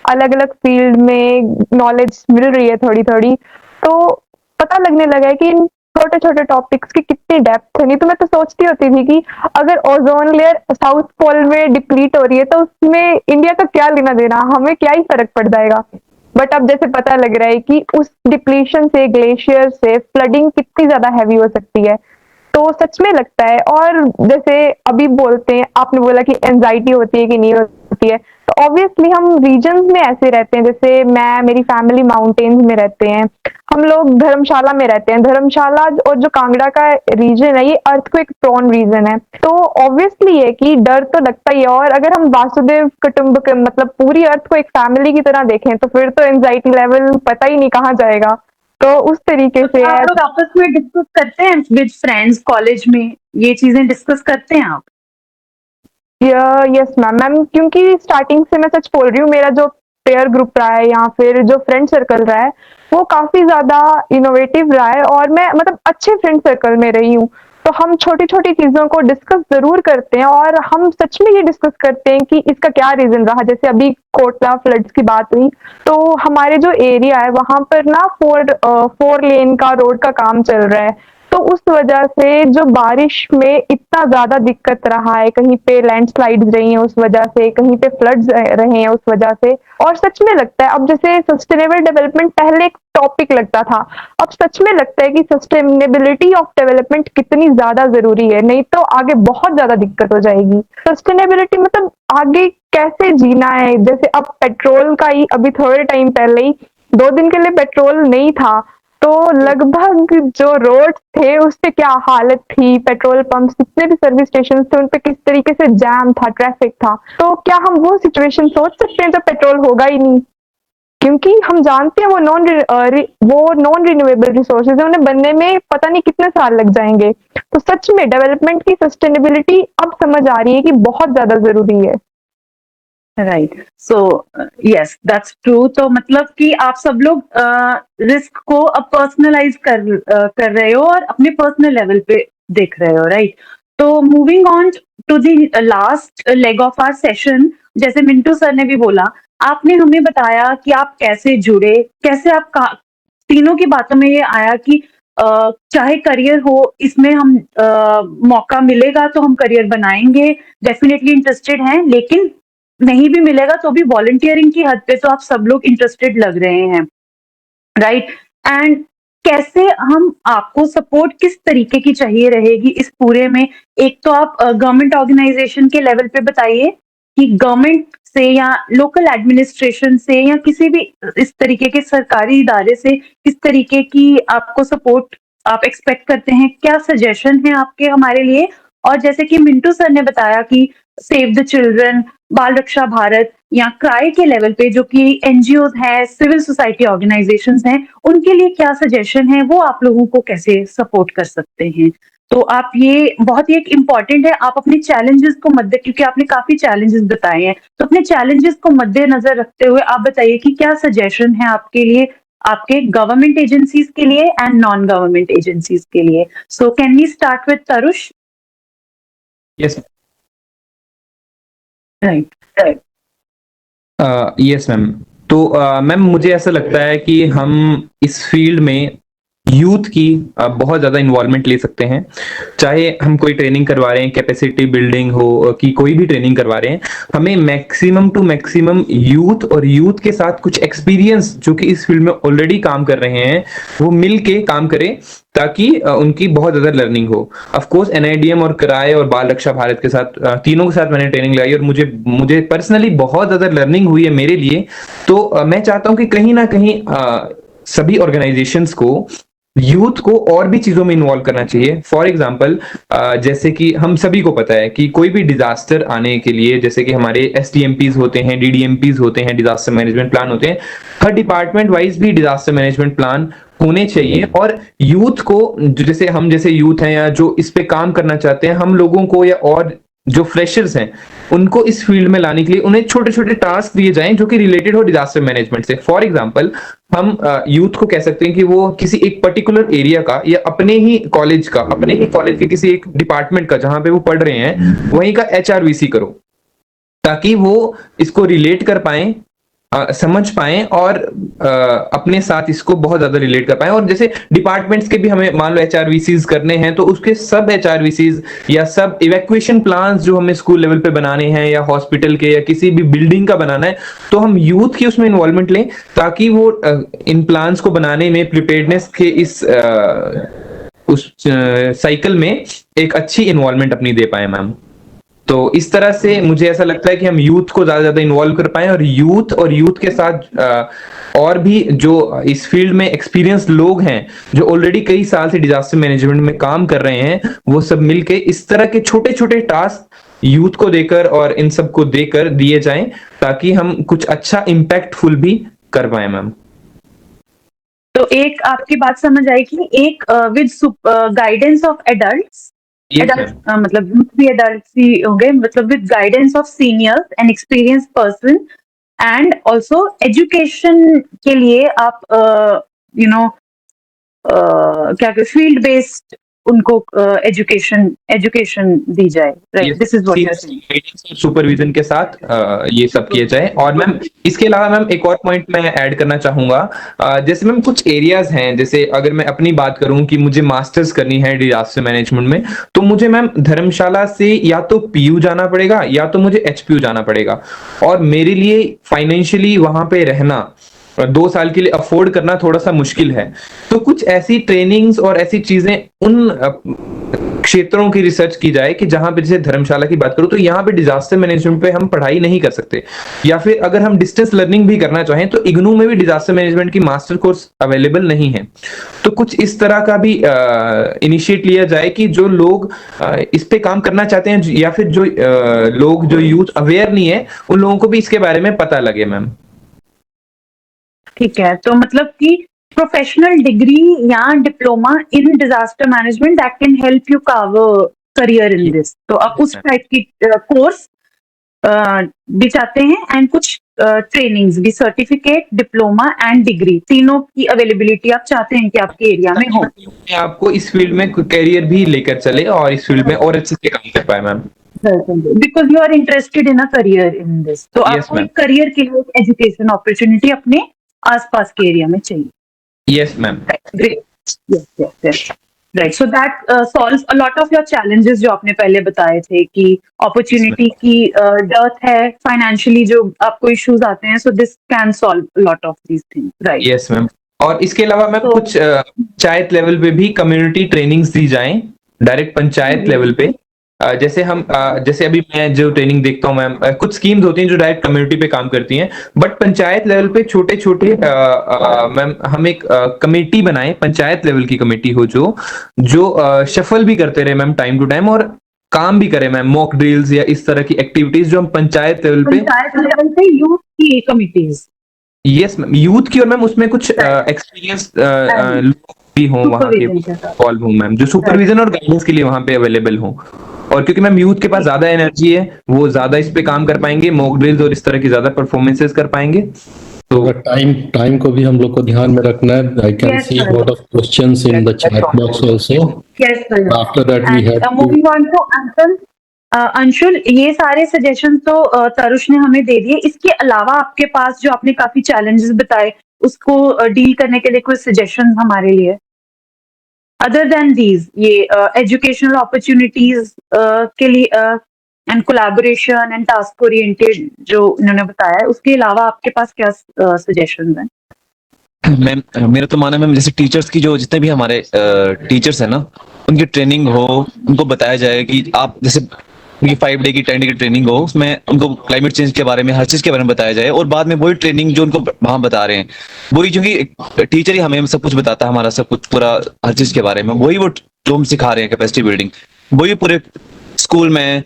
अलग अलग फील्ड में नॉलेज मिल रही है थोड़ी थोड़ी, तो पता लगने लगा है कि इन छोटे छोटे टॉपिक्स की कितनी डेप्थ है। नहीं तो मैं तो सोचती होती थी कि अगर ओजोन लेयर साउथ पोल में डिप्लीट हो रही है तो उसमें इंडिया का क्या लेना देना, हमें क्या ही फर्क पड़ जाएगा। बट अब जैसे पता लग रहा है कि उस डिप्लीशन से, ग्लेशियर से फ्लडिंग कितनी ज्यादा हैवी हो सकती है, तो सच में लगता है। और जैसे अभी बोलते हैं, आपने बोला कि एंजाइटी होती है कि नहीं होती है, तो ऑब्वियसली हम रीजन्स में ऐसे रहते हैं, जैसे मैं, मेरी फैमिली माउंटेन्स में रहते हैं, हम लोग धर्मशाला में रहते हैं। धर्मशाला और जो कांगड़ा का रीजन है ये अर्थक्वेक प्रोन रीजन है, तो ऑब्वियसली है कि डर तो लगता ही है। और अगर हम वासुदेव कुटुंबकम, मतलब पूरी अर्थ को एक फैमिली की तरह देखें, तो फिर तो एंजाइटी लेवल पता ही नहीं कहाँ जाएगा। तो उस तरीके से आप लोग आपस में डिस्कस करते हैं विद फ्रेंड्स, कॉलेज में ये चीजें डिस्कस करते हैं आप? यस मैम, क्योंकि स्टार्टिंग से मैं सच बोल रही हूँ, मेरा जो पेयर ग्रुप रहा है या फिर जो फ्रेंड सर्कल रहा है वो काफी ज्यादा इनोवेटिव रहा है, और मैं मतलब अच्छे फ्रेंड सर्कल में रही हूँ। तो हम छोटी छोटी चीजों को डिस्कस जरूर करते हैं, और हम सच में ये डिस्कस करते हैं कि इसका क्या रीजन रहा। जैसे अभी कोटला फ्लड्स की बात हुई, तो हमारे जो एरिया है वहां पर ना 4 लेन का रोड का काम चल रहा है, तो उस वजह से जो बारिश में इतना ज्यादा दिक्कत रहा है, कहीं पे लैंडस्लाइड्स रही हैं उस वजह से, कहीं पे फ्लड्स रहे हैं उस वजह से। और सच में लगता है, अब जैसे सस्टेनेबल डेवलपमेंट पहले एक टॉपिक लगता था, अब सच में लगता है कि सस्टेनेबिलिटी ऑफ डेवलपमेंट कितनी ज्यादा जरूरी है, नहीं तो आगे बहुत ज्यादा दिक्कत हो जाएगी। सस्टेनेबिलिटी मतलब आगे कैसे जीना है। जैसे अब पेट्रोल का ही, अभी थोड़े टाइम पहले ही 2 दिन के लिए पेट्रोल नहीं था, तो लगभग जो रोड थे उस पे क्या हालत थी, पेट्रोल पंप, जितने भी सर्विस स्टेशन थे उन पे किस तरीके से जैम था, ट्रैफिक था। तो क्या हम वो सिचुएशन सोच सकते हैं जब पेट्रोल होगा ही नहीं? क्योंकि हम जानते हैं वो नॉन रिन्यूएबल रिसोर्सेज है, उन्हें बनने में पता नहीं कितने साल लग जाएंगे। तो सच में डेवलपमेंट की सस्टेनेबिलिटी अब समझ आ रही है कि बहुत ज्यादा जरूरी है। Right, so yes that's true. तो मतलब कि आप सब लोग रिस्क को अब पर्सनलाइज कर रहे हो और अपने पर्सनल लेवल पे देख रहे हो, राइट? तो moving on to the last leg of our session, जैसे मिंटू सर ने भी बोला, आपने हमें बताया कि आप कैसे जुड़े, कैसे आप तीनों की बातों में ये आया कि चाहे करियर हो, इसमें हम मौका मिलेगा तो हम करियर बनाएंगे, डेफिनेटली इंटरेस्टेड हैं, लेकिन नहीं भी मिलेगा तो भी वॉलंटियरिंग की हद पे तो आप सब लोग इंटरेस्टेड लग रहे हैं, राइट? एंड कैसे हम आपको सपोर्ट किस तरीके की चाहिए रहेगी इस पूरे में? एक तो आप गवर्नमेंट ऑर्गेनाइजेशन के लेवल पे बताइए कि गवर्नमेंट से या लोकल एडमिनिस्ट्रेशन से या किसी भी इस तरीके के सरकारी इदारे से किस तरीके की आपको सपोर्ट आप एक्सपेक्ट करते हैं? क्या सजेशन है आपके हमारे लिए? और जैसे कि मिंटू सर ने बताया कि सेव द चिल्ड्रन, बाल रक्षा भारत या क्राई के लेवल पे जो कि एनजीओ है, सिविल सोसाइटी ऑर्गेनाइजेशंस हैं, उनके लिए क्या सजेशन है, वो आप लोगों को कैसे सपोर्ट कर सकते हैं? तो आप ये बहुत ही एक इम्पॉर्टेंट है, आप अपने चैलेंजेस को मद्दे, क्योंकि आपने काफी चैलेंजेस बताए हैं, तो अपने चैलेंजेस को मद्देनजर रखते हुए आप बताइए कि क्या सजेशन है आपके लिए, आपके गवर्नमेंट एजेंसीज के लिए एंड नॉन गवर्नमेंट एजेंसीज के लिए? So can we start with Tarush? Yes right. Yes ma'am. तो मैम मुझे ऐसा लगता है कि हम इस फील्ड में यूथ की बहुत ज़्यादा इन्वॉल्वमेंट ले सकते हैं। चाहे हम कोई ट्रेनिंग करवा रहे हैं, कैपेसिटी बिल्डिंग हो कि कोई भी ट्रेनिंग करवा रहे हैं, हमें मैक्सिमम टू मैक्सिमम यूथ और यूथ के साथ कुछ एक्सपीरियंस जो कि इस फील्ड में ऑलरेडी काम कर रहे हैं वो मिल के काम करें, ताकि उनकी बहुत ज़्यादा लर्निंग हो। ऑफ कोर्स एनआईडीएम और किराए और बाल रक्षा भारत के साथ तीनों के साथ मैंने ट्रेनिंग लगाई और मुझे पर्सनली बहुत ज़्यादा लर्निंग हुई है मेरे लिए। तो मैं चाहता हूँ कि कहीं ना कहीं सभी ऑर्गेनाइजेशंस को यूथ को और भी चीजों में इन्वॉल्व करना चाहिए। फॉर एग्जाम्पल जैसे कि हम सभी को पता है कि कोई भी डिजास्टर आने के लिए, जैसे कि हमारे एसडीएमपीज होते हैं, डीडीएमपीज होते हैं, डिजास्टर मैनेजमेंट प्लान होते हैं, हर डिपार्टमेंट वाइज भी डिजास्टर मैनेजमेंट प्लान होने चाहिए। और यूथ को, जैसे यूथ हैं या जो इस पे काम करना चाहते हैं, हम लोगों को या और जो फ्रेशर्स हैं उनको इस फील्ड में लाने के लिए उन्हें छोटे छोटे टास्क दिए जाएं जो कि रिलेटेड हो डिजास्टर मैनेजमेंट से। फॉर एग्जांपल हम यूथ को कह सकते हैं कि वो किसी एक पर्टिकुलर एरिया का या अपने ही कॉलेज के किसी एक डिपार्टमेंट का जहां पे वो पढ़ रहे हैं वहीं का एचआरवीसी करो, ताकि वो इसको रिलेट कर पाए, समझ पाएं और अपने साथ इसको बहुत ज्यादा रिलेट कर पाएं। और जैसे डिपार्टमेंट्स के भी हमें मान लो एचआरवीसीज करने हैं, तो उसके सब एचआरवीसीज या सब इवैक्यूएशन प्लान्स जो हमें स्कूल लेवल पे बनाने हैं या हॉस्पिटल के या किसी भी बिल्डिंग का बनाना है, तो हम यूथ की उसमें इन्वॉल्वमेंट लें, ताकि वो इन प्लान्स को बनाने में प्रिपेयर्डनेस के उस साइकिल में एक अच्छी इन्वॉल्वमेंट अपनी दे पाए मैम। तो इस तरह से मुझे ऐसा लगता है कि हम यूथ को ज्यादा इन्वॉल्व कर पाए, और यूथ के साथ और भी जो इस फील्ड में एक्सपीरियंस लोग हैं जो ऑलरेडी कई साल से डिजास्टर मैनेजमेंट में काम कर रहे हैं, वो सब मिलके इस तरह के छोटे छोटे टास्क यूथ को देकर और इन सब को देकर दिए जाएं, ताकि हम कुछ अच्छा इम्पैक्टफुल भी कर पाए मैम। तो एक आपकी बात समझ आई कि एक विद गाइडेंस ऑफ एडल्ट्स, मतलब यूथ भी एडल्ट्स ही होंगे, मतलब with guidance of seniors and experience person, and also education के लिए आप क्या फील्ड बेस्ड उनको एजुकेशन दी जाए, right? This is what you are saying. Supervision के साथ ये सब किया जाए। और मैम इसके अलावा मैम एक और पॉइंट मैं ऐड करना चाहूंगा, जैसे मैम कुछ एरियाज हैं, जैसे अगर मैं अपनी बात करूं कि मुझे मास्टर्स करनी है डिजास्टर मैनेजमेंट में, तो मुझे मैम धर्मशाला से या तो पीयू जाना पड़ेगा या तो मुझे एचपीयू जाना पड़ेगा, और मेरे लिए फाइनेंशियली वहां पे रहना 2 साल के लिए अफोर्ड करना थोड़ा सा मुश्किल है। तो कुछ ऐसी ट्रेनिंग्स और ऐसी चीजें उन क्षेत्रों की रिसर्च की जाए कि जहां पे, जैसे धर्मशाला की बात करूं तो यहाँ पे डिजास्टर मैनेजमेंट पे हम पढ़ाई नहीं कर सकते, या फिर अगर हम डिस्टेंस लर्निंग भी करना चाहें तो इग्नू में भी डिजास्टर मैनेजमेंट की मास्टर कोर्स अवेलेबल नहीं है। तो कुछ इस तरह का भी इनिशिएट लिया जाए कि जो लोग इस पे काम करना चाहते हैं या फिर जो लोग जो यूथ अवेयर नहीं है उन लोगों को भी इसके बारे में पता लगे मैम। ठीक है, तो मतलब कि प्रोफेशनल डिग्री या diploma in disaster management that can help you curve career in this, तो आप उस टाइप की कोर्स भी चाहते हैं एंड कुछ ट्रेनिंग्स भी, सर्टिफिकेट, डिप्लोमा एंड डिग्री, तीनों की अवेलेबिलिटी आप चाहते हैं कि आपके एरिया में हो। आपको इस फील्ड में करियर भी लेकर चले और इस फील्ड में और अच्छे से काम कर पाए मैम। Because you are interested in a career in this, तो Yes, आपको ma'am. एक करियर के लिए एक एजुकेशन अपॉर्चुनिटी अपने आसपास के एरिया में चाहिए। Yes ma'am. Great. Yes. Right. So that solves a lot of your challenges जो आपने पहले बताए थे कि अपॉर्चुनिटी की डर्थ है, फाइनेंशियली जो आपको इश्यूज आते हैं, so this can solve a lot of these things. Right. Yes ma'am. और इसके अलावा मैम तो- कुछ पंचायत लेवल पे भी कम्युनिटी ट्रेनिंग्स दी जाएं, डायरेक्ट पंचायत लेवल पे। जैसे जैसे अभी मैं जो ट्रेनिंग देखता हूँ मैम, कुछ स्कीम्स होती हैं जो डायरेक्ट कम्युनिटी पे काम करती हैं, बट पंचायत लेवल पे छोटे छोटे मैम हम एक कमेटी बनाएं, पंचायत लेवल की कमेटी हो जो शफल भी करते रहे मैम टाइम टू टाइम, और काम भी करे मैम, मॉक ड्रिल्स या इस तरह की एक्टिविटीज जो हम पंचायत लेवल पे। पंचायत लेवल पे यूथ की कमिटीज। यस मैम, यूथ की, और मैम उसमें कुछ एक्सपीरियंस लोग भी हों वहाँ के इन्वॉल्व हों मैम, जो सुपरविजन और गाइडेंस के लिए वहाँ पे अवेलेबल हों। और क्योंकि मैम यूथ के पास ज्यादा एनर्जी है, वो ज्यादा इस पे काम कर पाएंगे, मॉक ड्रिल्स और इस तरह की ज्यादा परफॉर्मेंसेस कर पाएंगे। तो टाइम को भी हम लोग को ध्यान में रखना है। I can see lot of questions in the chat box also. Yes, sir. After that we have moving on to Anshul. Anshul, ये सारे सजेशन तो तरुष ने हमें दे दिए, इसके अलावा आपके पास जो आपने काफी चैलेंजेस बताए उसको डील करने के लिए कोई सजेशन हमारे लिए, अदर देन दीज, ये एजुकेशनल अपॉर्चुनिटीज के लिए and collaboration and task oriented जो इन्होंने बताया है, उसके अलावा आपके पास क्या सजेशंस हैं? मैम मेरा तो मानना है मैम, जैसे टीचर्स की जो जितने भी हमारे टीचर्स हैं ना, उनकी ट्रेनिंग हो, उनको बताया जाए कि आप जैसे उनकी 5 डे की 10 डे की ट्रेनिंग हो, उसमें उनको क्लाइमेट चेंज के बारे में, हर चीज के बारे में बताया जाए, और बाद में वही ट्रेनिंग जो उनको वहां बता रहे हैं, वही, क्योंकि टीचर ही हमें सब कुछ बताता है, हमारा सब कुछ पूरा हर चीज के बारे में, वही वो जो हम सिखा रहे हैं कैपेसिटी बिल्डिंग, वही पूरे स्कूल में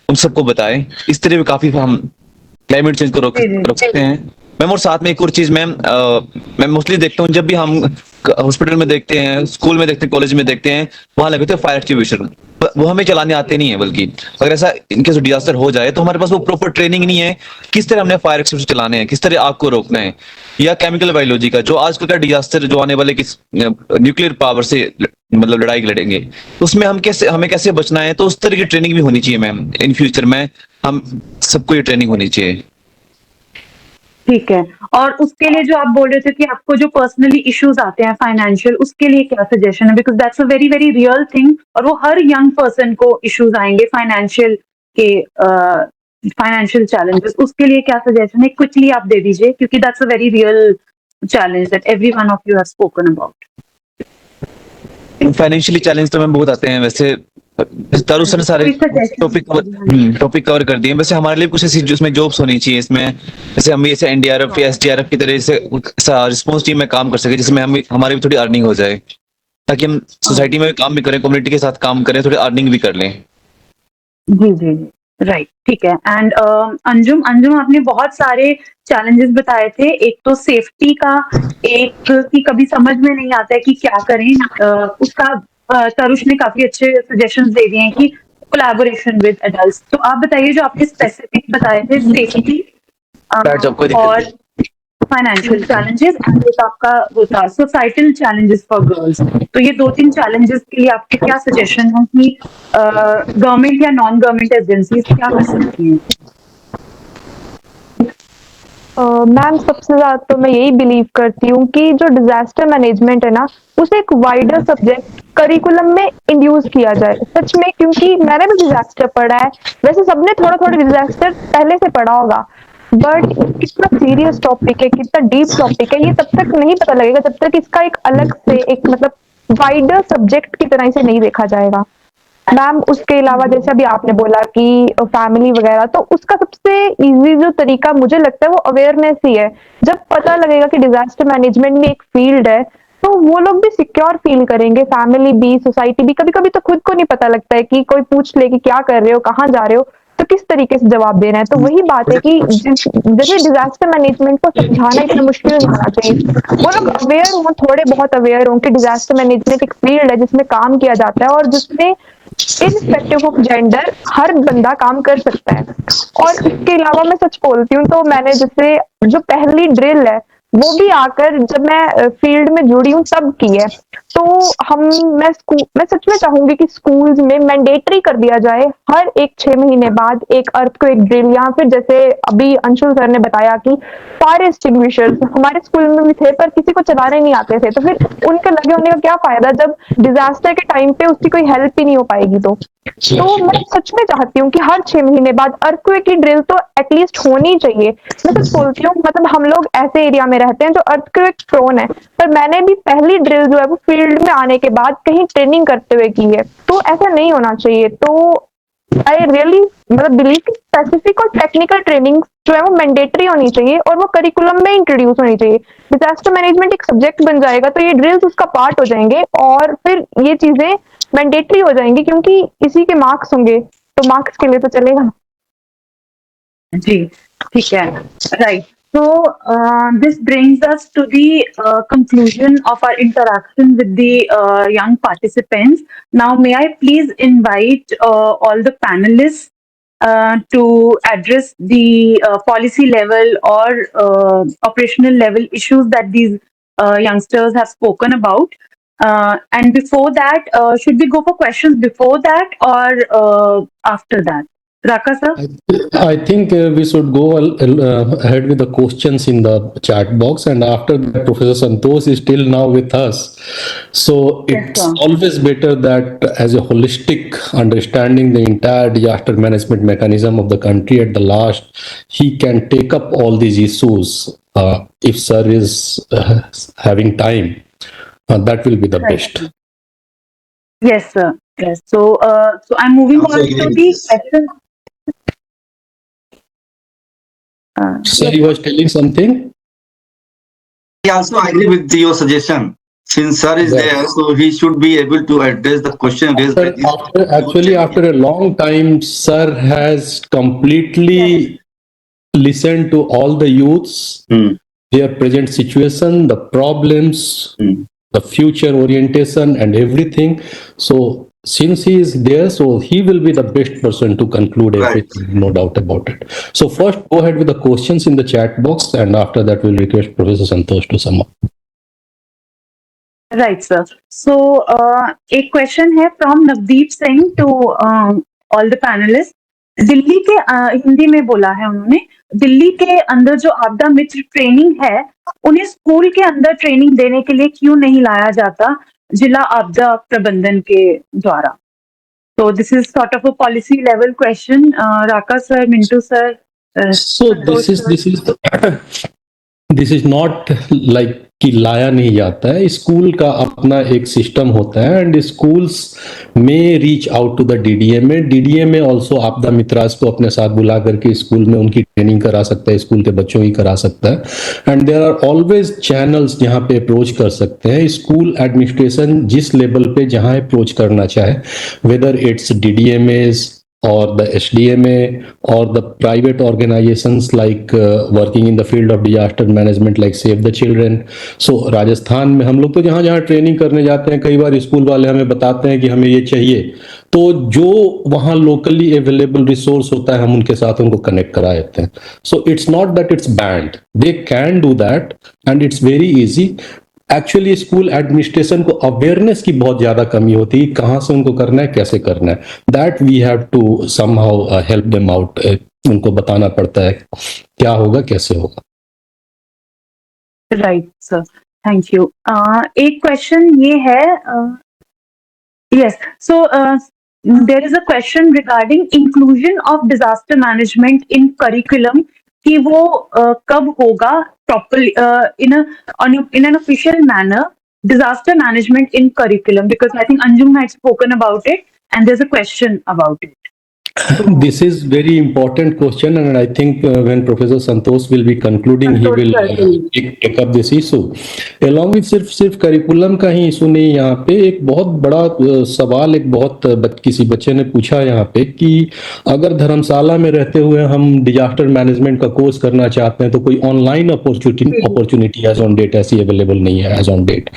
उन सबको बताएं। इस तरह भी काफी हम क्लाइमेट चेंज को रोक सकते हैं मैम। और साथ में एक और चीज मैम, मैं मोस्टली देखता हूँ जब भी हम हॉस्पिटल में देखते हैं, स्कूल में देखते हैं, कॉलेज में देखते हैं, वहां लगे फायर एक्सटिंग्विशर, वो हमें चलाने आते नहीं है, बल्कि अगर ऐसा इनके डिजास्टर हो जाए तो हमारे पास वो प्रॉपर ट्रेनिंग नहीं है किस तरह हमने फायर एक्सटिंग्विशर चलाने हैं, किस तरह आग को रोकना है, या केमिकल बायोलॉजी का जो आजकल का डिजास्टर जो आने वाले किस न्यूक्लियर पावर से मतलब लड़ाई लड़ेंगे, उसमें हमें कैसे बचना है, तो उस तरह की ट्रेनिंग भी होनी चाहिए मैम। इन फ्यूचर में हम सबको ये ट्रेनिंग होनी चाहिए। ठीक है, और उसके लिए जो आप बोल रहे थे कि आपको जो पर्सनली इश्यूज आते हैं फाइनेंशियल, उसके लिए क्या सजेशन है? Because that's a very very real thing, और वो हर यंग पर्सन को इश्यूज आएंगे फाइनेंशियल के, फाइनेंशियल चैलेंजेस, उसके लिए क्या सजेशन है क्विकली आप दे दीजिए, क्योंकि that's a very real challenge that every one of you have spoken about. Financially challenge तो मैम बहुत आते हैं, वैसे तरुष ने सारे टॉपिक कवर कर दिए। वैसे हमारे लिए कुछ ऐसी जिसमें जॉब्स होनी चाहिए इसमें, जैसे हम जैसे एनडीआरएफ या एसडीआरएफ की तरह से रिस्पॉन्स टीम में काम कर सके, जिसमें हम हमारी भी थोड़ी अर्निंग हो जाए, ताकि हम सोसाइटी में भी काम भी करें, कम्युनिटी के साथ काम करें, थोड़ी अर्निंग भी कर लें। जी जी जी, राइट, ठीक है। एंड अंजुम आपने बहुत सारे चैलेंजेस बताए थे, एक तो सेफ्टी का, एक की कभी समझ में नहीं आता है कि क्या करें, उसका तरुष ने काफी अच्छे सजेशंस दे दिए हैं कि कोलैबोरेशन विद एडल्ट्स। तो आप बताइए जो आपने स्पेसिफिक बताए थे, सेफ्टी और फाइनेंशियल चैलेंजेस, एंड एक आपका वो था सोसाइटल चैलेंजेस फॉर गर्ल्स। तो ये 2-3 चैलेंजेस के लिए आपके क्या सजेशन है कि गवर्नमेंट या नॉन गवर्नमेंट एजेंसीज क्या कर सकती हैं? मैम सबसे ज्यादा तो मैं यही बिलीव करती हूँ कि जो डिजास्टर मैनेजमेंट है ना, उसे एक वाइडर सब्जेक्ट करिकुलम में इंड्यूस किया जाए सच में, क्योंकि मैंने भी डिजास्टर पढ़ा है, वैसे सबने थोड़ा थोड़ा डिजास्टर पहले से पढ़ा होगा, बट कितना सीरियस टॉपिक है, कितना डीप टॉपिक है, ये तब तक नहीं पता लगेगा जब तक इसका एक अलग से एक मतलब वाइडर सब्जेक्ट की तरह से नहीं देखा जाएगा। मैम उसके अलावा जैसे अभी आपने बोला कि फैमिली वगैरह, तो उसका सबसे इजी जो तरीका मुझे लगता है वो अवेयरनेस ही है। जब पता लगेगा कि डिजास्टर मैनेजमेंट में एक फील्ड है, तो वो लोग भी सिक्योर फील करेंगे, फैमिली भी, सोसाइटी भी। कभी कभी तो खुद को नहीं पता लगता है कि कोई पूछ ले कि क्या कर रहे हो, कहाँ जा रहे हो, तो किस तरीके से जवाब देना है। तो वही बात है कि जैसे डिजास्टर मैनेजमेंट को समझाना इतना मुश्किल नहीं होना चाहिए, वो लोग अवेयर हों, थोड़े बहुत अवेयर हों कि डिजास्टर मैनेजमेंट एक फील्ड है जिसमें काम किया जाता है और जिसमें इनरिस्पेक्टिव ऑफ जेंडर हर बंदा काम कर सकता है। और इसके अलावा मैं सच बोलती हूँ तो मैंने जैसे जो पहली ड्रिल है वो भी आकर जब मैं फील्ड में जुड़ी हूँ तब की है। तो मैं सच में चाहूंगी कि स्कूल्स में मैंडेटरी कर दिया जाए हर एक 6 महीने बाद एक अर्थक्वेक ड्रिल, या फिर जैसे अभी अंशुल सर ने बताया कि फायर एक्सटिंग्विशर्स हमारे स्कूल में भी थे पर किसी को चलाने नहीं आते थे, तो फिर उनके लगे होने का क्या फायदा जब डिजास्टर के टाइम पे उसकी कोई हेल्प ही नहीं हो पाएगी। तो मैं सच में चाहती हूँ कि हर 6 महीने बाद अर्थक्वेक की ड्रिल तो एटलीस्ट होनी चाहिए। मैं सच बोलती हूँ, मतलब हम लोग ऐसे एरिया में रहते हैं जो अर्थक्वेक प्रोन है, पर मैंने भी पहली ड्रिल जो है वो फील्ड में आने के बाद कहीं ट्रेनिंग करते हुए की है, तो ऐसा नहीं होना चाहिए। तो आई रियली मतलब बिलीव कि स्पेसिफिक और टेक्निकल ट्रेनिंग जो है वो मैंडेटरी होनी चाहिए और वो करिकुलम में इंट्रोड्यूस होनी चाहिए। डिजास्टर मैनेजमेंट एक सब्जेक्ट बन जाएगा तो ये ड्रिल्स उसका पार्ट हो जाएंगे और फिर ये चीजें मैंडेटरी हो जाएंगी क्योंकि इसी के मार्क्स होंगे, तो मार्क्स के लिए तो चलेगा। जी ठीक है, right. So this brings us to the conclusion of our interaction with the young participants. Now, may I please invite all the panelists to address the policy level or operational level issues that these youngsters have spoken about. And before that, should we go for questions before that or after that? Raka sir? I think we should go ahead with the questions in the chat box, and after that, Professor Santosh is still now with us. So Yes, it's sir. always better that as a holistic understanding the entire disaster management mechanism of the country at the last, he can take up all these issues if sir is having time. That will be the Right. best. Yes, sir. Yes. So, I'm moving Also on agree to with the this. question. Sir, Yes, you was telling something? I also agree with your suggestion. Since sir is Yes. there, so he should be able to address the question raised by this. After a long time, sir has completely listened to all the youths, their present situation, the problems, the future orientation, and everything. So, since he is there, so he will be the best person to conclude everything, no doubt about it. So, first, go ahead with the questions in the chat box, and after that, we'll request Professor Santosh to sum up. right, sir. So, एक question है from Navdeep Singh to all the panelists. Delhi के हिंदी में बोला है उन्होंने, दिल्ली के अंदर जो आपदा मित्र ट्रेनिंग है उन्हें स्कूल के अंदर ट्रेनिंग देने के लिए क्यों नहीं लाया जाता जिला आपदा प्रबंधन के द्वारा? So this is sort of a policy level question. Raka sir, Mintu sir. So this is not like कि लाया नहीं जाता है। स्कूल का अपना एक सिस्टम होता है एंड स्कूल्स में reach out to the DDMA. DDMA also आपदा मित्रास को अपने साथ बुला करके स्कूल में उनकी ट्रेनिंग करा सकता है, स्कूल के बच्चों की करा सकता है। And there are always channels जहाँ पे अप्रोच कर सकते हैं स्कूल एडमिनिस्ट्रेशन जिस लेवल पे जहाँ अप्रोच करना चाहे, whether it's DDMAs or the SDMA or the private organizations like working in the field of disaster management like Save the Children. So Rajasthan में हम लोग तो जहाँ जहाँ ट्रेनिंग करने जाते हैं कई बार स्कूल वाले हमें बताते हैं कि हमें ये चाहिए, तो जो वहाँ लोकली अवेलेबल रिसोर्स होता है हम उनके साथ उनको कनेक्ट करा देते हैं। So it's not that it's band, they can do that and it's very easy. Actually school administration को अवेयरनेस की बहुत ज्यादा कमी होती है, कहाँ से उनको करना है, कैसे करना है। That we have to somehow help them out. उनको बताना पड़ता है क्या होगा कैसे होगा। Right sir, thank you. एक क्वेश्चन ये है, yes, so there is a question regarding inclusion of disaster management in curriculum, कि वो कब होगा properly in an official manner, disaster management in curriculum, because I think Anjum had spoken about it and there's a question about it. This is very important question, and I think when Professor Santosh will be concluding, he will pick up this issue. Along with सिर्फ करिकुलम का ही इशू नहीं, यहाँ पे एक बहुत बड़ा सवाल एक बहुत किसी बच्चे ने पूछा यहाँ पे कि अगर धर्मशाला में रहते हुए हम डिजास्टर मैनेजमेंट का कोर्स करना चाहते हैं तो कोई online opportunity as on date ऐसी अवेलेबल नहीं है as on date.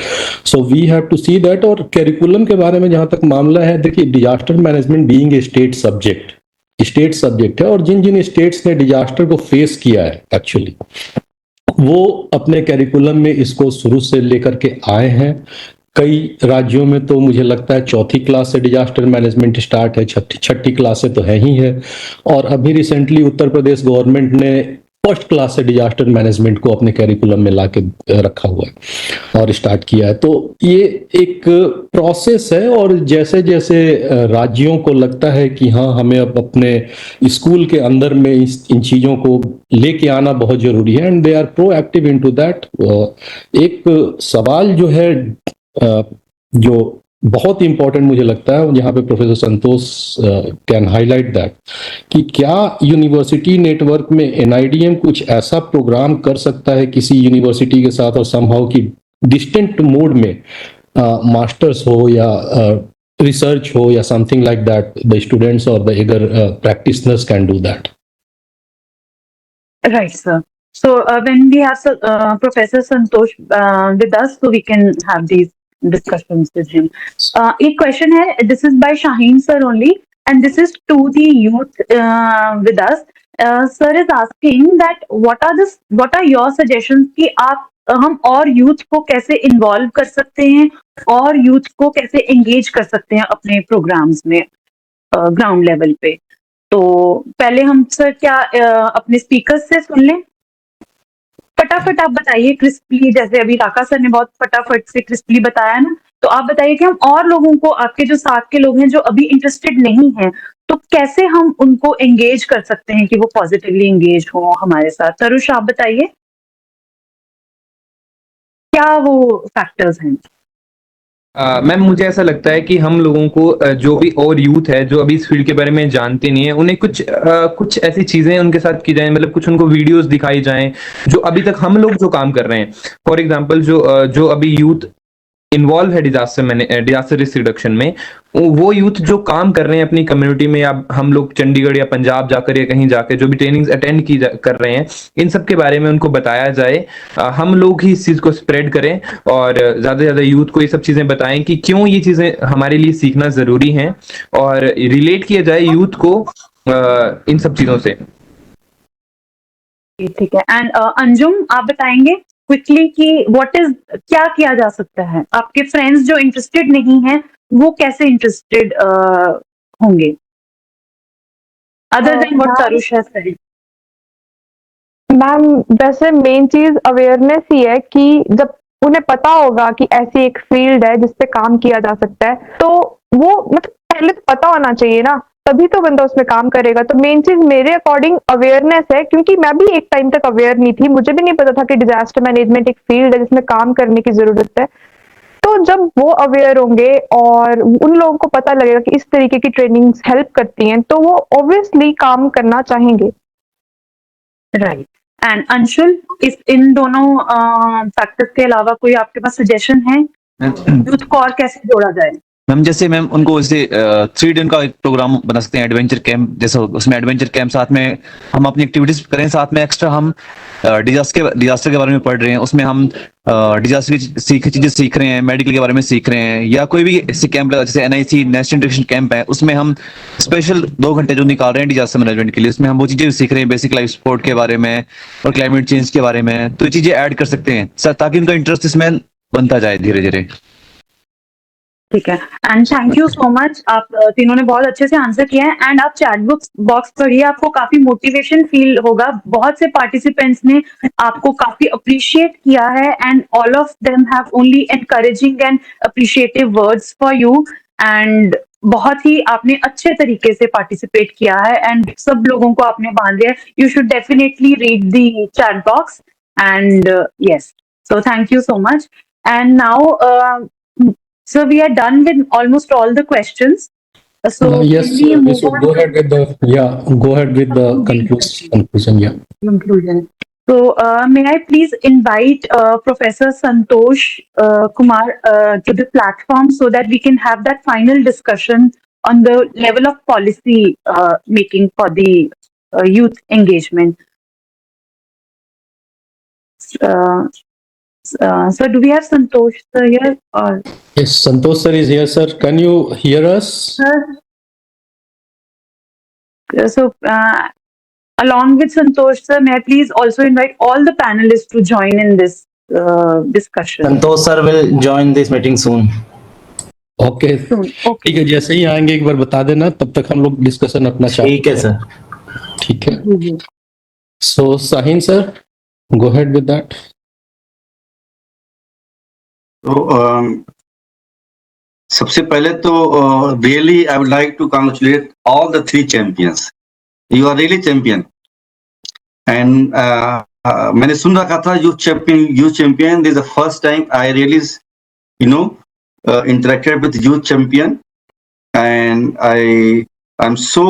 So we have to see that. और करिकुलम के बारे में जहां तक मामला है, देखिए disaster management being a state subject है, और जिन जिन स्टेट्स ने डिजास्टर को फेस किया है एक्चुअली वो अपने कैरिकुलम में इसको शुरू से लेकर के आए हैं. कई राज्यों में तो मुझे लगता है 4th क्लास से डिजास्टर मैनेजमेंट स्टार्ट है, 6ठी क्लास से तो है ही है, और अभी रिसेंटली उत्तर प्रदेश गवर्नमेंट ने 1st क्लास से डिजास्टर मैनेजमेंट को अपने कैरिकुलम में लाके रखा हुआ है और स्टार्ट किया है. तो ये एक प्रोसेस है, और जैसे जैसे राज्यों को लगता है कि हाँ हमें अब अपने स्कूल के अंदर में इन चीजों को लेके आना बहुत जरूरी है, and they are proactive into that. एक सवाल जो है जो बहुत इंपॉर्टेंट मुझे लगता है, जहाँ पे professor Santosh can highlight that, कि क्या यूनिवर्सिटी नेटवर्क में एनआईडीएम कुछ ऐसा प्रोग्राम कर सकता है किसी यूनिवर्सिटी के साथ, और समहाउ की डिस्टेंट मोड में मास्टर्स हो या रिसर्च हो या something like that, the students और the eager practitioners can do that. Right, sir. So when we have Professor Santosh with us, so we can have these discussions with him. एक question है, this is by Shaheen sir only, and this is to the youth with us. Sir is asking that what are your suggestions कि हम और यूथ को कैसे इन्वॉल्व कर सकते हैं और यूथ को कैसे एंगेज कर सकते हैं अपने प्रोग्राम्स में ग्राउंड लेवल पे. तो पहले हम सर क्या अपने स्पीकर्स से सुन लें. फटाफट आप बताइए क्रिस्पली, जैसे अभी राका सर ने बहुत फटाफट से क्रिस्पली बताया ना, तो आप बताइए कि हम और लोगों को, आपके जो साथ के लोग हैं जो अभी इंटरेस्टेड नहीं हैं, तो कैसे हम उनको एंगेज कर सकते हैं कि वो पॉजिटिवली एंगेज हो हमारे साथ. तरुष आप बताइए क्या वो फैक्टर्स हैं. मैम मुझे ऐसा लगता है कि हम लोगों को जो भी और यूथ है जो अभी इस फील्ड के बारे में जानते नहीं है, उन्हें कुछ ऐसी चीजें उनके साथ की जाए, मतलब कुछ उनको वीडियोस दिखाई जाएं जो अभी तक हम लोग जो काम कर रहे हैं. फॉर एग्जांपल जो अभी यूथ इन्वॉल्व है डिजास्टर रिस्क रिडक्शन में, वो यूथ जो काम कर रहे हैं अपनी कम्युनिटी में, या हम लोग चंडीगढ़ या पंजाब जाकर या कहीं जाकर जो भी ट्रेनिंग्स अटेंड कर रहे हैं, इन सब के बारे में उनको बताया जाए. हम लोग ही इस चीज को स्प्रेड करें और ज्यादा से ज्यादा यूथ को ये सब चीजें बताएं कि क्यों ये चीजें हमारे लिए सीखना जरूरी है, और रिलेट किया जाए यूथ को इन सब चीजों से. ठीक है. एंड अंजुम आप बताएंगे क्विकली कि क्या किया जा सकता है. आपके फ्रेंड्स जो इंटरेस्टेड नहीं हैं वो कैसे इंटरेस्टेड होंगे other than what Tarush has said. Ma'am वैसे मेन चीज अवेयरनेस ही है कि जब उन्हें पता होगा कि ऐसी एक फील्ड है जिसपे काम किया जा सकता है, तो वो मतलब पहले तो पता होना चाहिए ना, तभी तो बंदा उसमें काम करेगा. तो मेन चीज मेरे अकॉर्डिंग अवेयरनेस है, क्योंकि मैं भी एक टाइम तक अवेयर नहीं थी, मुझे भी नहीं पता था कि डिजास्टर मैनेजमेंट एक फील्ड है जिसमें काम करने की जरूरत है. तो जब वो अवेयर होंगे और उन लोगों को पता लगेगा कि इस तरीके की ट्रेनिंग्स हेल्प करती हैं, तो वो ऑब्वियसली काम करना चाहेंगे. राइट. एंड अंशुल, इन दोनों फैक्टर्स के अलावा कोई आपके पास सजेशन है यूथ को और कैसे जोड़ा जाए. मैम जैसे मैम उनको जैसे 3 दिन का एक प्रोग्राम बना सकते हैं, एडवेंचर कैंप जैसा, उसमें एडवेंचर कैंप साथ में हम अपनी एक्टिविटीज करें, साथ में एक्स्ट्रा हम डिजास्टर के बारे में पढ़ रहे हैं, उसमें हम डिजास्टर की चीजें सीख रहे हैं, मेडिकल के बारे में सीख रहे हैं, या कोई भी ऐसे कैंप जैसे एनआईसी नेशनल इंट्रोडक्शन कैंप है, उसमें हम स्पेशल 2 घंटे जो निकाल रहे हैं डिजास्टर मैनेजमेंट के लिए, उसमें हम वो चीजें सीख रहे हैं, बेसिक लाइफ सपोर्ट के बारे में और क्लाइमेट चेंज के बारे में. तो ये चीजें ऐड कर सकते हैं सर, ताकि उनका इंटरेस्ट इसमें बनता जाए धीरे धीरे. ठीक है. And thank you so much, आप तीनों ने बहुत अच्छे से आंसर किया है. एंड आप चैट बॉक्स पढ़िए, आपको काफी मोटिवेशन फील होगा. बहुत से पार्टिसिपेंट्स ने आपको काफी अप्रिशिएट किया है, and all of them have only encouraging and appreciative words for you. And बहुत ही आपने अच्छे तरीके से पार्टिसिपेट किया है, एंड सब लोगों को आपने बांध दिया. You should definitely read the chat box. And yes, so thank you so much. And now, so we are done with almost all the questions. So Yes, can we we move should on go to ahead with the, go ahead with the conclusion, yeah. conclusion? So may I please invite Professor Santosh Kumar to the platform so that we can have that final discussion on the level of policy making for the youth engagement. So do we have Santosh sir here? Or Yes, Santosh sir is here, sir. Can you hear us? so along with Santosh sir, may I please also invite all the panelists to join in this discussion. Santosh sir will join this meeting soon. Okay, ठीक है, जैसे ही आएंगे एक बार बता देना, तब तक हम लोग डिस्कशन अपना ठीक है सर। ठीक है, so Shaheen sir, go ahead with that. तो सबसे पहले तो really I would like to congratulate all the 3 champions. You are really champion and मैंने सुन रखा था youth champion this the first time I really interacted with youth champion and I'm so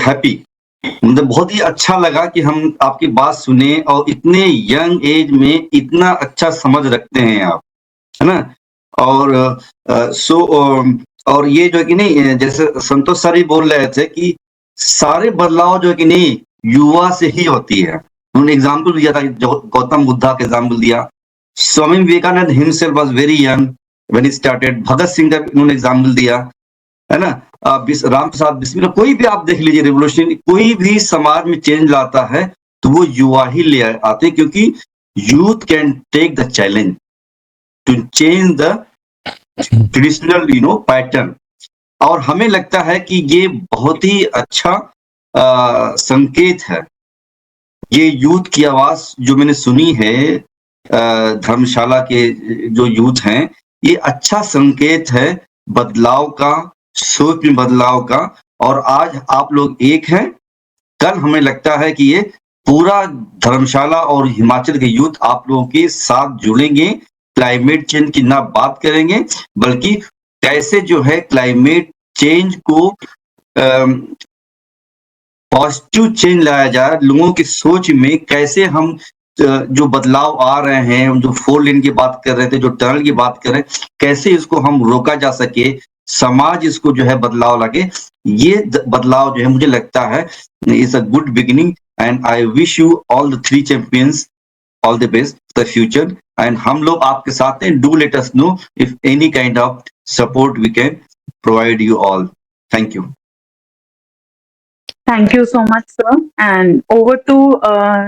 happy। मुझे बहुत ही अच्छा लगा कि हम आपकी बात सुने और इतने यंग एज में इतना अच्छा समझ रखते हैं आप, है ना। और और ये जो है कि नहीं, जैसे संतोष सर ही बोल रहे थे कि सारे बदलाव जो है कि नहीं युवा से ही होती है। उन्होंने एग्जाम्पल दिया था, गौतम बुद्धा का एग्जाम्पल दिया। Swami Vivekananda himself was very young when he started. Bhagat Singh का उन्होंने एग्जाम्पल दिया, है ना। राम प्रसाद बिस्मिल, कोई भी आप देख लीजिए रिवोल्यूशन, कोई भी समाज में चेंज लाता है तो वो युवा ही ले आते, क्योंकि youth can take the challenge to change the traditional pattern. और हमें लगता है कि ये बहुत ही अच्छा संकेत है। ये यूथ की आवाज जो मैंने सुनी है, धर्मशाला के जो यूथ हैं, ये अच्छा संकेत है बदलाव का, सोच में बदलाव का। और आज आप लोग एक हैं, कल हमें लगता है कि ये पूरा धर्मशाला और हिमाचल के यूथ आप लोगों के साथ जुड़ेंगे। क्लाइमेट चेंज की ना बात करेंगे, बल्कि कैसे जो है क्लाइमेट चेंज को पॉजिटिव चेंज लाया जाए, लोगों की सोच में कैसे हम जो बदलाव आ रहे हैं, जो 4 लेन की बात कर रहे थे, जो टनल की बात कर रहे हैं, कैसे इसको हम रोका जा सके, समाज इसको जो है बदलाव लागे। ये बदलाव जो है मुझे लगता है is a good beginning and I wish you all the 3 champions all the best for the future. And हम लोग आपके साथ हैं, do let us know if any kind of support we can provide you all. Thank you. Thank you so much, sir. And over to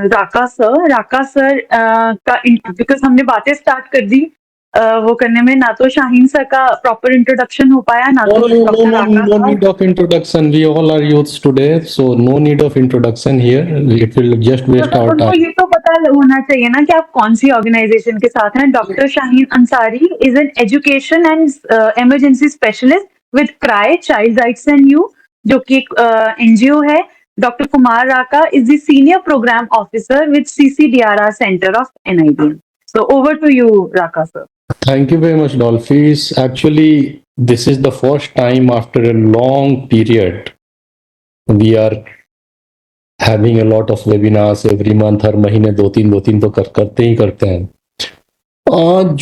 Raka sir. Raka sir का because हमने बातें स्टार्ट कर दी, वो करने में ना तो शाहीन सर का प्रॉपर इंट्रोडक्शन हो पाया, ना तो doctor Raka. No need of introduction. We all are youths today, so no need of introduction here. It will just waste our उनको time. ये तो पता होना चाहिए ना कि आप कौन सी ऑर्गेनाइजेशन के साथ हैं। Doctor Shaheen Ansari is an education and emergency specialist with CRY child rights and you, जो कि एक एनजीओ है। Doctor Kumar Raka is the senior programme officer with CCDRR centre of NIDM। So over to you, Raka sir. Thank you very much, Dolphis. Actually, this is the first time after a long period we are having a lot of webinars every month. हर महीने 2-3 तो करते हैं।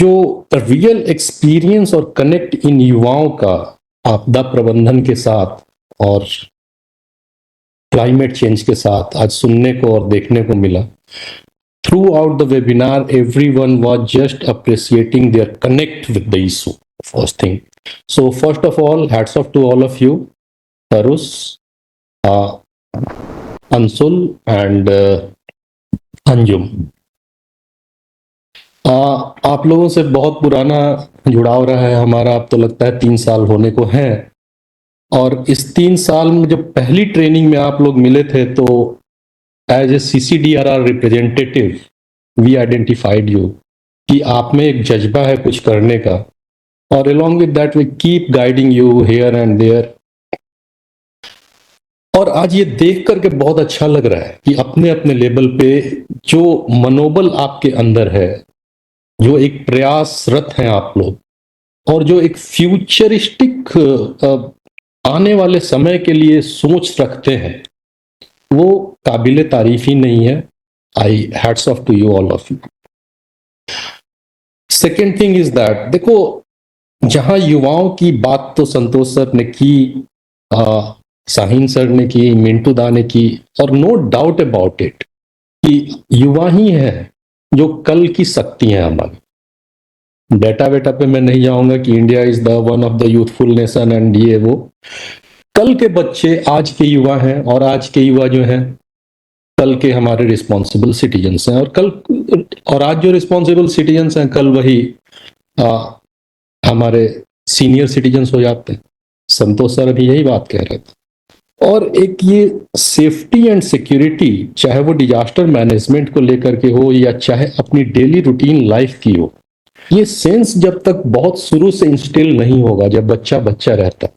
जो रियल एक्सपीरियंस और कनेक्ट इन युवाओं का आपदा प्रबंधन के साथ और क्लाइमेट चेंज के साथ आज सुनने को और देखने को मिला। Throughout the webinar, everyone was just appreciating their connect with the issue, first thing. So first of all, hats off to all of you, Tarus, Ansul and Anjum. आप लोगों से बहुत पुराना जुड़ाव रहा है हमारा, अब तो लगता है 3 साल होने को हैं। और इस 3 साल में जब पहली ट्रेनिंग में आप लोग मिले थे तो as a CCDRR representative we identified you कि आप में एक जज्बा है कुछ करने का, और along with that we keep guiding you here and there. और आज ये देख करके बहुत अच्छा लग रहा है कि अपने अपने लेवल पे जो मनोबल आपके अंदर है, जो एक प्रयासरत हैं आप लोग, और जो एक फ्यूचरिस्टिक आने वाले समय के लिए सोच रखते हैं, वो काबिले तारीफ ही नहीं है। I hats off to you, all of you. Second thing is that, देखो, जहां युवाओं की बात तो संतोष सर ने की, साहिन सर ने की, मिंटू दा ने की, और नो डाउट अबाउट इट कि युवा ही है जो कल की शक्ति है हमारी। डेटा वेटा पे मैं नहीं जाऊंगा कि India is the one of the youthful nation and ये वो। कल के बच्चे आज के युवा हैं, और आज के युवा जो हैं कल के हमारे रिस्पॉन्सिबल सिटीजन्स हैं, और आज जो रिस्पॉन्सिबल सिटीजन्स हैं कल वही हमारे सीनियर सिटीजन्स हो जाते हैं। संतोष सर अभी यही बात कह रहे थे। और एक ये सेफ्टी एंड सिक्योरिटी, चाहे वो डिजास्टर मैनेजमेंट को लेकर के हो या चाहे अपनी डेली रूटीन लाइफ की हो, ये सेंस जब तक बहुत शुरू से इंस्टिल नहीं होगा, जब बच्चा बच्चा रहता,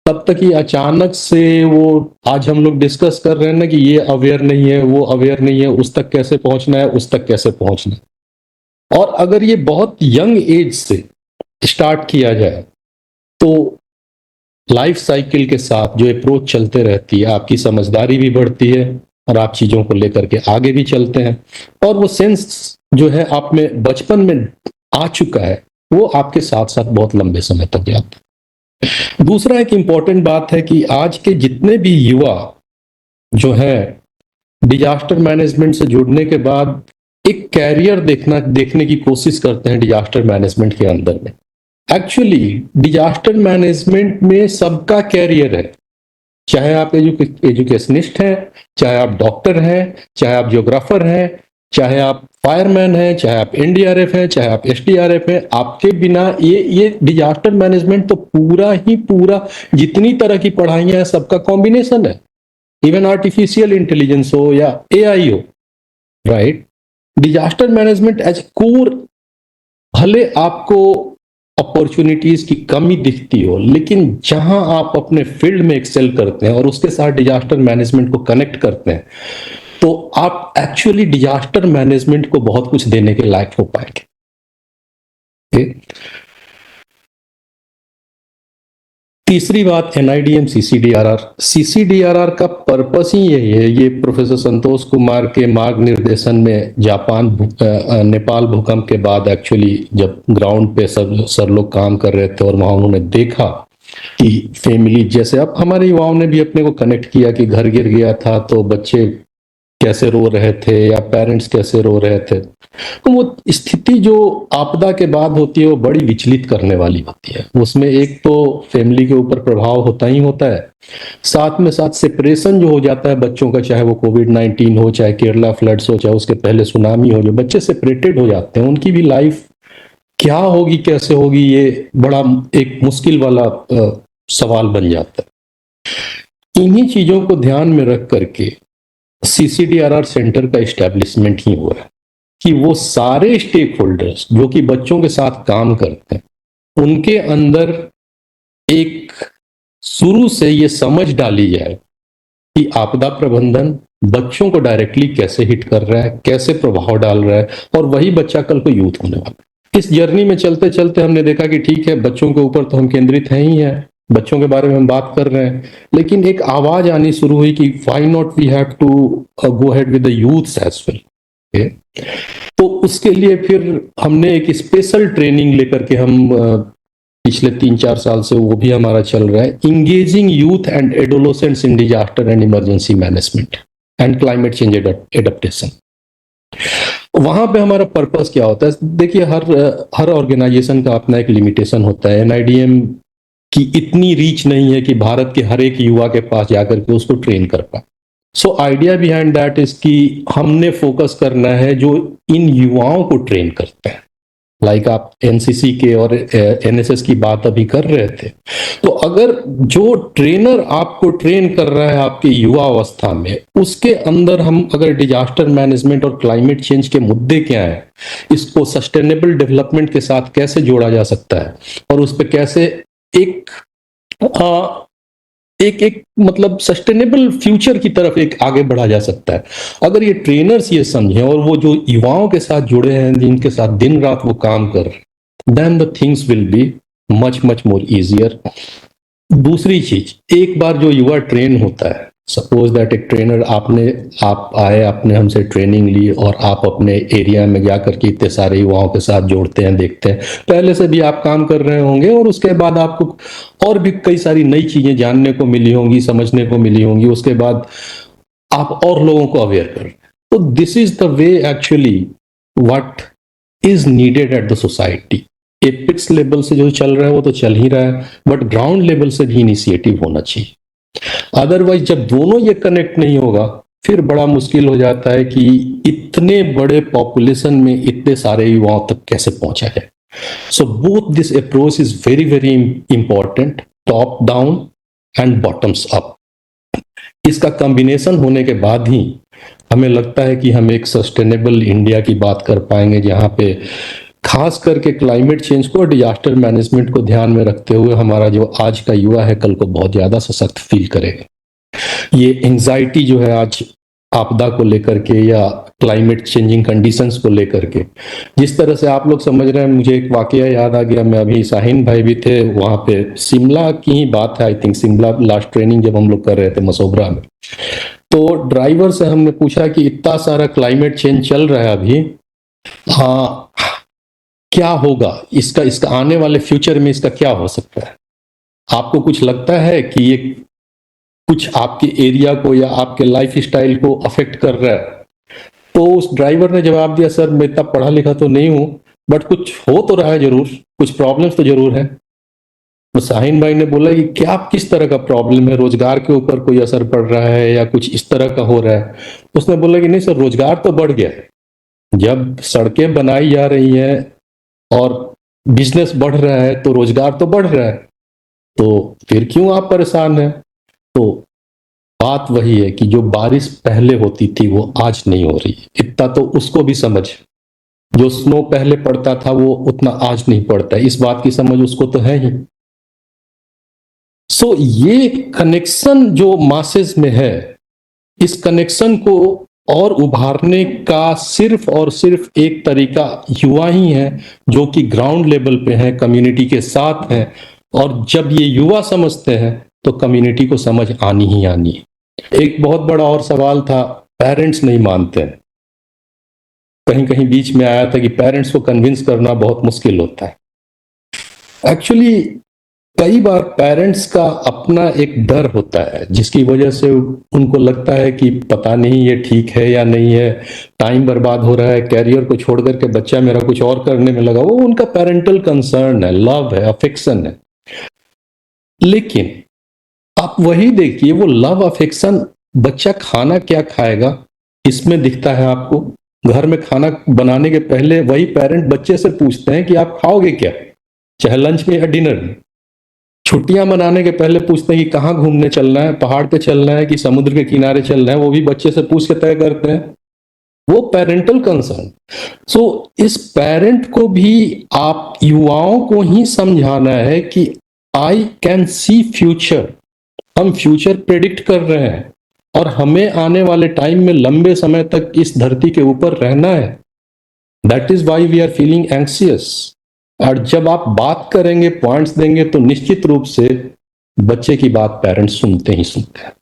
तब तक ये अचानक से वो आज हम लोग डिस्कस कर रहे हैं ना कि ये अवेयर नहीं है, वो अवेयर नहीं है, उस तक कैसे पहुंचना है, उस तक कैसे पहुंचना है। और अगर ये बहुत यंग एज से स्टार्ट किया जाए तो लाइफ साइकिल के साथ जो अप्रोच चलते रहती है, आपकी समझदारी भी बढ़ती है और आप चीजों को लेकर के आगे भी चलते हैं, और वो सेंस जो है आप में बचपन में आ चुका है वो आपके साथ साथ बहुत लंबे समय तक जाता है। दूसरा एक इंपॉर्टेंट बात है कि आज के जितने भी युवा जो है डिजास्टर मैनेजमेंट से जुड़ने के बाद एक कैरियर देखने की कोशिश करते हैं डिजास्टर मैनेजमेंट के अंदर में। एक्चुअली डिजास्टर मैनेजमेंट में सबका कैरियर है, चाहे आप एजुकेशनिस्ट हैं, चाहे आप डॉक्टर हैं, चाहे आप जियोग्राफर हैं, चाहे आप फायरमैन हैं, चाहे आप एनडीआरएफ हैं, चाहे आप एसडीआरएफ हैं। आपके बिना ये डिजास्टर मैनेजमेंट तो पूरा जितनी तरह की पढ़ाइयां हैं सबका कॉम्बिनेशन है। इवन आर्टिफिशियल इंटेलिजेंस हो या एआई हो, right. Disaster management as a core, भले आपको अपॉर्चुनिटीज की कमी दिखती हो, लेकिन जहां आप अपने फील्ड में एक्सेल करते हैं और उसके साथ डिजास्टर मैनेजमेंट को कनेक्ट करते हैं तो आप एक्चुअली डिजास्टर मैनेजमेंट को बहुत कुछ देने के लायक हो पाएंगे। तीसरी बात, एनआईडीएम सीसीडीआरआर का पर्पस ही यही है। ये प्रोफेसर संतोष कुमार के मार्ग निर्देशन में नेपाल भूकंप के बाद एक्चुअली जब ग्राउंड पे सर लोग काम कर रहे थे और वहां उन्होंने देखा कि फैमिली, जैसे अब हमारे युवाओं ने भी अपने को कनेक्ट किया कि घर गिर गया था तो बच्चे कैसे रो रहे थे या पेरेंट्स कैसे रो रहे थे, तो वो स्थिति जो आपदा के बाद होती है वो बड़ी विचलित करने वाली होती है। उसमें एक तो फैमिली के ऊपर प्रभाव होता ही होता है, साथ में साथ सेपरेशन जो हो जाता है बच्चों का, चाहे वो कोविड-19 हो, चाहे केरला फ्लड्स हो, चाहे उसके पहले सुनामी हो, जो बच्चे सेपरेटेड हो जाते हैं उनकी भी लाइफ क्या होगी, कैसे होगी, ये बड़ा एक मुश्किल वाला सवाल बन जाता है। इन्हीं चीजों को ध्यान में रख करके सीसीडीआरआर सेंटर का इस्टेब्लिशमेंट ही हुआ है कि वो सारे स्टेक होल्डर्स जो कि बच्चों के साथ काम करते हैं उनके अंदर एक शुरू से ये समझ डाली जाए कि आपदा प्रबंधन बच्चों को डायरेक्टली कैसे हिट कर रहा है, कैसे प्रभाव डाल रहा है, और वही बच्चा कल को यूथ होने वाला है। इस जर्नी में चलते चलते हमने देखा कि ठीक है, बच्चों के ऊपर तो हम केंद्रित हैं ही हैं, बच्चों के बारे में हम बात कर रहे हैं, लेकिन एक आवाज आनी शुरू हुई कि why not we have to go ahead with the youths as well. तो उसके लिए फिर हमने एक स्पेशल ट्रेनिंग लेकर के हम पिछले 3-4 साल से वो भी हमारा चल रहा है, engaging youth and adolescents in disaster and emergency management and climate change adaptation. वहां पे हमारा पर्पस क्या होता है? देखिए, हर ऑर्गेनाइजेशन का अपना एक लिमिटेशन होता है। एनआईडीएम की इतनी रीच नहीं है कि भारत के हर एक युवा के पास जाकर के उसको ट्रेन कर पाए। So idea behind that is कि हमने फोकस करना है जो इन युवाओं को ट्रेन करते हैं। लाइक आप एनसीसी के और एनएसएस की बात अभी कर रहे थे, तो अगर जो ट्रेनर आपको ट्रेन कर रहा है आपके युवा अवस्था में, उसके अंदर हम अगर डिजास्टर मैनेजमेंट और क्लाइमेट चेंज के मुद्दे क्या हैं, इसको सस्टेनेबल डेवलपमेंट के साथ कैसे जोड़ा जा सकता है और उस पर कैसे एक मतलब सस्टेनेबल फ्यूचर की तरफ एक आगे बढ़ा जा सकता है। अगर ये ट्रेनर्स ये समझें और वो जो युवाओं के साथ जुड़े हैं, जिनके साथ दिन रात वो काम कर रहे हैं, then the things will be much more easier दूसरी चीज, एक बार जो युवा ट्रेन होता है, सपोज दैट एक ट्रेनर आप आए, आपने हमसे ट्रेनिंग ली और आप अपने एरिया में जाकर के इतने सारे युवाओं के साथ जोड़ते हैं, देखते हैं, पहले से भी आप काम कर रहे होंगे और उसके बाद आपको और भी कई सारी नई चीजें जानने को मिली होंगी, समझने को मिली होंगी, उसके बाद आप और लोगों को अवेयर कर रहे हैं। तो this is the way actually what is needed at the society. Apex level से जो चल रहा है वो तो चल ही रहा है, बट ग्राउंड लेवल से भी इनिशिएटिव होना चाहिए। अदरवाइज जब दोनों ये कनेक्ट नहीं होगा फिर बड़ा मुश्किल हो जाता है कि इतने बड़े पॉपुलेशन में इतने सारे युवाओं तक कैसे पहुंचा जाए। So both this approach is very very important, top down and bottoms up. इसका कॉम्बिनेशन होने के बाद ही हमें लगता है कि हम एक सस्टेनेबल इंडिया की बात कर पाएंगे, जहां पे खास करके क्लाइमेट चेंज को और डिजास्टर मैनेजमेंट को ध्यान में रखते हुए हमारा जो आज का युवा है कल को बहुत ज्यादा सशक्त फील करेगा। ये एंजाइटी जो है आज आपदा को लेकर के या क्लाइमेट चेंजिंग कंडीशंस को लेकर के, जिस तरह से आप लोग समझ रहे हैं, मुझे एक वाकया याद आ गया। मैं अभी शाहीन भाई भी थे वहां पे, शिमला की ही बात है, I think Shimla last training जब हम लोग कर रहे थे मसोबरा में, तो ड्राइवर से हमने पूछा कि इतना सारा क्लाइमेट चेंज चल रहा है अभी, हाँ क्या होगा इसका आने वाले फ्यूचर में इसका क्या हो सकता है? आपको कुछ लगता है कि ये कुछ आपके एरिया को या आपके लाइफ स्टाइल को अफेक्ट कर रहा है? तो उस ड्राइवर ने जवाब दिया, सर मैं इतना पढ़ा लिखा तो नहीं हूं, बट कुछ हो तो रहा है जरूर, कुछ प्रॉब्लम्स तो जरूर है। तो शाहीन भाई ने बोला कि क्या किस तरह का प्रॉब्लम है, रोजगार के ऊपर कोई असर पड़ रहा है या कुछ इस तरह का हो रहा है? उसने बोला कि नहीं सर, रोजगार तो बढ़ गया है, जब सड़कें बनाई जा रही हैं और बिजनेस बढ़ रहा है तो रोजगार तो बढ़ रहा है, तो फिर क्यों आप परेशान हैं? तो बात वही है कि जो बारिश पहले होती थी वो आज नहीं हो रही, इतना तो उसको भी समझ। जो स्नो पहले पड़ता था वो उतना आज नहीं पड़ता, इस बात की समझ उसको तो है ही। सो ये कनेक्शन जो मासेस में है, इस कनेक्शन को और उभारने का सिर्फ और सिर्फ एक तरीका युवा ही है, जो कि ग्राउंड लेवल पे हैं, कम्युनिटी के साथ हैं। और जब ये युवा समझते हैं तो कम्युनिटी को समझ आनी ही आनी है। एक बहुत बड़ा और सवाल था, पेरेंट्स नहीं मानते हैं। कहीं कहीं बीच में आया था कि पेरेंट्स को कन्विंस करना बहुत मुश्किल होता है। एक्चुअली कई बार पेरेंट्स का अपना एक डर होता है, जिसकी वजह से उनको लगता है कि पता नहीं ये ठीक है या नहीं है, टाइम बर्बाद हो रहा है, कैरियर को छोड़ करके बच्चा मेरा कुछ और करने में लगा। वो उनका पेरेंटल कंसर्न है, लव है, अफेक्शन है। लेकिन आप वही देखिए, वो लव अफेक्शन, बच्चा खाना क्या खाएगा इसमें दिखता है आपको। घर में खाना बनाने के पहले वही पेरेंट बच्चे से पूछते हैं कि आप खाओगे क्या, चाहे लंच में या डिनर में। छुट्टियां मनाने के पहले पूछते हैं कि कहाँ घूमने चलना है, पहाड़ पे चलना है कि समुद्र के किनारे चलना है, वो भी बच्चे से पूछ के तय करते हैं। वो पेरेंटल कंसर्न। सो इस पेरेंट को भी आप युवाओं को ही समझाना है कि आई कैन सी फ्यूचर, हम फ्यूचर प्रेडिक्ट कर रहे हैं और हमें आने वाले टाइम में लंबे समय तक इस धरती के ऊपर रहना है। That is why we are feeling anxious. और जब आप बात करेंगे, पॉइंट्स देंगे, तो निश्चित रूप से बच्चे की बात पेरेंट्स सुनते ही सुनते हैं।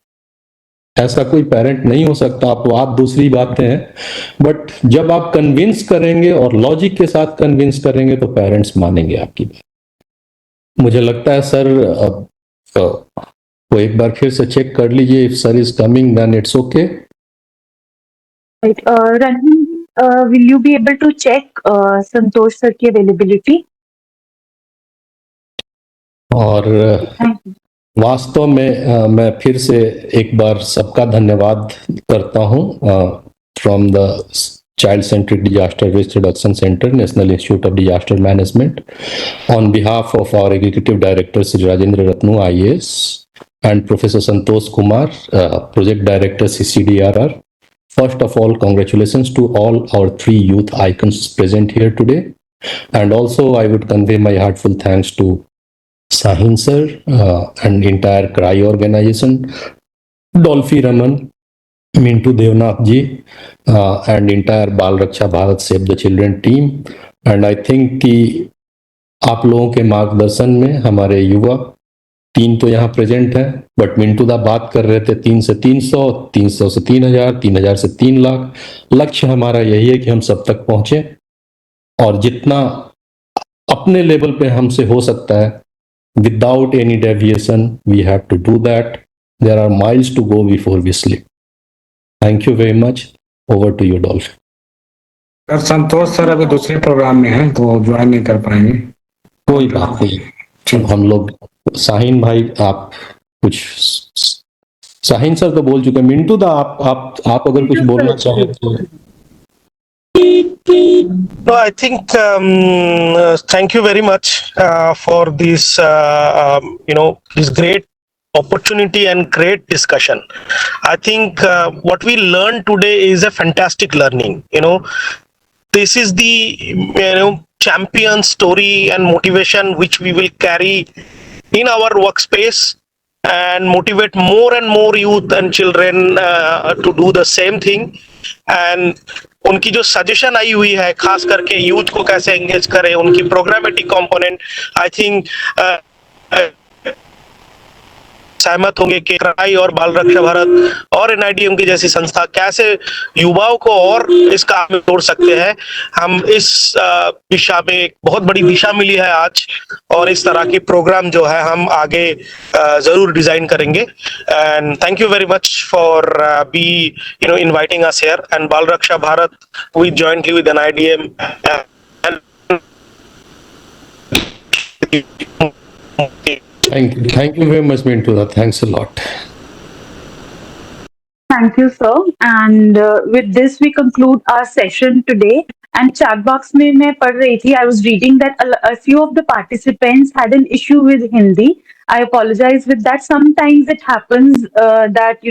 ऐसा कोई पेरेंट नहीं हो सकता, अपवाद दूसरी बातें हैं, बट जब आप कन्विंस करेंगे और लॉजिक के साथ कन्विंस करेंगे तो पेरेंट्स मानेंगे आपकी बात। मुझे लगता है सर, वो एक बार फिर से चेक कर लीजिए, if sir is coming then it's okay. Ranjan, will you be able to check Santosh sir की availability? और वास्तव में मैं फिर से एक बार सबका धन्यवाद करता हूं from the child centric disaster risk reduction centre, national institute of disaster management, on behalf of our executive director Shri Rajendra Ratnu IAS and Professor Santosh Kumar, Project Director CCDRR. First of all, congratulations to all our 3 youth icons present here today. And also, I would convey my heartful thanks to Shahin sir and entire CRY organization, Dolphy Raman, Mintu Devnath ji, and entire Bal Raksha Bharat Save the Children team. And I think कि आप लोगों के मार्गदर्शन में हमारे युवा 3 तो यहाँ प्रेजेंट है, बट मिंटू दा बात कर रहे थे 3 से 300, 300 से 3000, 3000 से 3 लाख। लक्ष्य हमारा यही है कि हम सब तक पहुंचे और जितना अपने लेवल पे हमसे हो सकता है, without any deviation, we have to do that. There are miles to go before we sleep. Thank you very much. Over to you Dolphin. Sir Santosh sir अभी दूसरे प्रोग्राम में हैं तो ज्वाइन नहीं कर पाएंगे। कोई बात नहीं, हम लोग शाहीन भाई आप कुछ, शाहीन सर तो बोल चुके हैं। मिंटू दा आप अगर कुछ बोलना चाहें तो। No, I think thank you very much for this this great opportunity and great discussion. I think what we learned today is a fantastic learning. This is the champion story and motivation which we will carry in our workspace and motivate more and more youth and children to do the same thing. And उनकी जो सजेशन आई हुई है खास करके यूथ को कैसे एंगेज करें, उनकी प्रोग्रामेटिक कंपोनेंट, आई थिंक सहमत होंगे कि क्राई और बाल रक्षा भारत और एनआईडीएम की जैसी संस्था कैसे युवाओं को और इस काम में जोड़ सकते हैं। हम इस दिशा में एक बहुत बड़ी दिशा मिली है आज, और इस तरह की प्रोग्राम जो है हम आगे जरूर डिजाइन करेंगे। And thank you very much for be inviting us here. And Bal Raksha Bharat we jointly with NIDM Thank you very much, Mintu. Thanks a lot. Thank you, sir. And with this, we conclude our session today. And chat box में मैं पढ़ रही थी, I was reading that a few of the participants had an issue with Hindi. I apologize with that. Sometimes it happens that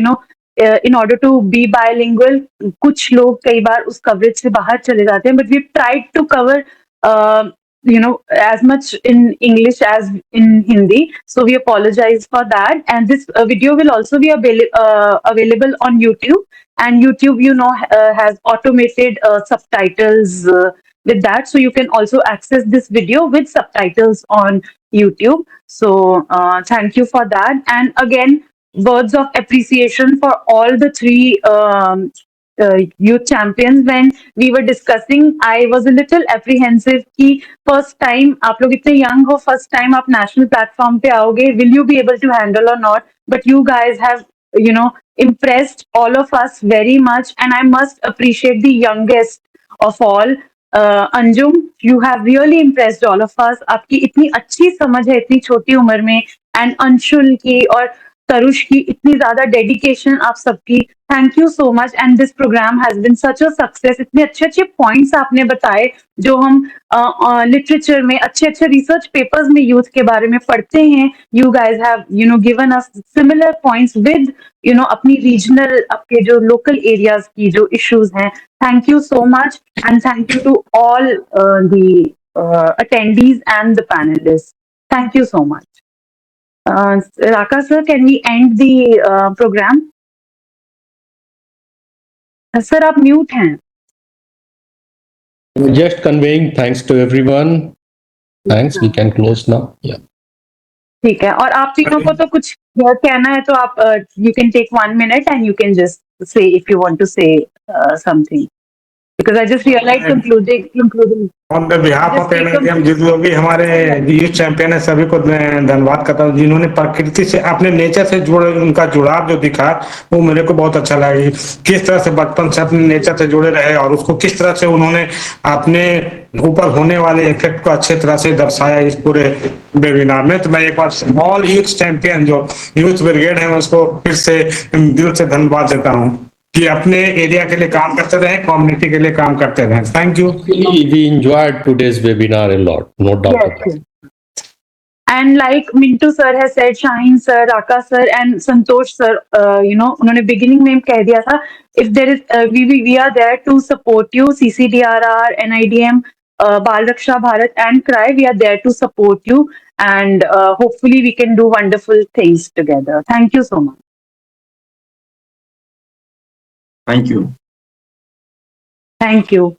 in order to be bilingual, कुछ लोग कई बार उस coverage से बाहर चले जाते हैं. But we've tried to cover as much in English as in Hindi. So we apologize for that. And this video will also be available on YouTube. And YouTube, has automated subtitles with that. So you can also access this video with subtitles on YouTube. So thank you for that. And again, words of appreciation for all the three youth champions. When we were discussing, I was a little apprehensive कि first time आप लोग इतने young हो, first time आप national platform पे आओगे, will you be able to handle or not? But you guys have impressed all of us very much, and I must appreciate the youngest of all, Anjum. You have really impressed all of us. आपकी इतनी अच्छी समझ है इतनी छोटी उम्र में, and अंशुल की और तरुष की इतनी ज्यादा डेडिकेशन आप सबकी, thank you so much. And this programme has been such a success. इतने अच्छे अच्छे पॉइंट्स आपने बताए जो हम लिटरेचर में अच्छे रिसर्च पेपर्स में यूथ के बारे में पढ़ते हैं। You guys have given us similar points with अपनी रीजनल, आपके जो लोकल एरियाज की जो इश्यूज हैं। Thank you so much, and thank you to all the attendees and the panelists. Thank you so much. Raka sir, can we end the program? Sir, आप mute हैं. Just conveying thanks to everyone. Thanks. We can close now. Yeah. ठीक है, और आप तीनों को तो कुछ कहना है तो आप you can take 1 minute and you can just say if you want to say something. Because I just realized concluding. On the behalf of NIDM, जितने भी हमारे यूथ चैंपियन है सभी को धन्यवाद करता हूँ जिन्होंने प्रकृति से अपने नेचर से जुड़े, उनका जुड़ाव जो दिखा वो मेरे को बहुत अच्छा लगा। किस तरह से बचपन से अपने नेचर से जुड़े रहे और उसको किस तरह से उन्होंने अपने ऊपर होने वाले इफेक्ट को अच्छे तरह से दर्शाया इस पूरे वेबिनार में। तो मैं एक बार ऑल यूथ चैंपियन जो यूथ ब्रिगेड है उसको फिर से दिल से धन्यवाद देता हूँ कि अपने एरिया के लिए काम करते रहे, कम्युनिटी के लिए काम करते रहे। Thank you. We enjoyed today's webinar a lot, no doubt about it. And like Mintu sir has said, Shaheen sir, Raka sir, and Santosh sir, उन्होंने beginning में कह दिया था, if there is, we are there to support you, CCDRR, NIDM, Bal Raksha Bharat, and CRY, we are there to support you, and hopefully we can do wonderful things together. Thank you so much. Thank you. Thank you.